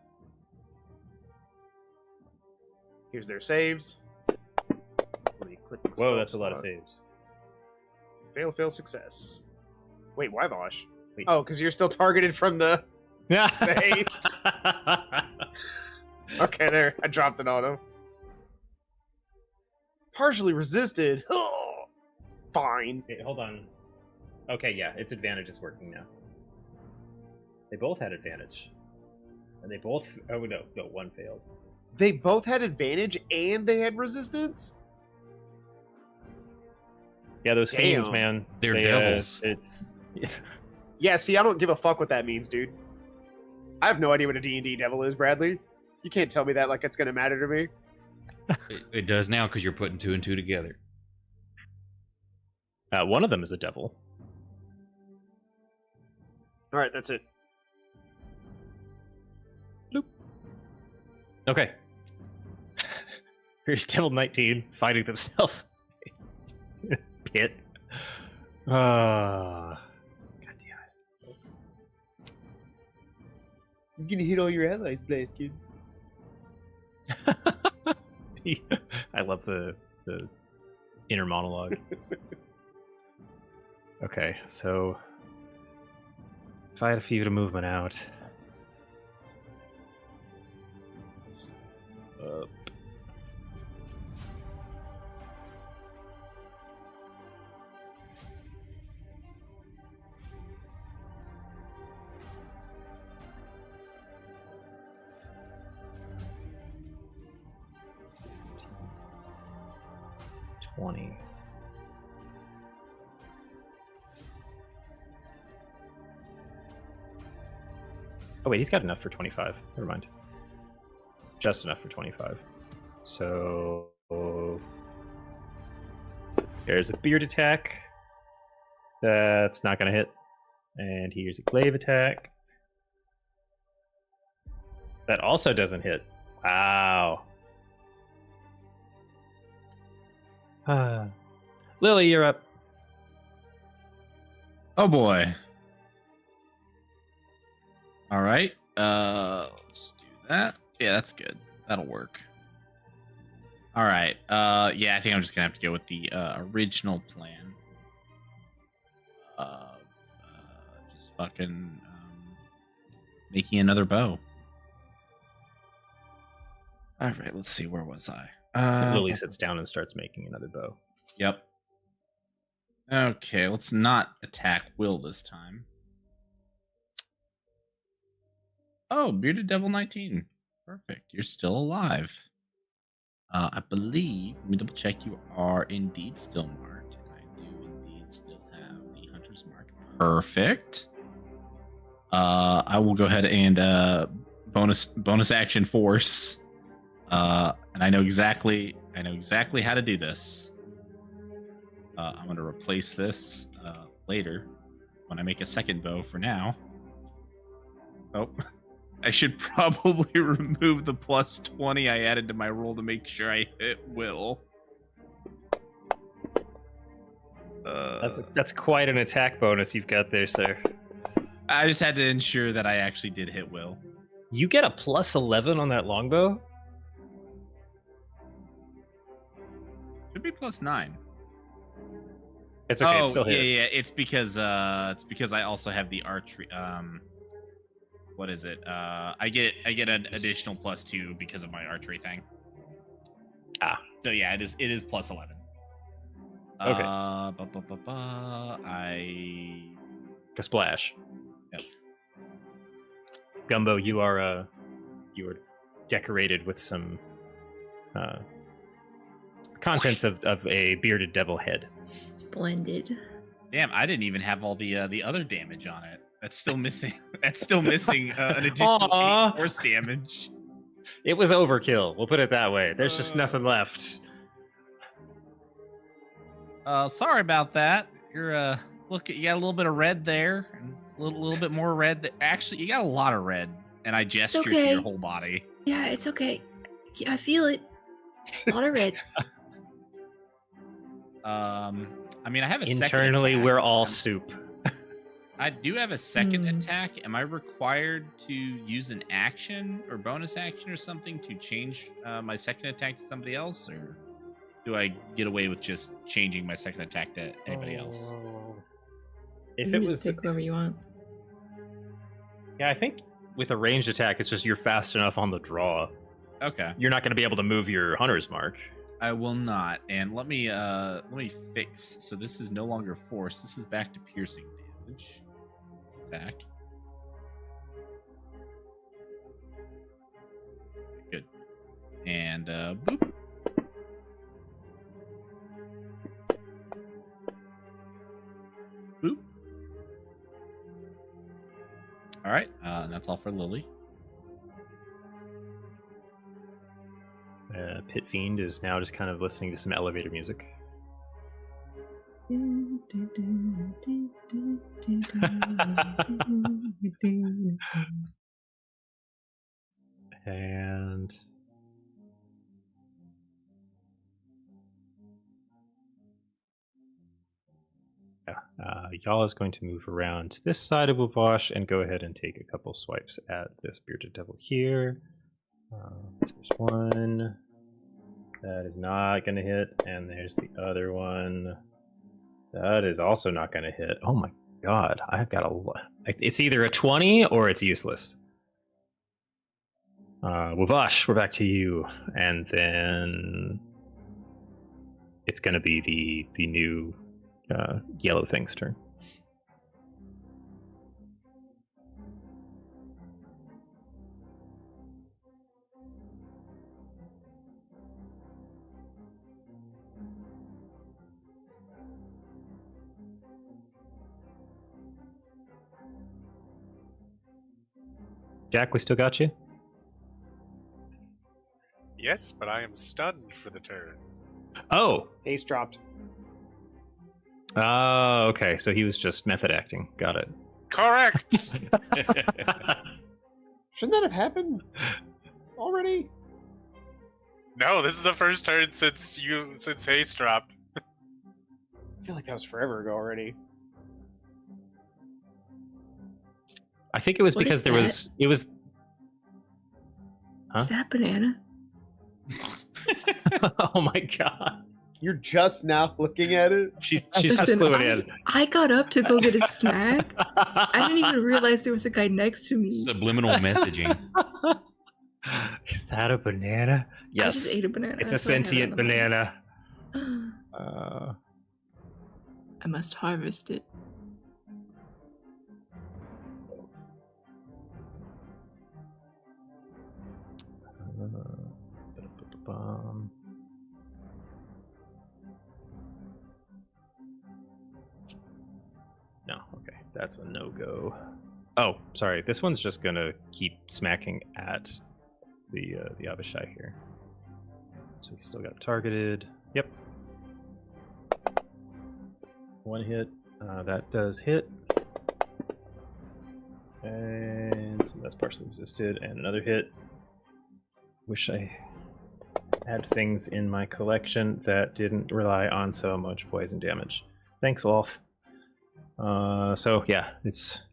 Here's their saves. Let me click the Whoa, spell that's a lot of slot. saves. Fail, fail, success. Wait, why Vosh? Wait. Oh, because you're still targeted from the haste. Okay, there. I dropped it on him. Partially resisted. Oh, fine. Wait, hold on. Okay, yeah, its advantage is working now. They both had advantage. And they both... Oh, no, one failed. They both had advantage and they had resistance? Yeah, those fiends, Damn. man. They're devils. Yeah, see, I don't give a fuck what that means, dude. I have no idea what a D&D devil is, Bradley. You can't tell me that like it's going to matter to me. It does now because you're putting 2 and 2 together. One of them is a devil. All right, that's it. Okay. Here's Devil 19 fighting themselves. Pit. God damn it. You're going to hit all your allies, Blast Kid. I love the inner monologue. Okay, so if I had a few to movement out. Up. $20. Oh wait, he's got enough for 25. Never mind. Just enough for 25. So there's a beard attack. That's not gonna hit. And here's a glaive attack. That also doesn't hit. Wow. Lily, you're up. Oh boy. All right. Let's do that. Yeah, that's good. That'll work. All right. Yeah, I think I'm just gonna have to go with the original plan. Just fucking making another bow. All right. Let's see. Where was I? Lily sits down and starts making another bow. Yep. Okay. Let's not attack Will this time. Oh, Bearded Devil 19. Perfect. You're still alive. I believe, let me double check, you are indeed still marked. And I do indeed still have the Hunter's Mark. Perfect. I will go ahead and bonus action force. And I know exactly how to do this. I'm going to replace this later when I make a second bow. For now. Oh. I should probably remove the plus 20 I added to my roll to make sure I hit Will. That's quite an attack bonus you've got there, sir. I just had to ensure that I actually did hit Will. You get a plus 11 on that longbow? Should be plus 9. It's okay. It's still yeah, hit. yeah. It's because I also have the archery. What is it? I get an additional plus 2 because of my archery thing. So yeah, it is plus 11. Okay. A splash. Yep. Gumbo, you are decorated with some contents of a bearded devil head. Splendid. Damn, I didn't even have all the other damage on it. That's still missing. That's still missing an additional 8 force damage. It was overkill. We'll put it that way. There's just nothing left. Sorry about that. You're look. You got a little bit of red there, and a little bit more red. Actually, you got a lot of red, and I gestured to your whole body. Yeah, it's okay. I feel it. A lot of red. I mean, I have a Internally, second we're attack. all soup. I do have a second attack. Am I required to use an action or bonus action or something to change my second attack to somebody else, or do I get away with just changing my second attack to anybody else? If You it can was, just pick whoever you want. yeah, I think with a ranged attack, it's just you're fast enough on the draw. Okay, You're not going to be able to move your hunter's mark. I will not. And let me fix. So this is no longer force. This is back to piercing damage. Attack. Good. And boop. Boop. All right, and that's all for Lily. Pit Fiend is now just kind of listening to some elevator music. And y'all is going to move around to this side of Wavash and go ahead and take a couple swipes at this bearded devil here. So there's one that is not going to hit, and there's the other one that is also not going to hit. Oh my god, I've got a lot. It's either a 20 or it's useless. Wavash, we're back to you, and then it's going to be the new yellow thing's turn. Jack, we still got you? Yes, but I am stunned for the turn. Oh! Haste dropped. Oh, okay. So he was just method acting. Got it. Correct! Shouldn't that have happened already? No, this is the first turn since haste dropped. I feel like that was forever ago already. I think it was What because is there that? was... It was... Huh? Is that banana? Oh my god. You're just now looking at it? She's just Listen, fluent in. I got up to go get a snack. I didn't even realize there was a guy next to me. Subliminal messaging. Is that a banana? I Yes. just ate a banana. It's a That's what I had sentient on the mind. banana. I must harvest it. No, okay, that's a no-go. Oh, sorry, this one's just gonna keep smacking at the Abishai here. So he's still got targeted. Yep. One hit. That does hit. And so that's partially resisted. And another hit. Wish I had things in my collection that didn't rely on so much poison damage. Thanks, Olaf. So yeah, it's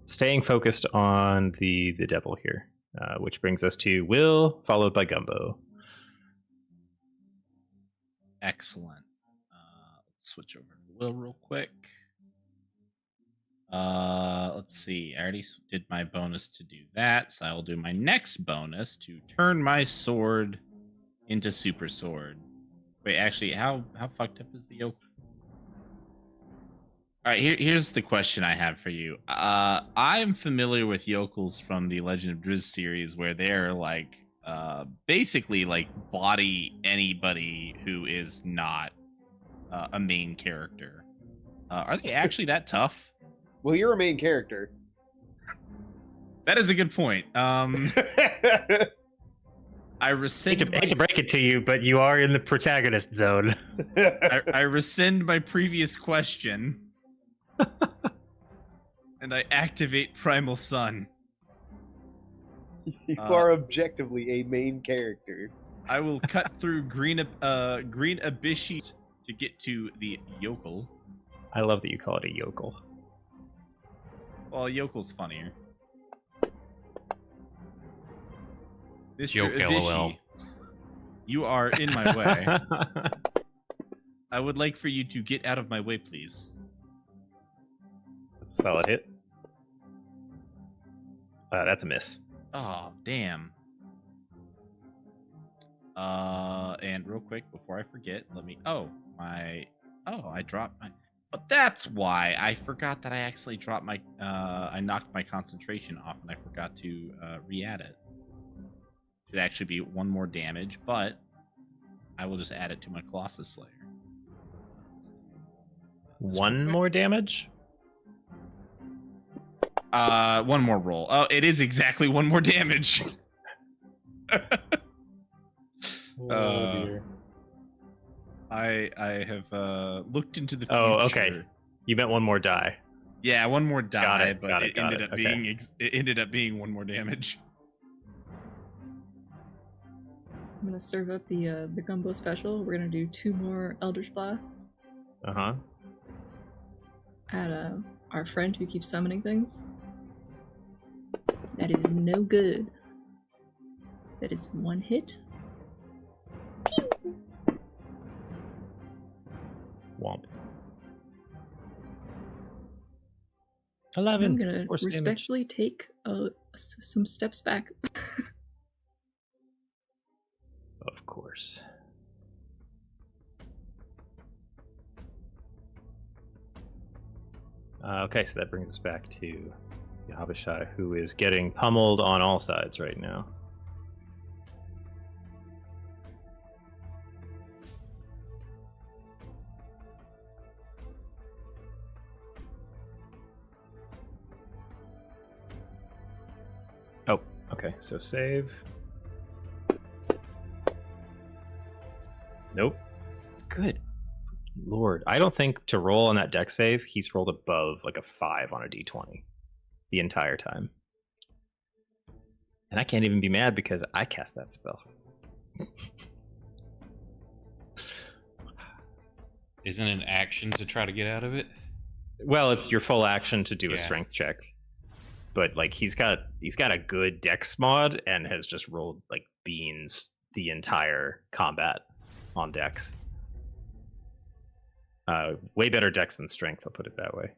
staying focused on the devil here, which brings us to Will, followed by Gumbo. Excellent. Let's switch over to Will real quick. Let's see. I already did my bonus to do that, so I will do my next bonus to turn my sword into super sword. Wait, actually, how fucked up is the yoke? All right, here's the question I have for you. I'm familiar with yokels from the Legend of Drizzt series, where they're like basically like body anybody who is not a main character. Are they actually that tough? Well, you're a main character. That is a good point. I rescind. Hate to break it to you, but you are in the protagonist zone. I rescind my previous question, and I activate Primal Sun. You are objectively a main character. I will cut through green abyshi to get to the yokel. I love that you call it a yokel. Well, yokel's funnier. Joke, Mr. LOL. Abishi, you are in my way. I would like for you to get out of my way, please. That's a solid hit. That's a miss. Oh, damn. And real quick, before I forget, let me... I dropped my... But that's why I forgot that I actually dropped my... I knocked my concentration off, and I forgot to re-add it. Should actually be 1 more damage, but I will just add it to my Colossus Slayer. One more damage? 1 more roll. Oh, it is exactly 1 more damage. Oh dear. I have looked into the future. Oh, okay. You meant 1 more die. Yeah, 1 more die, but it ended up okay. it ended up being 1 more damage. I'm gonna serve up the gumbo special. We're gonna do 2 more Eldritch Blasts Uh-huh. at our friend who keeps summoning things. That is no good. That is 1 hit. Pew! Womp. 11. I'm gonna force damage. respectfully take some steps back. Of course. Okay, so that brings us back to Abishai, who is getting pummeled on all sides right now. Oh, okay, so save. Nope. Good Lord. I don't think to roll on that deck save, he's rolled above like a 5 on a d20 the entire time. And I can't even be mad because I cast that spell. Isn't it an action to try to get out of it? Well, it's your full action to do a Yeah. strength check. But like he's got a good dex mod and has just rolled like beans the entire combat on dex. Way better dex than strength, I'll put it that way.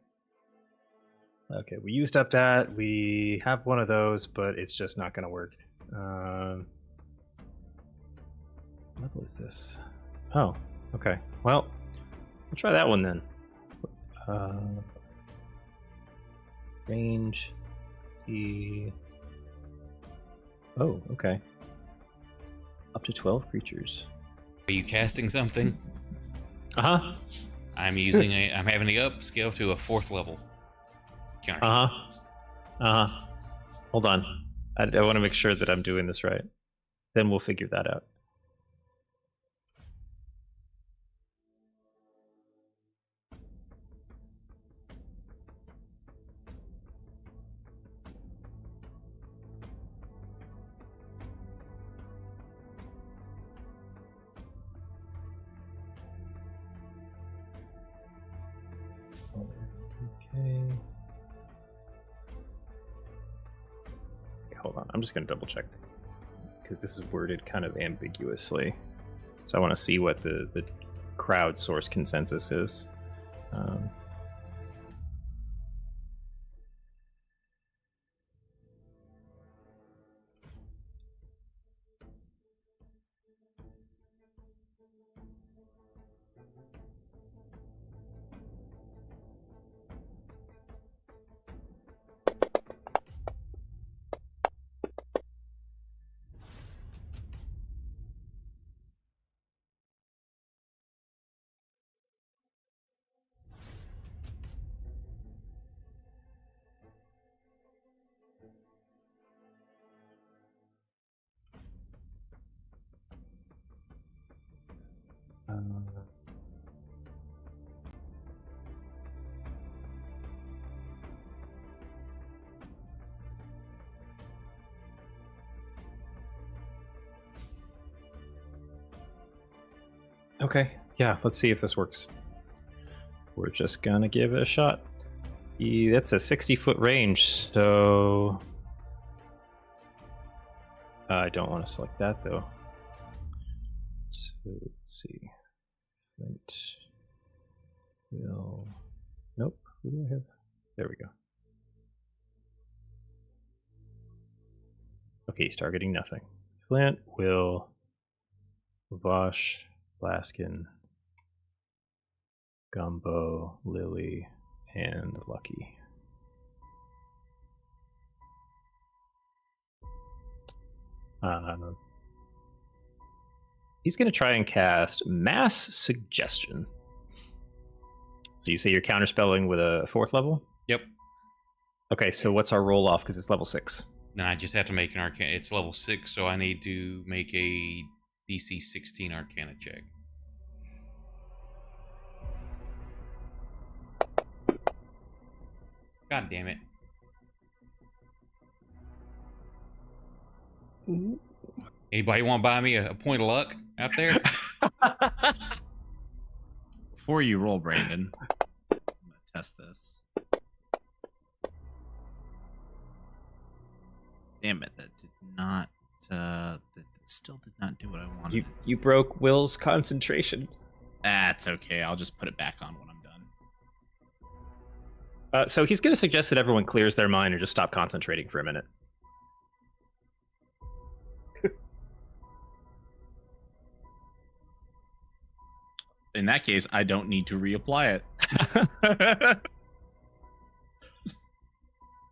Okay, we used up that. We have one of those, but it's just not going to work. What level is this? Oh, okay. Well, we'll try that one then. Range. See. Oh, okay. Up to 12 creatures. Are you casting something? Uh-huh. I'm having to upscale to a 4th level. Counter. Uh-huh. Hold on. I want to make sure that I'm doing this right. Then we'll figure that out. Okay. Hold on. I'm just going to double check because this is worded kind of ambiguously. So I want to see what the crowdsource consensus is. Okay, yeah, let's see if this works. We're just gonna give it a shot. That's a 60-foot range, so I don't want to select that though. So let's see. Flint. Will. Nope. Who do I have? There we go. Okay, he's targeting nothing. Flint, Will, Vosh, Blaskin, Gumbo, Lily, and Lucky. He's going to try and cast Mass Suggestion. So you say you're counterspelling with a 4th level? Yep. Okay, so what's our roll off? Because it's level 6. Then I just have to make an Arcana. It's level 6, so I need to make a DC 16 Arcana check. God damn it. Anybody want to buy me a point of luck out there? Before you roll, Brandon, I'm gonna test this. Damn it, that did not. That still did not do what I wanted. You broke Will's concentration. That's okay. I'll just put it back on when I'm done. So he's going to suggest that everyone clears their mind or just stop concentrating for a minute. In that case, I don't need to reapply it.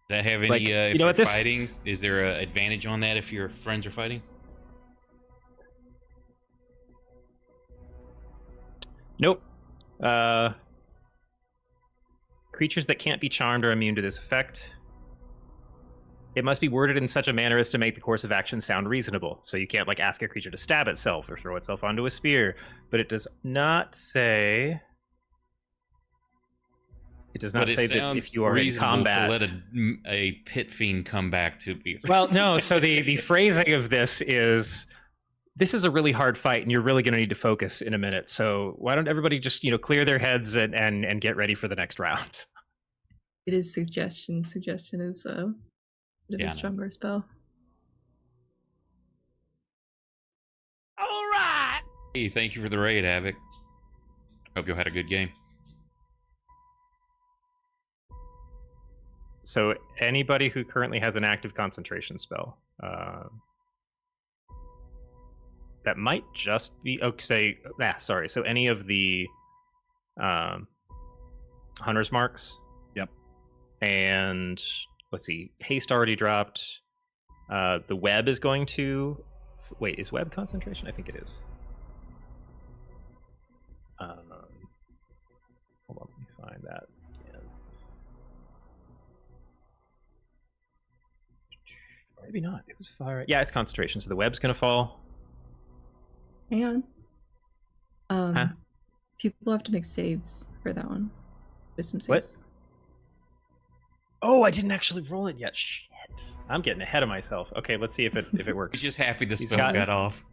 Does that have any, Like, if you know you're what, this- fighting, is there an advantage on that if your friends are fighting? Nope. Creatures that can't be charmed are immune to this effect. It must be worded in such a manner as to make the course of action sound reasonable. So you can't like ask a creature to stab itself or throw itself onto a spear. But it does not say. It does not But it say that sounds if you are in reasonable combat. to let a pit fiend come back to be. Well, no. So the phrasing of this is a really hard fight, and you're really going to need to focus in a minute. So why don't everybody just clear their heads and get ready for the next round? It is suggestion. Suggestion is a bit of a stronger spell. All right. Hey, thank you for the raid, Havoc. Hope you had a good game. So anybody who currently has an active concentration spell, that might just be sorry. So any of the hunter's marks. Yep. And let's see, haste already dropped. The web is going to wait. Is web concentration? I think it is. Hold on, let me find that again. Maybe not. It was fire. Yeah, it's concentration. So the web's gonna fall. Hang on. Huh? People have to make saves for that one. There's some What? saves. Oh, I didn't actually roll it yet. Shit. I'm getting ahead of myself. Okay, let's see if it works. He's just happy the He's spell got off.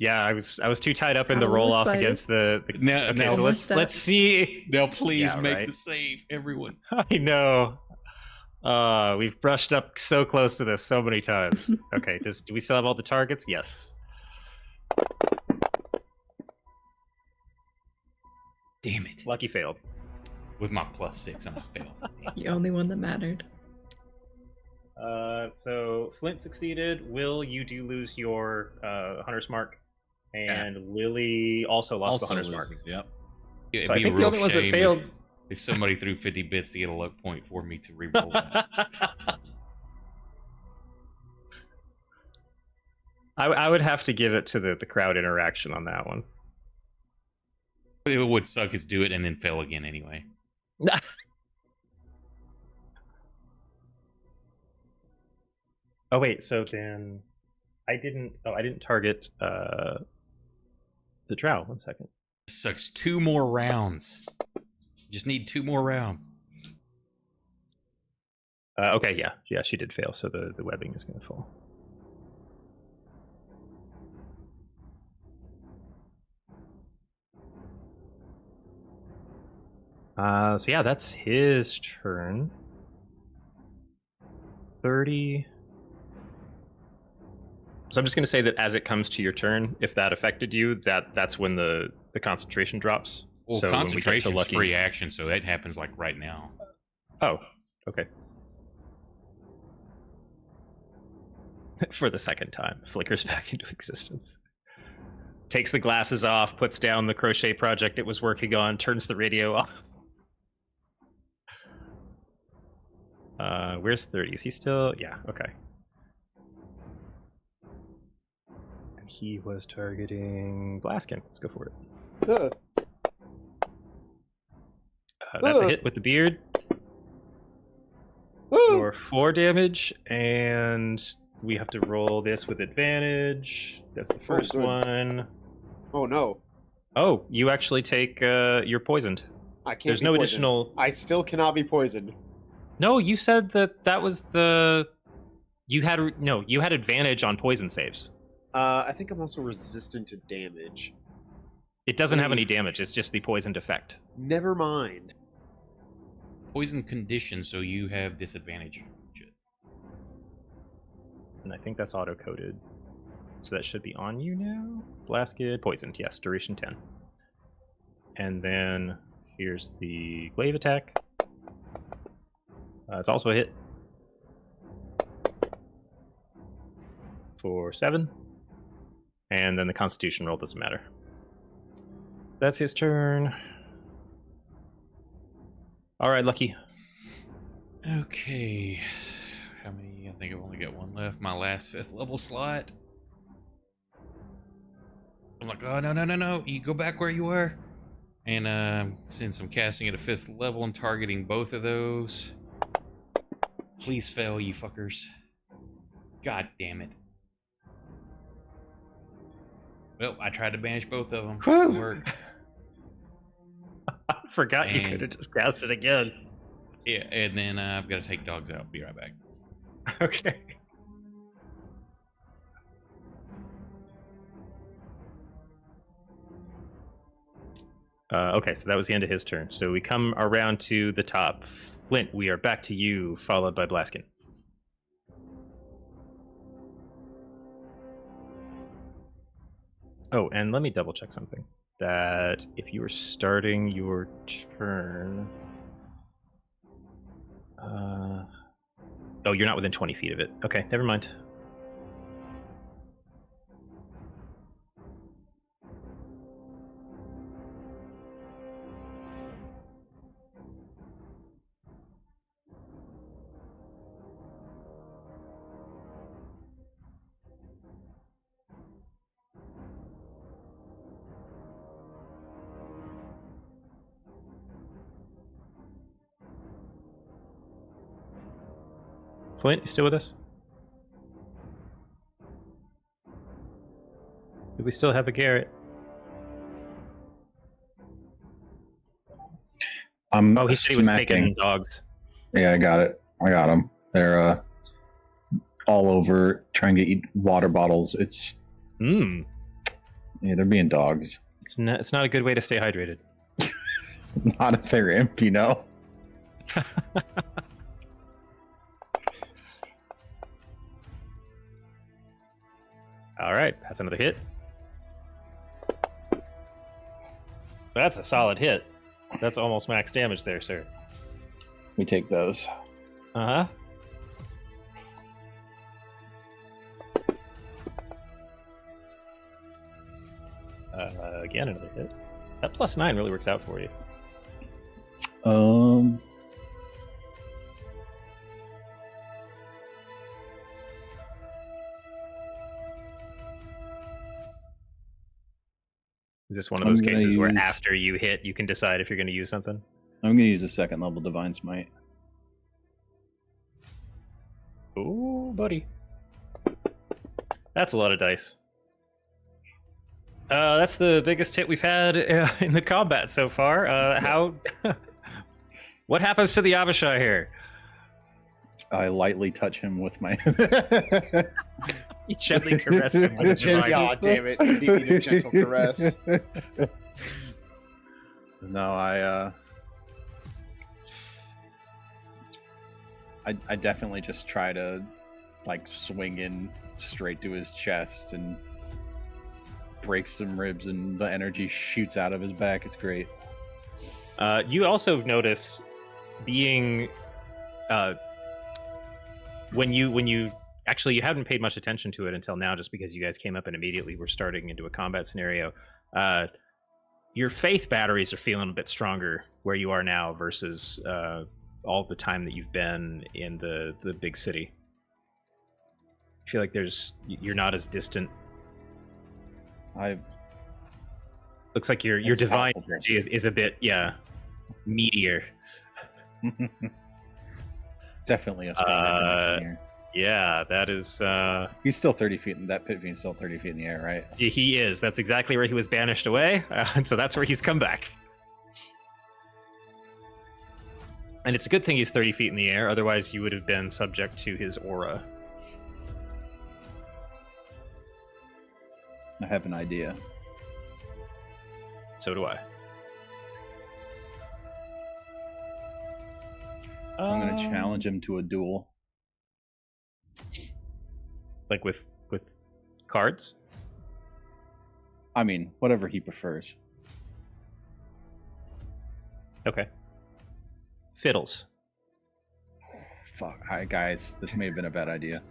Yeah, I was too tied up in the Got a roll little off excited. against the No, okay, no. so let's see. Now please Yeah, make right. the save, everyone. I know. We've brushed up so close to this so many times. Okay, do we still have all the targets? Yes. Damn it. Lucky failed. With my +6, I'm a fail. The only one that mattered. So Flint succeeded. Will, you do lose your hunter's mark, and Lily also lost the hunter's mark. Yep. It'd So I be a think the real only ones that shame failed. if somebody threw 50 bits to get a luck point for me to re-roll that. I would have to give it to the crowd interaction on that one. It would suck is do it and then fail again anyway. Oh wait, so then I didn't target the drow. 1 second. Sucks 2 more rounds. Just need 2 more rounds. Okay, yeah, she did fail, so the webbing is going to fall. So yeah, that's his turn. 30. So I'm just going to say that as it comes to your turn, if that affected you, that's when the concentration drops. Well, so concentration's Lucky... free action, so that happens like right now. Oh, okay. For the second time, flickers back into existence. Takes the glasses off, puts down the crochet project it was working on, turns the radio off. Where's 30? Is he still? Yeah, okay. And he was targeting Blaskin. Let's go for it. That's a hit with the beard. For 4 damage, and we have to roll this with advantage. That's the first one. Oh no. Oh, you actually take, you're poisoned. I can't There's be no poisoned. additional... I still cannot be poisoned. No, you said that was the... You had advantage on poison saves. I think I'm also resistant to damage. It doesn't have any damage, it's just the poisoned effect. Never mind. Poison condition, so you have disadvantage. Shit. And I think that's auto-coded. So that should be on you now. Blasted, poisoned, yes, duration 10. And then here's the glaive attack. It's also a hit. For 7. And then the constitution roll doesn't matter. That's his turn. Alright, Lucky. Okay. How many? I think I've only got one left. My last 5th level slot. I'm like, oh, no. You go back where you were. And since I'm casting at a 5th level and targeting both of those, please fail, you fuckers. God damn it. Well, I tried to banish both of them. Didn't work. I forgot you could have just cast it again. Yeah, and then I've got to take dogs out. Be right back. Okay. Okay, so that was the end of his turn. So we come around to the top. Flint, we are back to you, followed by Blaskin. Oh, and let me double check something. That if you were starting your turn... Oh, you're not within 20 feet of it. Okay, never mind. Flint, you still with us? Do we still have a Garrett? Oh, he said he was taking dogs. Yeah, I got it. I got them. They're all over trying to eat water bottles. It's yeah, they're being dogs. It's not a good way to stay hydrated. Not if they're empty, no. All right, that's another hit. That's a solid hit. That's almost max damage there, sir. We take those. Uh-huh. Again, another hit. That +9 really works out for you. Is this one of those cases where after you hit, you can decide if you're going to use something? I'm going to use a 2nd level Divine Smite. Ooh, buddy. That's a lot of dice. That's the biggest hit we've had in the combat so far. How? What happens to the Abishai here? I lightly touch him with my... You gently caress him with a divine. God damn it. You beat me to gentle caress. No, I I definitely just try to like swing in straight to his chest and break some ribs, and the energy shoots out of his back. It's great. You also notice being when you actually, you haven't paid much attention to it until now, just because you guys came up and immediately were starting into a combat scenario. Your faith batteries are feeling a bit stronger where you are now versus all the time that you've been in the big city. I feel like you're not as distant. Looks like your divine energy is a bit meatier. Definitely a stronger connection here. Yeah, that is. He's still 30 feet. That pit fiend's still 30 feet in the air, right? He is. That's exactly where he was banished away, and so that's where he's come back. And it's a good thing he's 30 feet in the air. Otherwise, you would have been subject to his aura. I have an idea. So do I. I'm going to challenge him to a duel. Like with cards? I mean, whatever he prefers. Okay. Fiddles. Fuck. Hi, guys. This may have been a bad idea.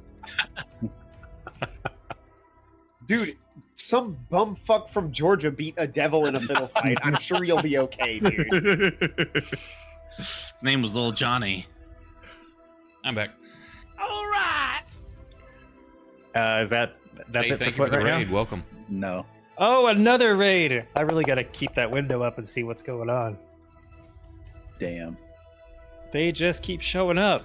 Dude, some bumfuck from Georgia beat a devil in a fiddle fight. I'm sure you'll be okay, dude. His name was Little Johnny. I'm back. All right. That's Hey, it for thank you Foot for the right raid. now? Welcome. No. Oh, another raid! I really gotta keep that window up and see what's going on. Damn. They just keep showing up.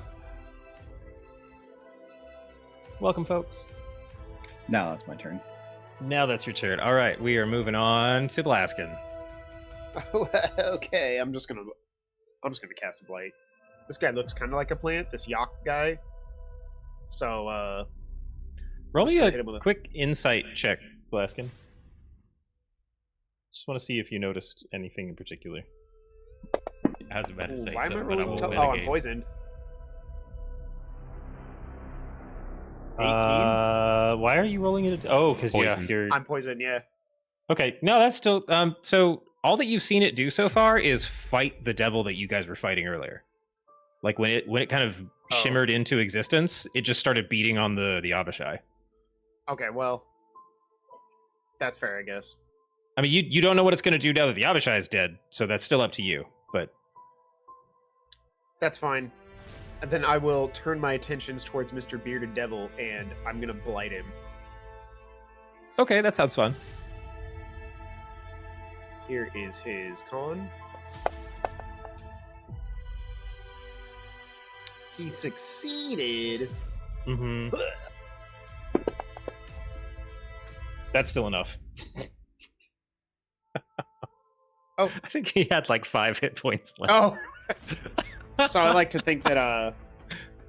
Welcome, folks. Now that's my turn. Now that's your turn. All right, we are moving on to Blaskin. Okay, I'm just gonna cast a blight. This guy looks kind of like a plant. This Yak guy. So, Roll just me gonna hit him a with a- quick insight check, Blaskin. Just want to see if you noticed anything in particular. I was about to say why am I something, but I rolling? won't Oh, win I'm again. poisoned. 18. Why are you rolling it? Oh, because Poisoned. you're I'm poisoned. Yeah. okay. No, that's still so all that you've seen it do so far is fight the devil that you guys were fighting earlier. Like when it kind of shimmered into existence, it just started beating on the Abishai. Okay. Well, that's fair, I guess. I mean, you don't know what it's going to do now that the Abishai is dead, so that's still up to you. But That's fine. And then I will turn my attentions towards Mr. Bearded Devil, and I'm gonna blight him. okay, that sounds fun. Here is his con. He succeeded. Mm-hmm. That's still enough. Oh. I think he had like 5 hit points left. Oh. So I like to think that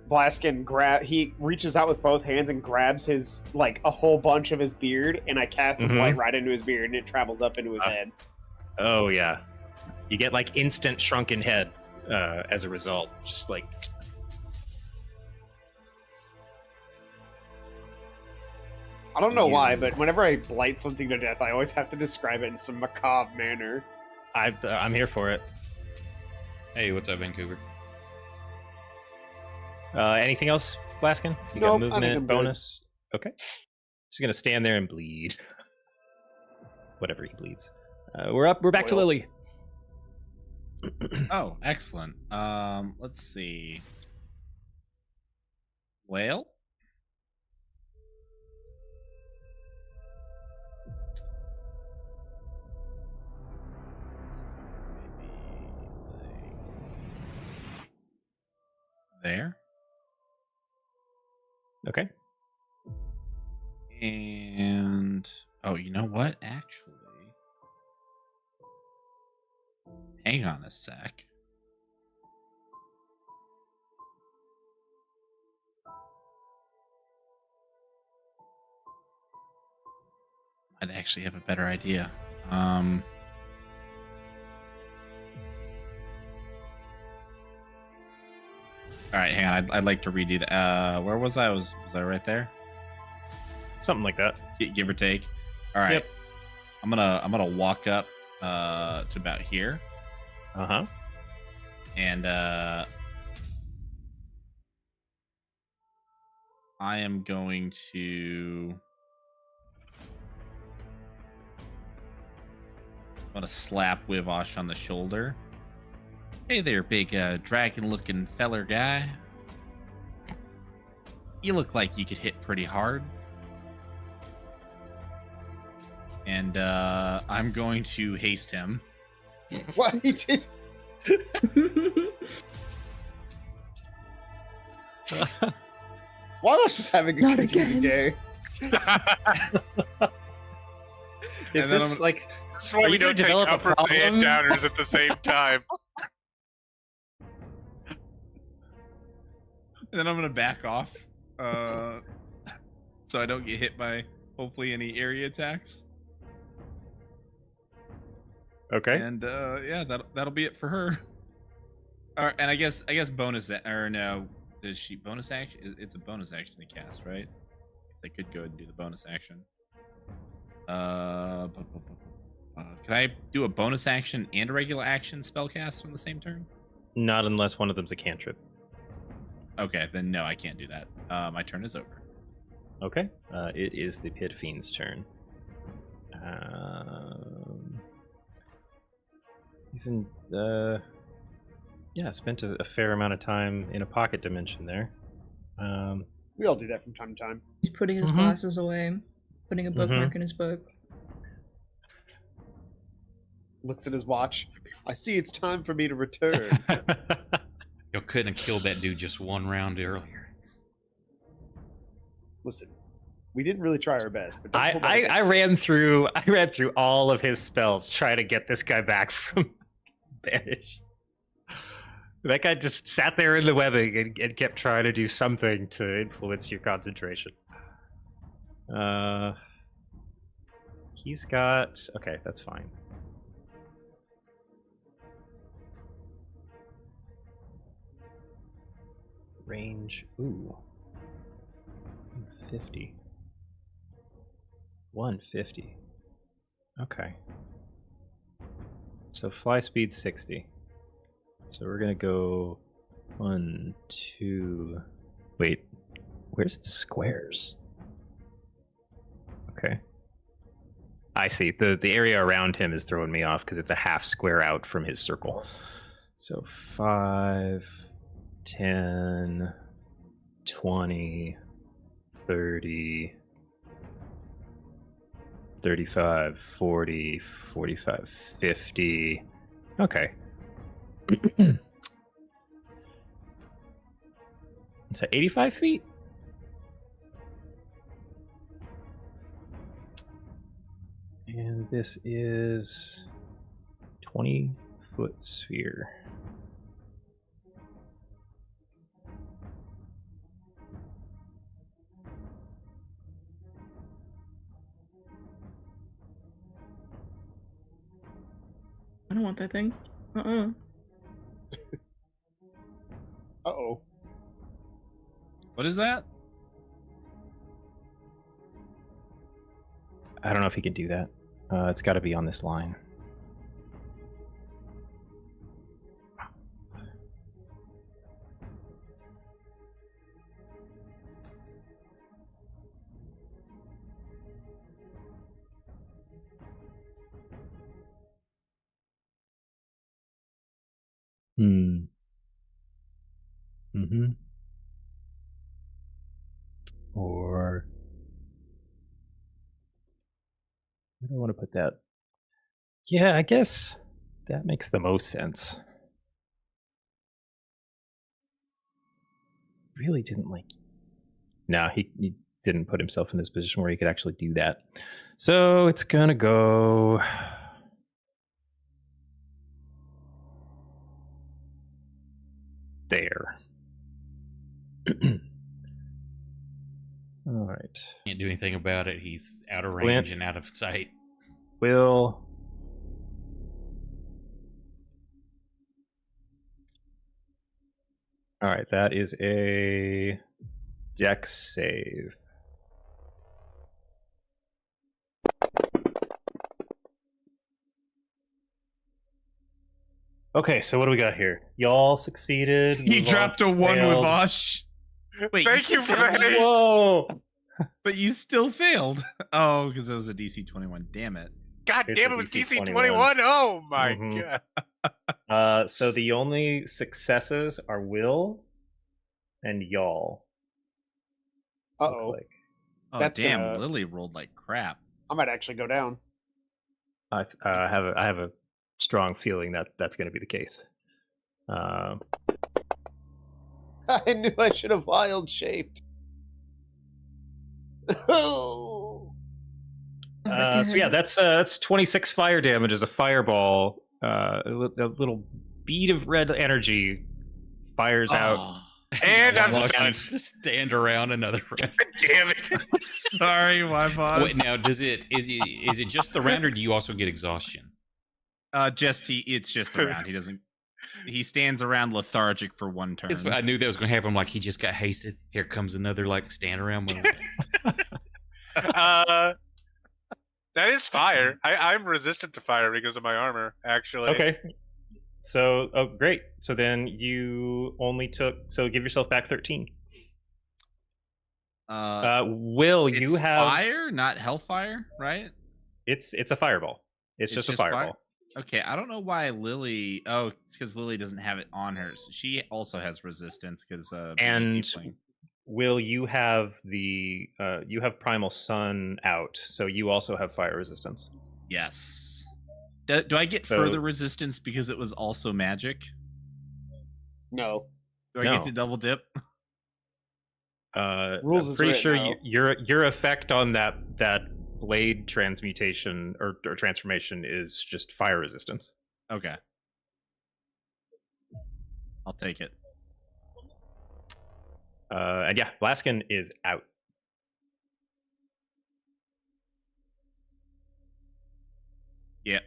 Blaskin he reaches out with both hands and grabs his like a whole bunch of his beard, and I cast the blight right into his beard, and it travels up into his head. Oh yeah, you get like instant shrunken head as a result. Just like I don't know why, but whenever I blight something to death, I always have to describe it in some macabre manner. I'm here for it. Hey, what's up, Vancouver? Anything else, Blaskin? You Nope, got I think I'm movement good. bonus? Okay. Just gonna stand there and bleed. Whatever he bleeds. We're back to Oil. Lily. Oh, excellent. Let's see. Whale? There. Okay. And oh, you know what? Actually, hang on a sec. I'd actually have a better idea. All right, hang on. I'd like to redo that. Where was I? Was I right there? Something like that. Give or take. All right. Yep. I'm gonna walk up to about here. Uh-huh. And I am going to slap Wivosh on the shoulder. Hey there, big dragon-looking feller guy. You look like you could hit pretty hard. And I'm going to haste him. What he did? Why was just having a Not confusing again. day? Is And then this I'm- like... That's why Are we you gonna don't take develop a uppers and problem? downers at the same time. And then I'm gonna back off, so I don't get hit by hopefully any area attacks. Okay. And yeah, that'll be it for her. And I guess bonus or no, does she bonus action? It's a bonus action to cast, right? I could go ahead and do the bonus action. Can I do a bonus action and a regular action spell cast on the same turn? Not unless one of them's a cantrip. Okay, then no, I can't do that. My turn is over. Okay. It is the Pit Fiend's turn. He's in... yeah, spent a fair amount of time in a pocket dimension there. We all do that from time to time. He's putting his glasses away, putting a bookmark in his book. Looks at his watch. I see it's time for me to return. You couldn't have killed that dude just one round earlier. Listen, we didn't really try our best. But don't hold that I against ran us. through all of his spells trying to get this guy back from banish. That guy just sat there in the webbing and kept trying to do something to influence your concentration. He's got... Okay, that's fine. Range... Ooh. 50. 150. Okay. So fly speed 60. So we're gonna go 1, 2. Wait, where's the squares? Okay. I see. The area around him is throwing me off because it's a half square out from his circle. So 5, 10, 20, 30, 35, 40, 45, 50. Okay. It's at 85 feet? And this is 20-foot sphere. I don't want that thing. Uh-uh. Uh-oh. What is that? I don't know if he can do that. It's got to be on this line. Or where do I want to put that? Yeah, I guess that makes the most sense. Really didn't like... No, he didn't put himself in this position where he could actually do that. So it's gonna go... there. All right. Can't do anything about it. He's out of range and out of sight. Will All right, that is a Dex save. Okay, so what do we got here? Y'all succeeded. You dropped a 1 with failed. Vosh. Wait, Thank you for the haste. Whoa! But you still failed. Oh, because it was a DC 21. Damn it. God Here's damn the it, with DC DC 21. Oh my god. So the only successes are Will and y'all. Looks Uh-oh. like. Oh, That's damn. gonna- Lily rolled like crap. I might actually go down. I have a strong feeling that that's going to be the case. I knew I should have wild shaped. So yeah, that's 26 fire damage as a fireball. A little bead of red energy fires out. And I'm Vosh stunned. needs to stand around another round. Damn it. Sorry, why, Vosh? Wait, now is it just the round, or do you also get exhaustion? It's just around. He doesn't. He stands around lethargic for 1 turn. I knew that was going to happen. Like, he just got hasted. Here comes another like stand around. That is fire. I'm resistant to fire because of my armor, actually. Okay. So, oh, great. So then you only took. So give yourself back 13. Will it's you have fire, not hellfire, right? It's a fireball. It's just a fireball. Fire? Okay, I don't know why Lily. Oh, it's because Lily doesn't have it on her. So she also has resistance because. And Will, you have you have Primal Sun out, so you also have fire resistance. Yes. Do I get further resistance because it was also magic? No. Do I get to double dip? Rules I'm pretty sure now. your effect on that blade transmutation or transformation is just fire resistance. Okay. I'll take it. And yeah, Blaskin is out. Yeah.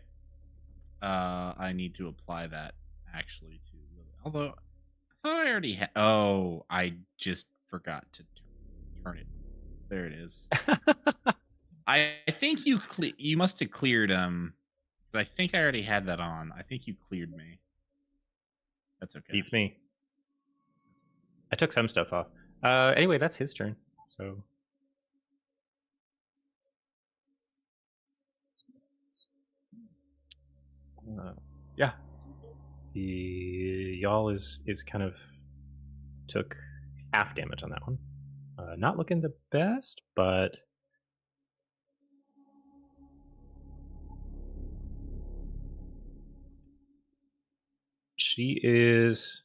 I need to apply that actually to Lily. Although I thought I already had. Oh, I just forgot to turn it. There it is. I think you must have cleared I think I already had that on. I think you cleared me. That's okay. Beats me. I took some stuff off. Anyway, that's his turn. So yeah, the y'all is kind of took half damage on that one. Not looking the best, but she is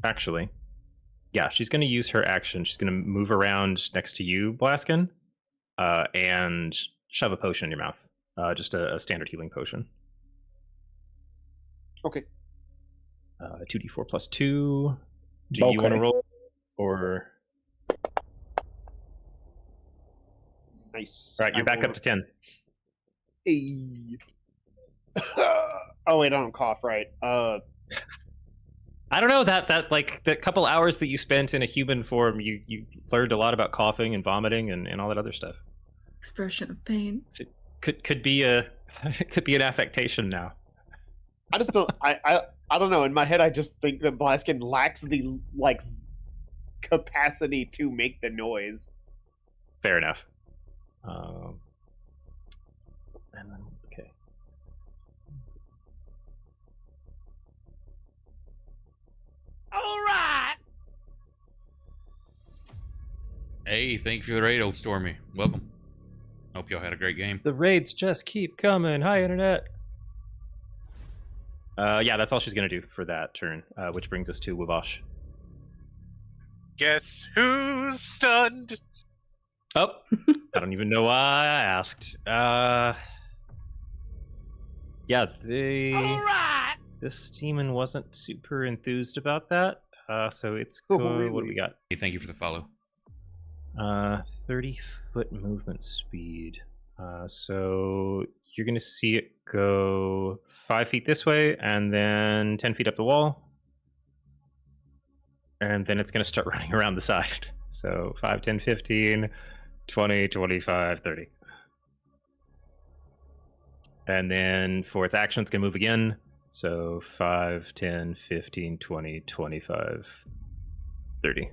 actually, yeah, she's going to use her action. She's going to move around next to you, Blaskin, and shove a potion in your mouth. Just a standard healing potion. Okay. 2d4 plus 2. Do you want to roll? Or nice. All right, you're back up to 10. Hey. Oh wait, I don't cough, right? I don't know that like the couple hours that you spent in a human form, you learned a lot about coughing and vomiting and all that other stuff. Expression of pain. So it could be a could be an affectation now. I just don't. I don't know. In my head, I just think that Blaskin lacks the capacity to make the noise. Fair enough. And then, okay. All right. Hey, thank you for the raid, old Stormy. Welcome. Hope y'all had a great game. The raids just keep coming. Hi, internet. Yeah, that's all she's gonna do for that turn, which brings us to Wavosh. Guess who's stunned? Oh, I don't even know why I asked. Yeah, this demon wasn't super enthused about that. So it's Oh, what do really? we got? Hey, thank you for the follow. 30-foot movement speed. So you're gonna see it go 5 feet this way, and then 10 feet up the wall. And then it's going to start running around the side. So 5, 10, 15, 20, 25, 30. And then for its action, it's going to move again. So 5, 10, 15, 20, 25, 30.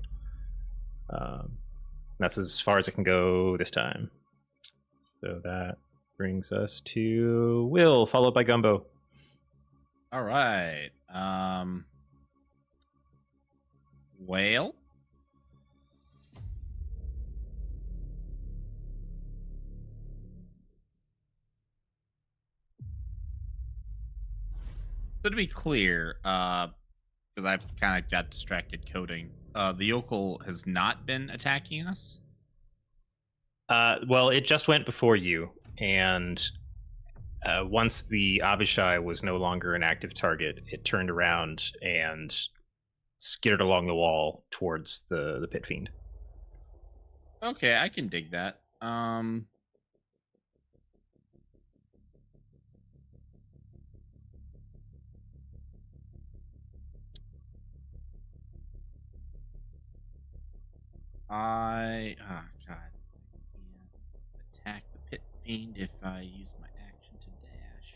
That's as far as it can go this time. So that brings us to Will, followed by Gumbo. All right. Whale. So to be clear, because I kind of got distracted coding, the yokel has not been attacking us? Well, it just went before you, and once the Abishai was no longer an active target, it turned around and skittered along the wall towards the pit fiend. Okay, I can dig that. Oh god, I can't attack the pit fiend if I use my action to dash.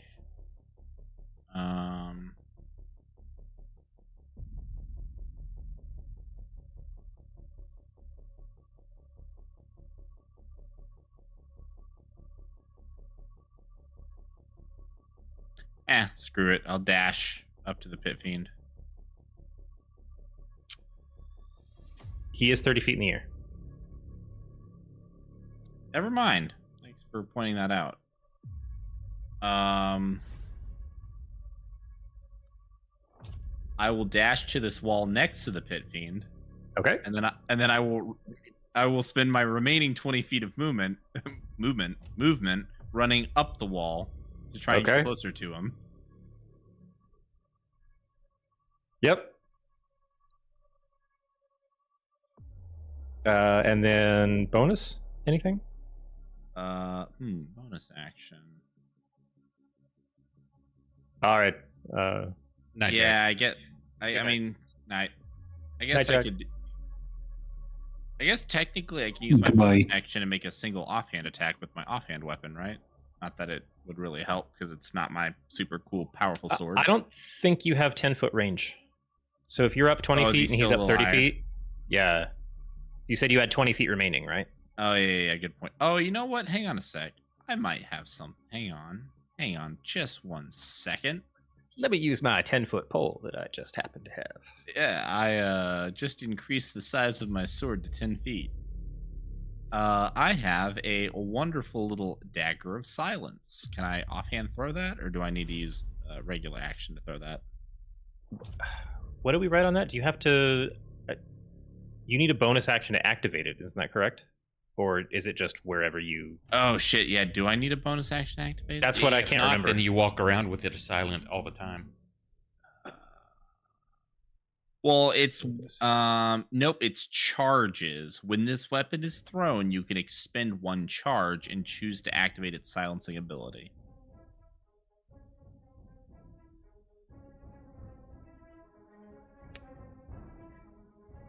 Screw it. I'll dash up to the pit fiend. He is 30 feet in the air. Never mind. Thanks for pointing that out. I will dash to this wall next to the pit fiend. Okay. And then I will spend my remaining 20 feet of movement running up the wall to try and get closer to him. Yep. And then bonus? Anything? Bonus action. All right. I guess technically I can use my bonus action to make a single offhand attack with my offhand weapon, right? Not that it would really help because it's not my super cool, powerful sword. I don't think you have 10-foot range. So if you're up 20 feet and he's up 30 feet, yeah. You said you had 20 feet remaining, right? Oh, yeah, good point. Oh, you know what? Hang on a sec. I might have some. Hang on just 1 second. Let me use my 10-foot pole that I just happened to have. Yeah, I just increased the size of my sword to 10 feet. I have a wonderful little dagger of silence. Can I offhand throw that, or do I need to use a regular action to throw that? What do we write on that? Do you have to... you need a bonus action to activate it, isn't that correct? Or is it just wherever you... Oh, shit, yeah. Do I need a bonus action to activate it? That's what I can't remember. Then you walk around with it silent all the time. Well, it's... nope, it's charges. When this weapon is thrown, you can expend 1 charge and choose to activate its silencing ability.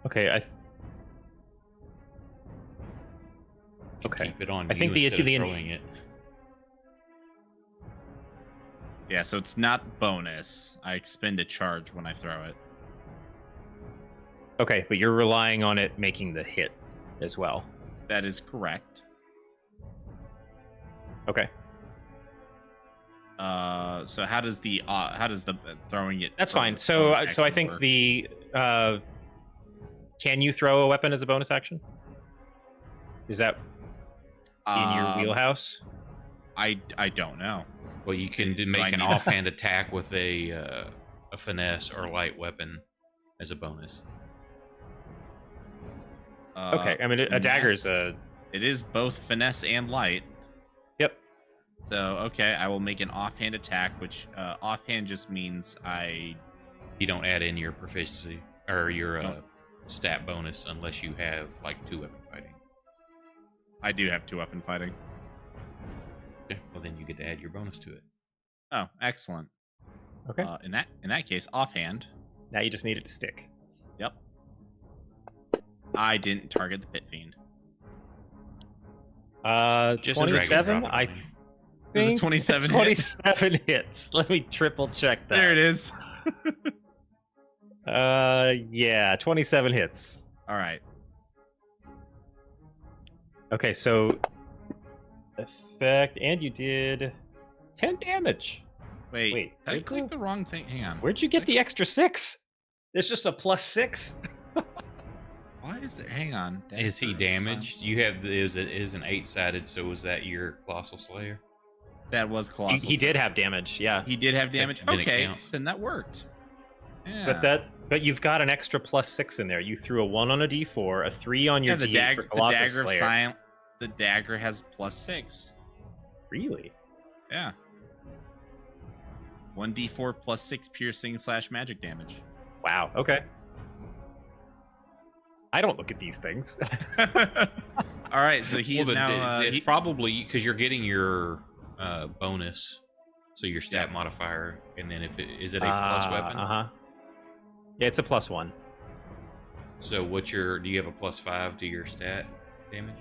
Okay, Keep it on. I think the issue throwing it. Yeah, so it's not bonus. I expend a charge when I throw it. Okay, but you're relying on it making the hit as well. That is correct. Okay. So how does the throwing it? That's fine. So I think work? the can you throw a weapon as a bonus action? Is that in your wheelhouse? I don't know. Well, you can make an offhand attack with a finesse or light weapon as a bonus. Okay, I mean a dagger is a... It is both finesse and light. Yep. So okay, I will make an offhand attack, which offhand just means you don't add in your proficiency or your stat bonus unless you have like 2 weapon fighting. I do have 2 weapon fighting. Okay, well then you get to add your bonus to it. Oh, excellent. Okay. In that case, offhand. Now you just need it to stick. Yep. I didn't target the Pit Fiend. Just a 27. drag and drop I it. Does a think 27 hit? 27 hits. Let me triple check that. There it is. Yeah, 27 hits. All right. Okay, so effect, and you did 10 damage. Wait, I where'd clicked the wrong thing. Hang on. Where'd you get the extra 6? There's just a +6. Why is it? Hang on. Is he damaged? You have is an 8-sided, so was that your Colossal Slayer? That was Colossal. He did have damage, yeah. He did have damage. Then it Okay, counts. then that worked. Yeah. But you've got an extra +6 in there. You threw a 1 on a D4, a 3 on your the D8 dagger. for The Colossal dagger of Slayer. silent. The dagger has +6. Really? Yeah. 1d4 +6 piercing / magic damage. Wow. Okay. I don't look at these things. All right, so he's now. It's probably because you're getting your bonus, so your stat modifier, and then if it is it a plus weapon? Yeah, it's a +1. So what's your? Do you have a +5 to your stat damage?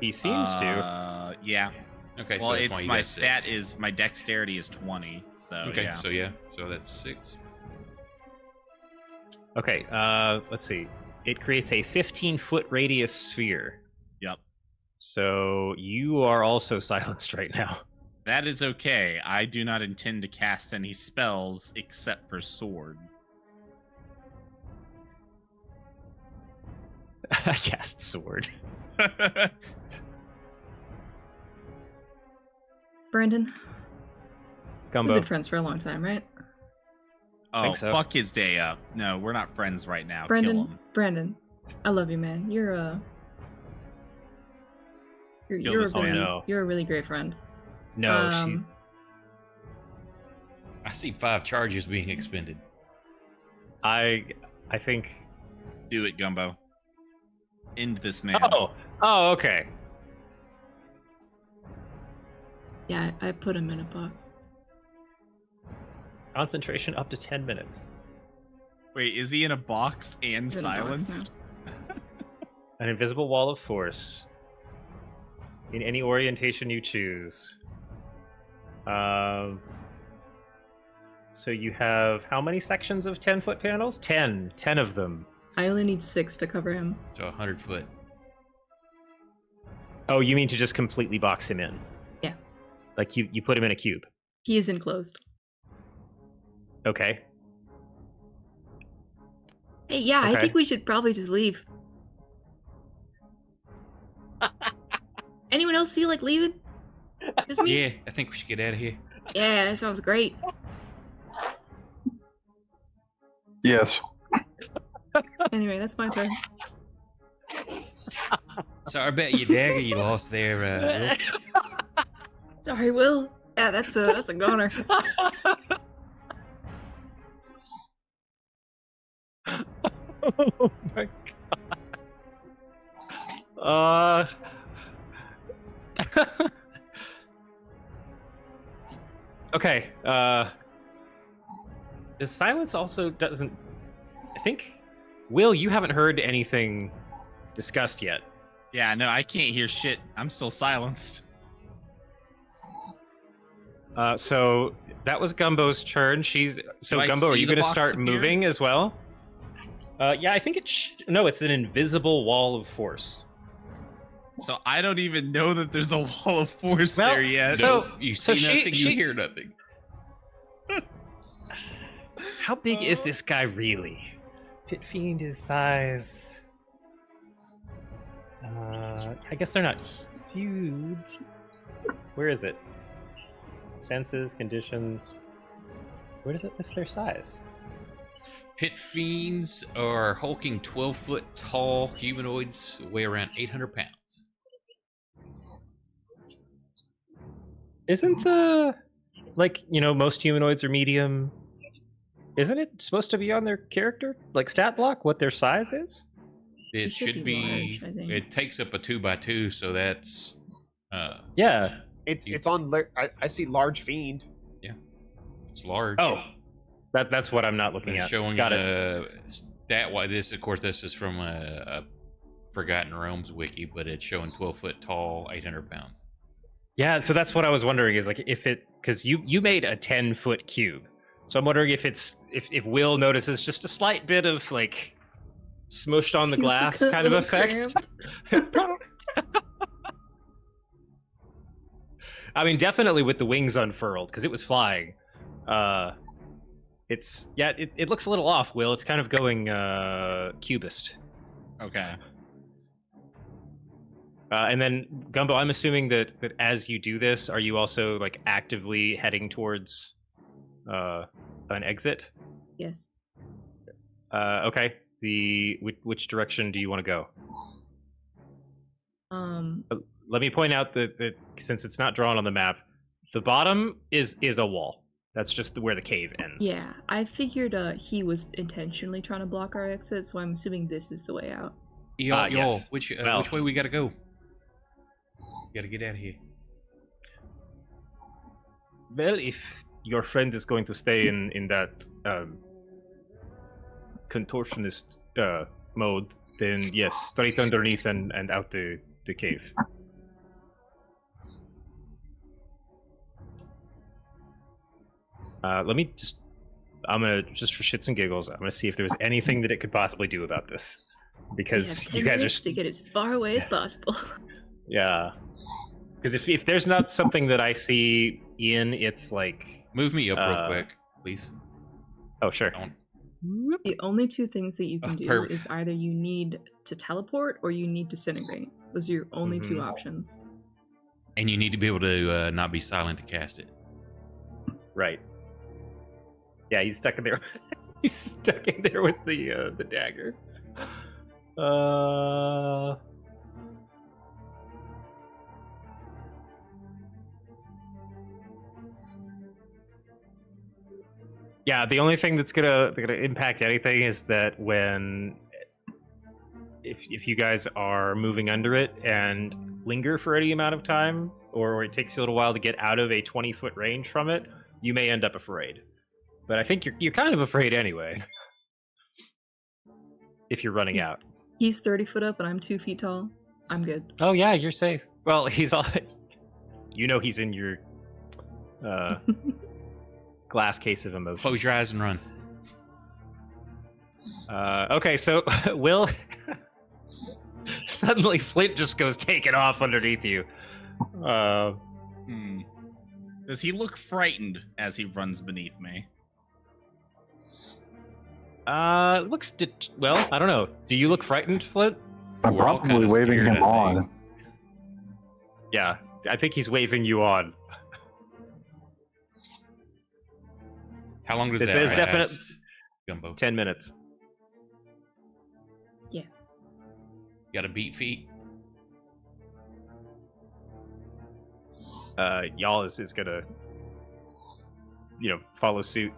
He seems to. Yeah. Okay. Well, so that's why it's you my got stat 6. is my dexterity is 20. So Okay. yeah. So that's 6. Okay, let's see. It creates a 15-foot radius sphere. Yep. So you are also silenced right now. That is okay. I do not intend to cast any spells except for sword. I cast sword. Brandon, Gumbo. we've been friends for a long time, right? Oh, Think so. fuck his day up. No, we're not friends right now. Kill Brandon, him. Brandon, I love you, man. You're a this really, man. No. you're a really great friend. No, she's I see 5 charges being expended. I think. Do it, Gumbo. End this man. Oh, okay. Yeah, I put him in a box. Concentration up to 10 minutes. Wait, is he in a box and He's in a box silenced? An invisible wall of force. In any orientation you choose. So you have how many sections of 10-foot panels? 10. 10 of them. I only need 6 to cover him. So 100 foot. Oh, you mean to just completely box him in? Yeah. Like you put him in a cube. He is enclosed. Okay. Hey, yeah, Okay. I think we should probably just leave. Anyone else feel like leaving? Just me? Yeah, I think we should get out of here. Yeah, that sounds great. Yes. Anyway, that's my turn. Sorry about your dagger you lost there, Will. Sorry, Will. Yeah, that's a goner. Oh my god. Okay. Does silence also doesn't? I think. Will, you haven't heard anything discussed yet. Yeah, no, I can't hear shit. I'm still silenced. So that was Gumbo's turn. So I Gumbo, are see you the going to box start appear? moving as well? Yeah, I think no, it's an invisible wall of force. So I don't even know that there's a wall of force Well, there yet. so- No, you so see nothing, she- you hear nothing. How big is this guy really? Pit Fiend is size. I guess they're not huge. Where is it? Senses, conditions. Where does it list their size? Pit fiends are hulking 12-foot tall humanoids who weigh around 800 pounds. Isn't most humanoids are medium? Isn't it supposed to be on their character, like stat block, what their size is? It should should be be. large, I think. It takes up a 2x2, so that's. Yeah. It's on. I see large fiend. It's large. Oh, that's what I'm not looking It's at. showing Got it. that why this, of course, this is from a Forgotten Realms wiki, but it's showing 12-foot tall, 800 pounds. Yeah, so that's what I was wondering is like if it because you made a 10-foot cube, so I'm wondering if it's if Will notices just a slight bit of like smushed on the glass kind of effect. I mean, definitely with the wings unfurled because it was flying. It looks a little off, Will. It's kind of going cubist. Okay. And then Gumbo, I'm assuming that as you do this, are you also like actively heading towards an exit? Yes. Okay. Which direction do you want to go? Let me point out that since it's not drawn on the map, the bottom is a wall. That's just where the cave ends. Yeah, I figured he was intentionally trying to block our exit, so I'm assuming this is the way out. Y'all, Yes. which way we gotta go? Gotta get out of here. Well, if your friend is going to stay in that contortionist mode, then yes, straight underneath and out the cave. Let me I'm gonna, just for shits and giggles, I'm gonna see if there's anything that it could possibly do about this. Because you guys are to get as far away as possible. Yeah. Because if there's not something that I see in its like... Move me up real quick, please. Oh, sure. The only two things that you can do perfect. is either you need to teleport or you need disintegrate. Those are your only two options. And you need to be able to not be silent to cast it. Right. Yeah, he's stuck in there. He's stuck in there with the dagger. Yeah, the only thing that's gonna impact anything is that if you guys are moving under it and linger for any amount of time, or it takes you a little while to get out of a 20-foot range from it, you may end up afraid. But I think you're kind of afraid anyway. If you're running out. He's 30 foot up and I'm 2 feet tall. I'm good. Oh yeah, you're safe. Well, he's all... You know he's in your glass case of emotion. Close your eyes and run. Okay, so Will... Suddenly Flint just goes taking off underneath you. Does he look frightened as he runs beneath me? Looks... Well, I don't know. Do you look frightened, Flint? I'm We're all probably kinda waving scared, him I on. think. Yeah, I think he's waving you on. How long does There's that definite- last, Gumbo? 10 minutes. Yeah. Got a beat feet? Y'all is gonna, follow suit.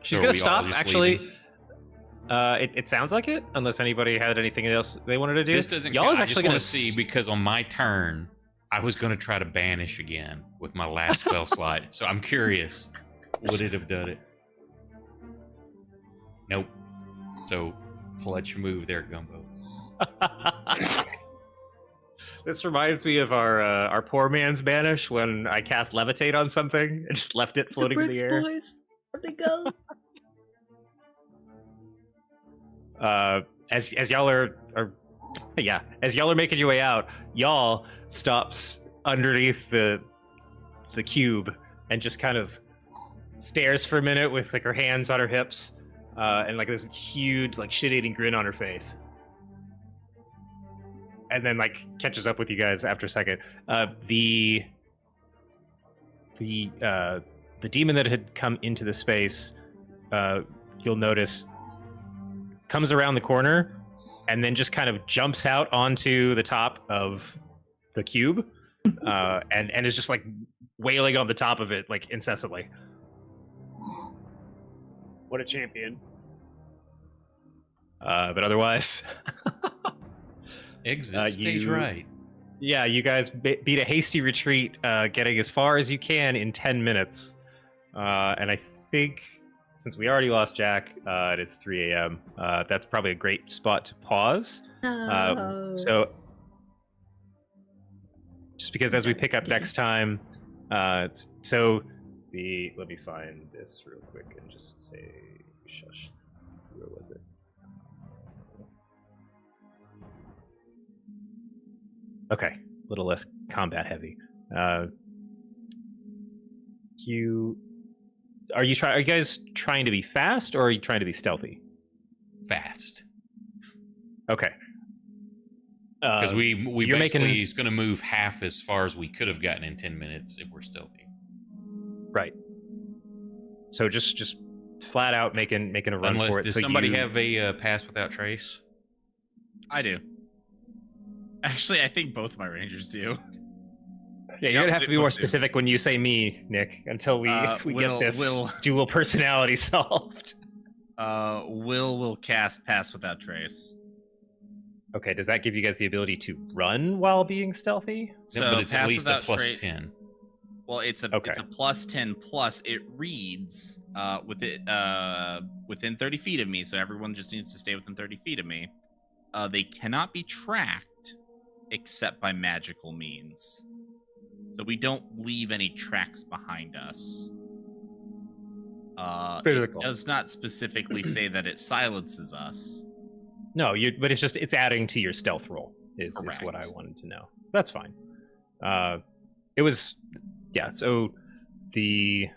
She's So are gonna we all stop, just actually. leaving? It sounds like it, unless anybody had anything else they wanted to do. This doesn't Y'all count. is I actually just want gonna to see, because on my turn, I was going to try to banish again with my last spell slot. So I'm curious, would it have done it? Nope. So clutch move there, Gumbo. This reminds me of our poor man's banish when I cast levitate on something and just left it floating in the air. Boys, where'd they go? As y'all are as y'all are making your way out, y'all stops underneath the cube and just kind of stares for a minute with like her hands on her hips and like this huge like shit-eating grin on her face, and then like catches up with you guys after a second. The demon that had come into the space, you'll notice, comes around the corner and then just kind of jumps out onto the top of the cube and is just like wailing on the top of it like incessantly. What a champion. But otherwise... Exit stage right. Yeah, you guys beat a hasty retreat, getting as far as you can in 10 minutes. And I think since we already lost Jack, it is 3 a.m. That's probably a great spot to pause. No. So, just because as we pick up next time, let me find this real quick and just say, shush. Where was it? Okay, a little less combat heavy. Are you guys trying to be fast, or are you trying to be stealthy? Fast. Okay. Because we you're basically is going to move half as far as we could have gotten in 10 minutes if we're stealthy. Right. So just flat out making a run for it. Does so somebody have a pass without trace? I do. Actually, I think both my rangers do. Yeah, you're gonna have to be more specific when you say me, Nick, until we get this dual personality solved. Will cast pass without trace. Okay, does that give you guys the ability to run while being stealthy? So but it's at least a plus 10. Well, it's a plus 10 plus. It reads within 30 feet of me, so everyone just needs to stay within 30 feet of me. They cannot be tracked except by magical means. So we don't leave any tracks behind us. It does not specifically say that it silences us. No, but it's adding to your stealth roll is what I wanted to know. So that's fine. It was, yeah. So the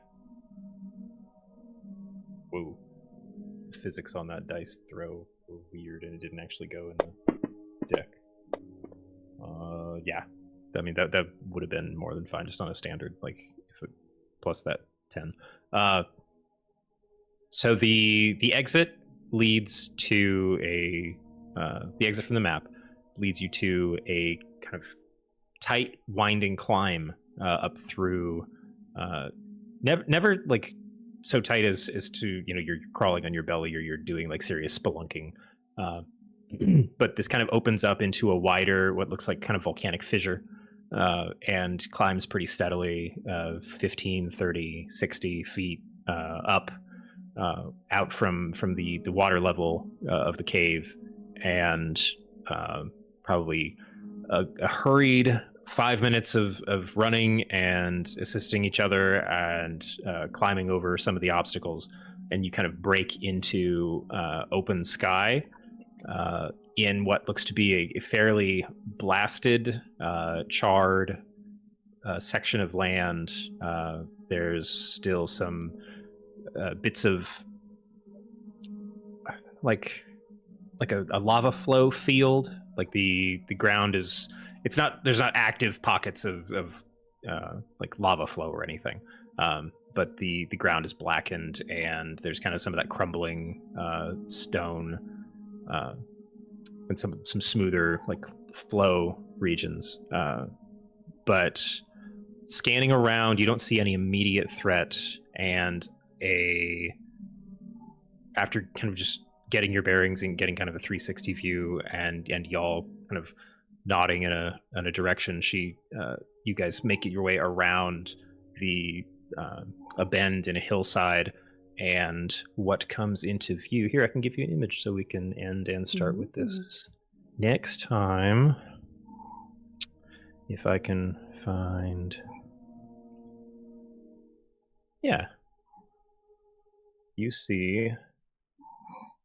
physics on that dice throw were weird, and it didn't actually go in the deck. Yeah, I mean that would have been more than fine just on a standard, like if it, plus that 10. So the exit leads to the exit from the map leads you to a kind of tight winding climb up through never like so tight as to you're crawling on your belly or you're doing like serious spelunking, but this kind of opens up into a wider what looks like kind of volcanic fissure, and climbs pretty steadily, 15, 30, 60 feet up, out from the water level of the cave, and probably a hurried 5 minutes of running and assisting each other and climbing over some of the obstacles, and you kind of break into open sky in what looks to be a fairly blasted, charred section of land. There's still some bits of like a lava flow field. Like the ground is, there's not active pockets of like lava flow or anything, but the ground is blackened, and there's kind of some of that crumbling stone, and some smoother like flow regions. But scanning around, you don't see any immediate threat, and after kind of just getting your bearings and getting kind of a 360 view, and y'all kind of nodding in a direction, you guys make your way around a bend in a hillside, and what comes into view here. I can give you an image so we can end and start with this next time, if I can find. Yeah, you see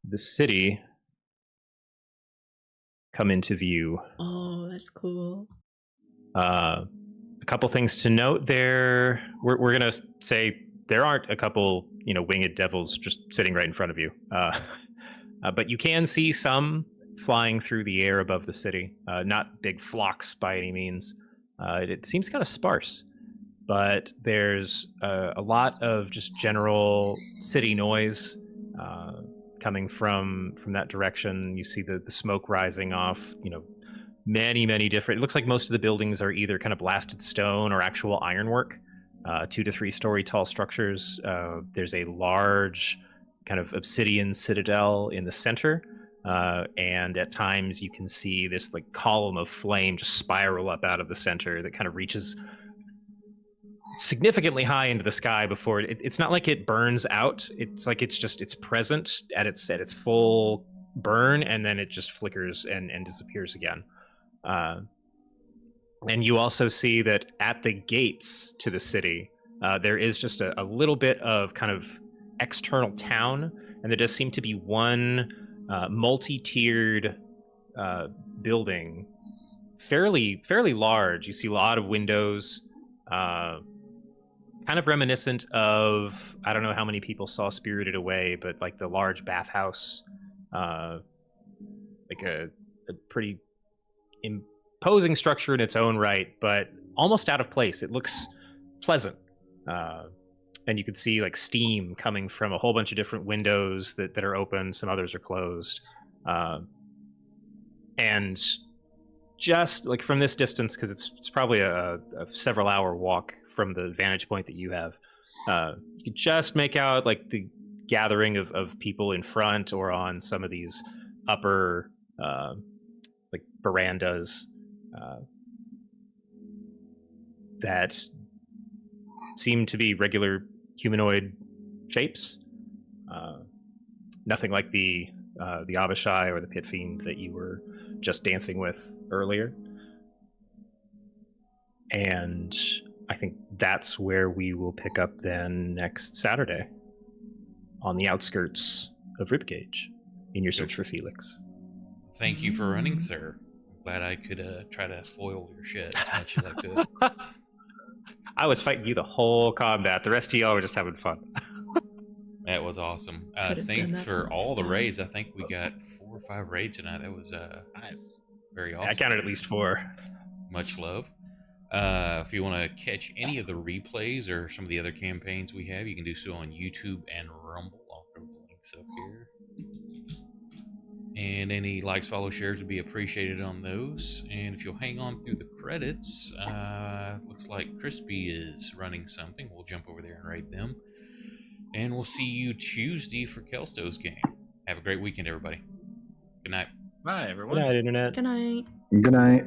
the city come into view. Oh, that's cool. A couple things to note there. We're gonna say there aren't a couple, winged devils just sitting right in front of you, but you can see some flying through the air above the city. Not big flocks by any means. It seems kind of sparse, but there's a lot of just general city noise coming from that direction. You see the smoke rising off, many different. It looks like most of the buildings are either kind of blasted stone or actual ironwork, 2 to 3 story tall structures. There's a large kind of obsidian citadel in the center, and at times you can see this like column of flame just spiral up out of the center that kind of reaches significantly high into the sky before it's not like it burns out. It's like it's present at its full burn, and then it just flickers and disappears again. And you also see that at the gates to the city, there is just a little bit of kind of external town, and there does seem to be one multi-tiered building, fairly large. You see a lot of windows, kind of reminiscent of, I don't know how many people saw Spirited Away, but like the large bathhouse, like a pretty imposing structure in its own right, but almost out of place. It looks pleasant. And you can see like steam coming from a whole bunch of different windows that are open. Some others are closed. And just like from this distance, because it's probably a several hour walk from the vantage point that you have, you could just make out like the gathering of people in front or on some of these upper like verandas that seem to be regular humanoid shapes. Nothing like the Abishai or the Pit Fiend that you were just dancing with earlier. And I think that's where we will pick up then next Saturday, on the outskirts of Ribcage, in your search for Felix. Thank you for running, sir. Glad I could try to foil your shit as much as I could. I was fighting you the whole combat. The rest of y'all were just having fun. That was awesome. Thanks for all the raids. I think we got 4 or 5 raids tonight. That was nice. Very awesome. I counted at least 4. Much love. If you want to catch any of the replays or some of the other campaigns we have, you can do so on YouTube and Rumble. I'll throw the links up here. And any likes, follows, shares would be appreciated on those. And if you'll hang on through the credits, looks like Crispy is running something. We'll jump over there and raid them. And we'll see you Tuesday for Kelsto's game. Have a great weekend, everybody. Good night. Bye, everyone. Good night, Internet. Good night. Good night.